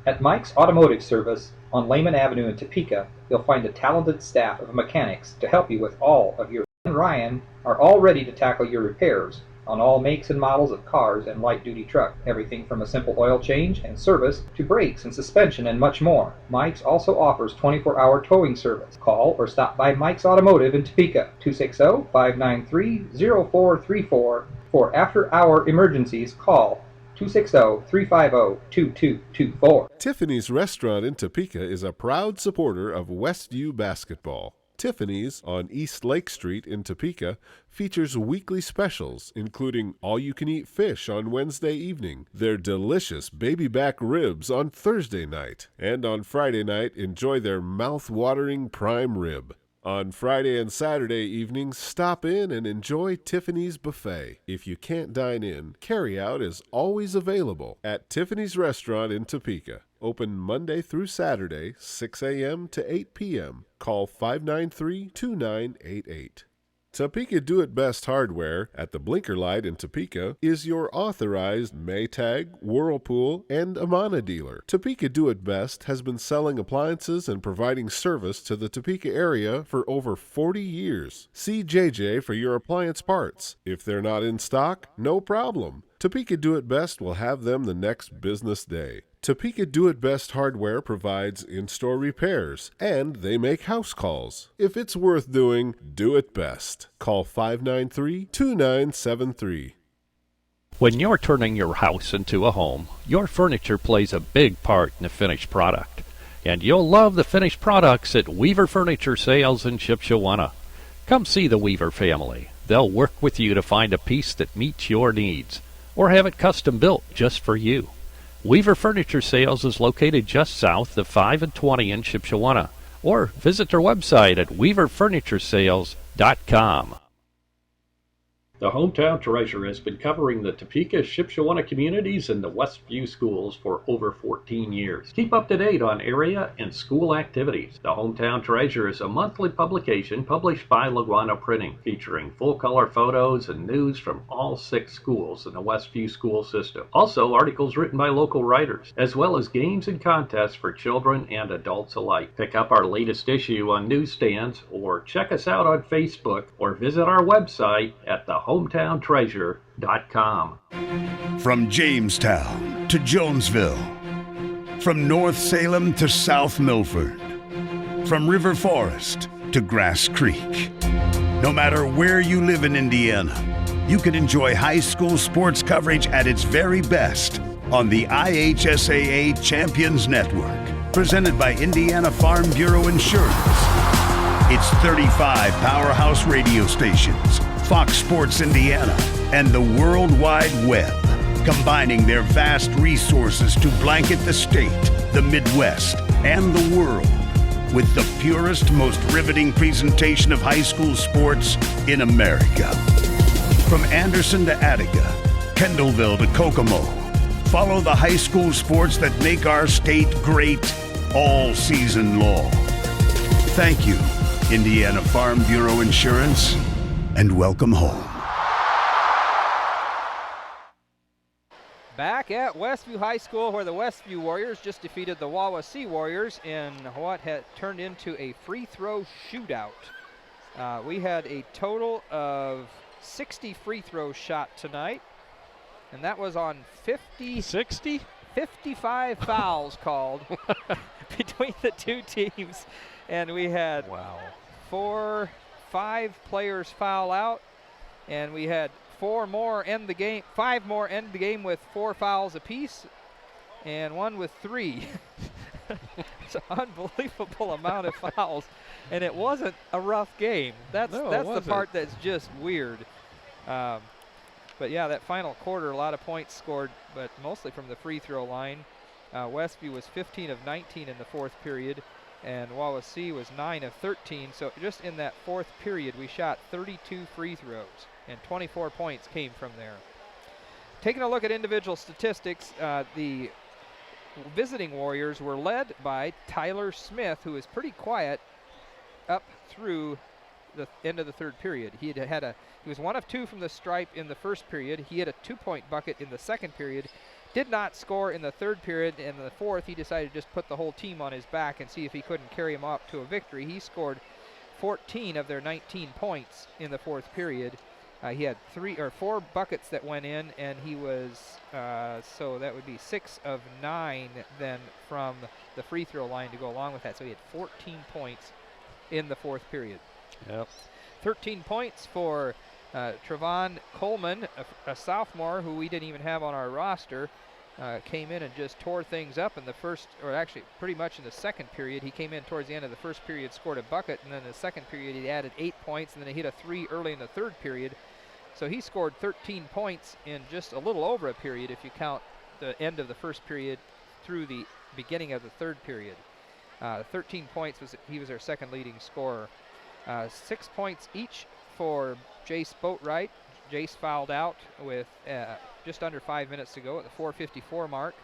S15: At Mike's Automotive Service on Lehman Avenue in Topeka, you'll find a talented staff of mechanics to help you with all of your. Ryan are all ready to tackle your repairs on all makes and models of cars and light-duty trucks. Everything from a simple oil change and service to brakes and suspension and much more. Mike's also offers 24-hour towing service. Call or stop by Mike's Automotive in Topeka, 260-593-0434. For after-hour emergencies, call 260-350-2224.
S12: Tiffany's Restaurant in Topeka is a proud supporter of Westview basketball. Tiffany's on East Lake Street in Topeka features weekly specials, including all-you-can-eat fish on Wednesday evening, their delicious baby back ribs on Thursday night, and on Friday night, enjoy their mouth-watering prime rib. On Friday and Saturday evenings, stop in and enjoy Tiffany's Buffet. If you can't dine in, carry-out is always available at Tiffany's Restaurant in Topeka. Open Monday through Saturday, 6 a.m. to 8 p.m. Call 593-2988. Topeka Do-It-Best Hardware at the Blinker Light in Topeka is your authorized Maytag, Whirlpool, and Amana dealer. Topeka Do-It-Best has been selling appliances and providing service to the Topeka area for over 40 years. See JJ for your appliance parts. If they're not in stock, no problem. Topeka Do-It-Best will have them the next business day. Topeka Do-It-Best Hardware provides in-store repairs, and they make house calls. If it's worth doing, do it best. Call 593-2973.
S7: When you're turning your house into a home, your furniture plays a big part in the finished product. And you'll love the finished products at Weaver Furniture Sales in Shipshewana. Come see the Weaver family. They'll work with you to find a piece that meets your needs, or have it custom built just for you. Weaver Furniture Sales is located just south of 5 and 20 in Shipshewana, or visit their website at weaverfurnituresales.com. The Hometown Treasure has been covering the Topeka, Shipshewana communities and the Westview schools for over 14 years. Keep up to date on area and school activities. The Hometown Treasure is a monthly publication published by Laguana Printing, featuring full-color photos and news from all 6 schools in the Westview school system. Also, articles written by local writers, as well as games and contests for children and adults alike. Pick up our latest issue on newsstands, or check us out on Facebook, or visit our website at thehometowntreasure.com.
S16: From Jamestown to Jonesville, from North Salem to South Milford, from River Forest to Grass Creek. No matter where you live in Indiana, you can enjoy high school sports coverage at its very best on the IHSAA Champions Network, presented by Indiana Farm Bureau Insurance. It's 35 powerhouse radio stations, Fox Sports Indiana, and the World Wide Web, combining their vast resources to blanket the state, the Midwest, and the world with the purest, most riveting presentation of high school sports in America. From Anderson to Attica, Kendallville to Kokomo, follow the high school sports that make our state great all season long. Thank you, Indiana Farm Bureau Insurance, and welcome home.
S11: Back at Westview High School, where the Westview Warriors just defeated the Wawasee Warriors in what had turned into a free throw shootout. We had a total of 60 free throws shot tonight, and that was on 55 fouls called between the two teams, and we had 5 players foul out, and we had 5 more end the game with 4 fouls apiece, and 1 with 3. It's an unbelievable amount of fouls, and it wasn't a rough game. That's the part that's just weird. But yeah, that final quarter, a lot of points scored, but mostly from the free throw line. Westview was 15 of 19 in the 4th period, and Wawasee was 9 of 13. So just in that 4th period, we shot 32 free throws, and 24 points came from there. Taking a look at individual statistics, the visiting Warriors were led by Tyler Smith, who is pretty quiet up through the end of the 3rd period. He was 1 of 2 from the stripe in the 1st period. He had a 2-point bucket in the 2nd period. Did not score in the 3rd period. In the 4th, he decided to just put the whole team on his back and see if he couldn't carry him up to a victory. He scored 14 of their 19 points in the 4th period. He had 4 buckets that went in, and he was, so that would be 6 of 9 then from the free throw line to go along with that. So he had 14 points in the 4th period.
S10: Yep.
S11: 13 points for Trevon Coleman, a sophomore who we didn't even have on our roster. Came in and just tore things up in the first, or actually pretty much in the 2nd period. He came in towards the end of the 1st period, scored a bucket, and then in the 2nd period he added 8 points, and then he hit a 3 early in the 3rd period. So he scored 13 points in just a little over a period if you count the end of the 1st period through the beginning of the 3rd period. 13 points, he was our 2nd leading scorer. 6 points each for Jace Boatwright. Jace fouled out with just under 5 minutes to go at the 4:54 mark.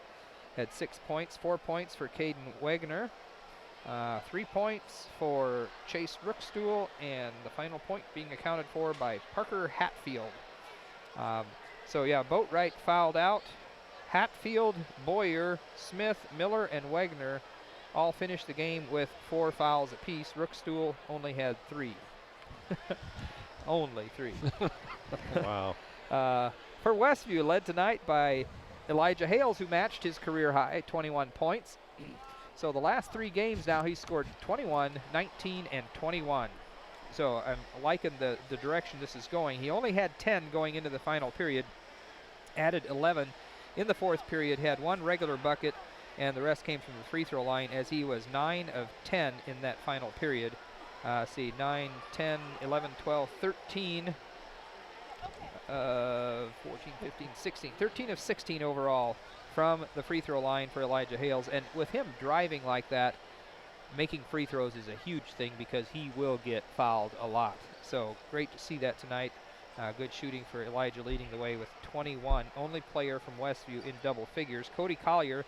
S11: Had 6 points. 4 points for Caden Wagner. 3 points for Chase Rookstool, and the final point being accounted for by Parker Hatfield. So yeah, Boatwright fouled out. Hatfield, Boyer, Smith, Miller, and Wagner all finished the game with 4 fouls apiece. Rookstool only had 3. Only 3.
S10: Wow.
S11: For Westview, led tonight by Elijah Hales, who matched his career high, 21 points. So the last 3 games now, he scored 21, 19, and 21. So I'm liking the direction this is going. He only had 10 going into the final period. added 11 in the fourth period, had one regular bucket, and the rest came from the free throw line as he was 9 of 10 in that final period. 9, 10, 11, 12, 13, 14, 15, 16. 13 of 16 overall from the free throw line for Elijah Hales. And with him driving like that, making free throws is a huge thing because he will get fouled a lot. So great to see that tonight. Good shooting for Elijah, leading the way with 21. Only player from Westview in double figures. Cody Collier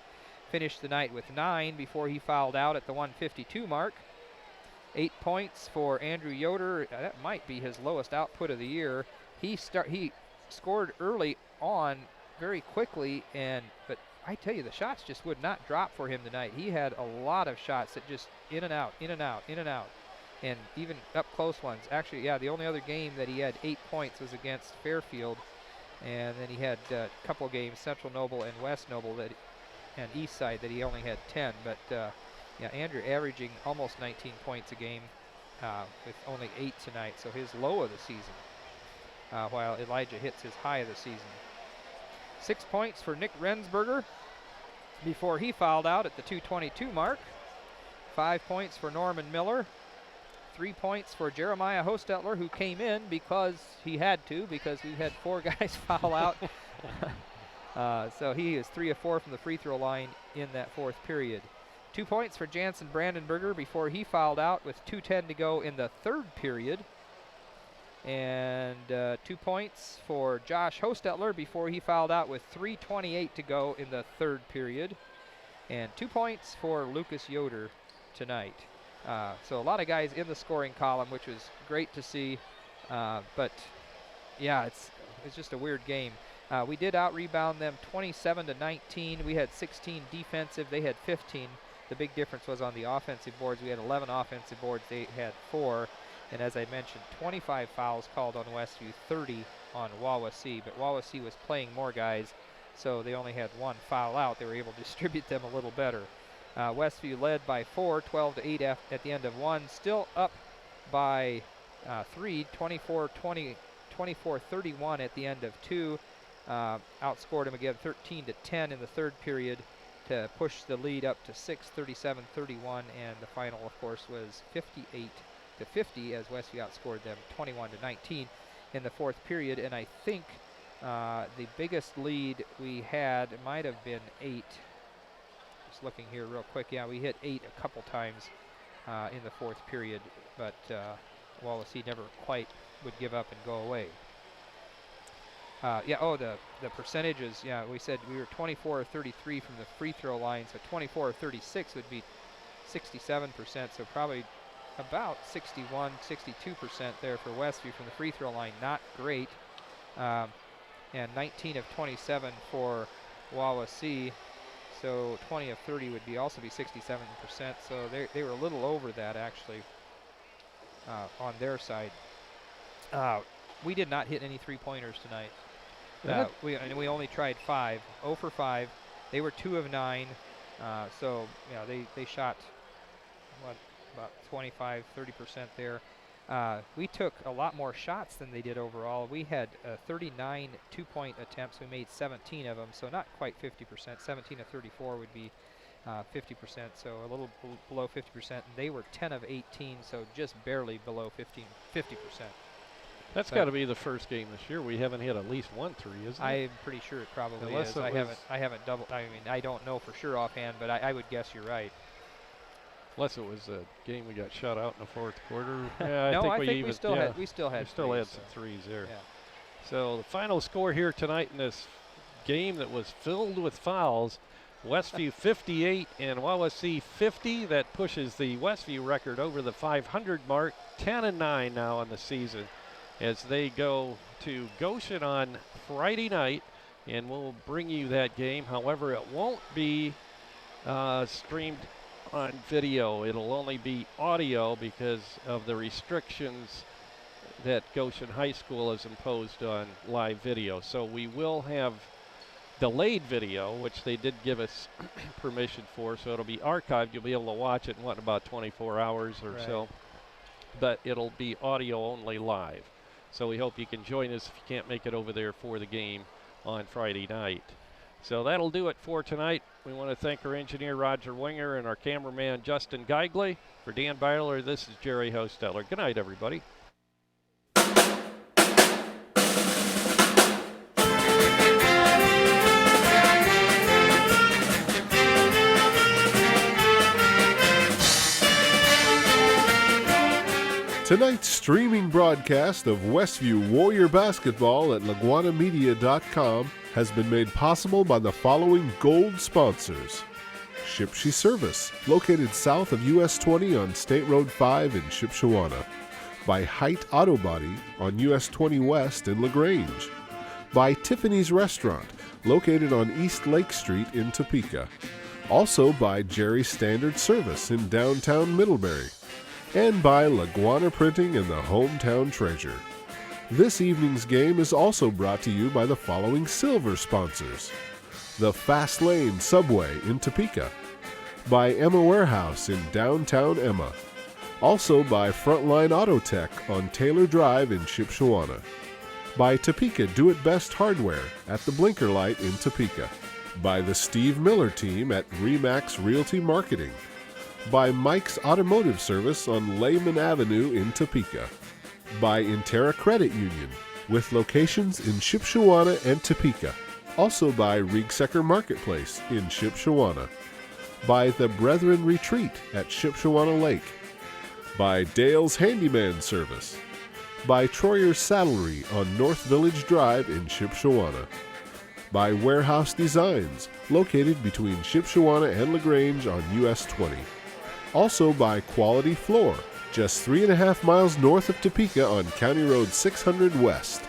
S11: finished the night with 9 before he fouled out at the 152 mark. 8 points for Andrew Yoder. That might be his lowest output of the year. He scored early on very quickly, but I tell you, the shots just would not drop for him tonight. He had a lot of shots that just in and out, in and out, in and out, and even up close ones. Actually, yeah, the only other game that he had 8 points was against Fairfield, and then he had a couple games, Central Noble and West Noble and East Side, that he only had 10. But yeah, Andrew averaging almost 19 points a game with only 8 tonight, so his low of the season, while Elijah hits his high of the season. 6 points for Nick Rensberger before he fouled out at the 2:22 mark. 5 points for Norman Miller. 3 points for Jeremiah Hostetler, who came in because he had to, because we had 4 guys foul out. So he is 3 of 4 from the free throw line in that fourth period. 2 points for Jansen Brandenburger before he fouled out with 2:10 to go in the third period. And 2 points for Josh Hostetler before he fouled out with 3:28 to go in the third period. And 2 points for Lucas Yoder tonight. So a lot of guys in the scoring column, which was great to see. But yeah, it's just a weird game. We did out-rebound them 27-19. We had 16 defensive. They had 15. The big difference was on the offensive boards. We had 11 offensive boards. They had 4. And as I mentioned, 25 fouls called on Westview, 30 on Wawasee. But Wawasee was playing more guys, so they only had 1 foul out. They were able to distribute them a little better. Westview led by 4, 12-8 at the end of 1. Still up by 3, 24-20, 24-31 at the end of 2. Outscored them again 13-10 in the third period to push the lead up to 6, 37-31. And the final, of course, was 58-50 as Westview outscored them 21-19 in the fourth period. And I think the biggest lead we had might have been 8. Just looking here real quick. Yeah, we hit 8 a couple times in the fourth period, but Wawasee never quite would give up and go away. The percentages, yeah, we said we were 24 or 33 from the free throw line, so 24 or 36 would be 67%, so probably about 61, 62% there for Westview from the free throw line. Not great. And 19 of 27 for Wawasee, so 20 of 30 would be also be 67%, so they were a little over that actually on their side. We did not hit any three-pointers tonight. We only tried 5, 0 for 5. They were 2 of 9, so they shot about 25, 30% there. We took a lot more shots than they did overall. We had 39 two-point attempts. We made 17 of them, so not quite 50%. 17 of 34 would be 50%, so a little below 50%. And they were 10 of 18, so just barely below 50%.
S10: That's got to be the first game this year we haven't hit at least 1 3, isn't it?
S11: I'm pretty sure it probably is. I haven't doubled. I mean, I don't know for sure offhand, but I would guess you're right.
S10: Unless it was a game we got shut out in the fourth quarter. Yeah,
S11: no, I think we still had
S10: some threes there. Yeah. So the final score here tonight in this game that was filled with fouls, Westview 58 and Wawasee 50. That pushes the Westview record over the 500 mark. 10-9 now on the season as they go to Goshen on Friday night, and we'll bring you that game. However, it won't be streamed on video. It'll only be audio because of the restrictions that Goshen High School has imposed on live video. So we will have delayed video, which they did give us permission for, so it'll be archived. You'll be able to watch it in about 24 hours or so, but it'll be audio only live. So we hope you can join us if you can't make it over there for the game on Friday night. So that'll do it for tonight. We want to thank our engineer Roger Winger and our cameraman Justin Geigley. For Dan Byler, this is Jerry Hosteller. Good night, everybody.
S12: Tonight's streaming broadcast of Westview Warrior Basketball at LaguanaMedia.com has been made possible by the following gold sponsors. Shipshe Service, located south of US 20 on State Road 5 in Shipshewana. By Height Auto Body on US 20 West in LaGrange. By Tiffany's Restaurant, located on East Lake Street in Topeka. Also by Jerry's Standard Service in downtown Middlebury. And by Laguana Printing and the Hometown Treasure. This evening's game is also brought to you by the following silver sponsors. The Fast Lane Subway in Topeka. By Emma Warehouse in downtown Emma. Also by Frontline Auto Tech on Taylor Drive in Shipshewana. By Topeka Do-It-Best Hardware at the Blinker Light in Topeka. By the Steve Miller Team at Remax Realty Marketing. By Mike's Automotive Service on Lehman Avenue in Topeka. By Intera Credit Union, with locations in Shipshewana and Topeka. Also by Riegsecker Marketplace in Shipshewana. By The Brethren Retreat at Shipshewana Lake. By Dale's Handyman Service. By Troyer's Saddlery on North Village Drive in Shipshewana. By Warehouse Designs, located between Shipshewana and LaGrange on US 20. Also by Quality Floor, just 3.5 miles north of Topeka on County Road 600 West.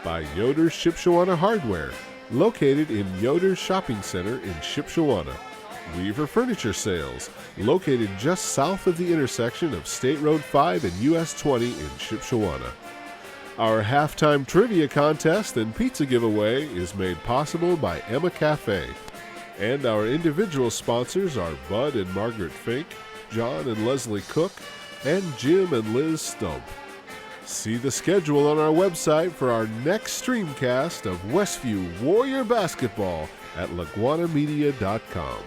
S12: By Yoder's Shipshewana Hardware, located in Yoder's Shopping Center in Shipshewana. Weaver Furniture Sales, located just south of the intersection of State Road 5 and US 20 in Shipshewana. Our halftime trivia contest and pizza giveaway is made possible by Emma Cafe. And our individual sponsors are Bud and Margaret Fink, John and Leslie Cook, and Jim and Liz Stump. See the schedule on our website for our next streamcast of Westview Warrior Basketball at LaguanaMedia.com.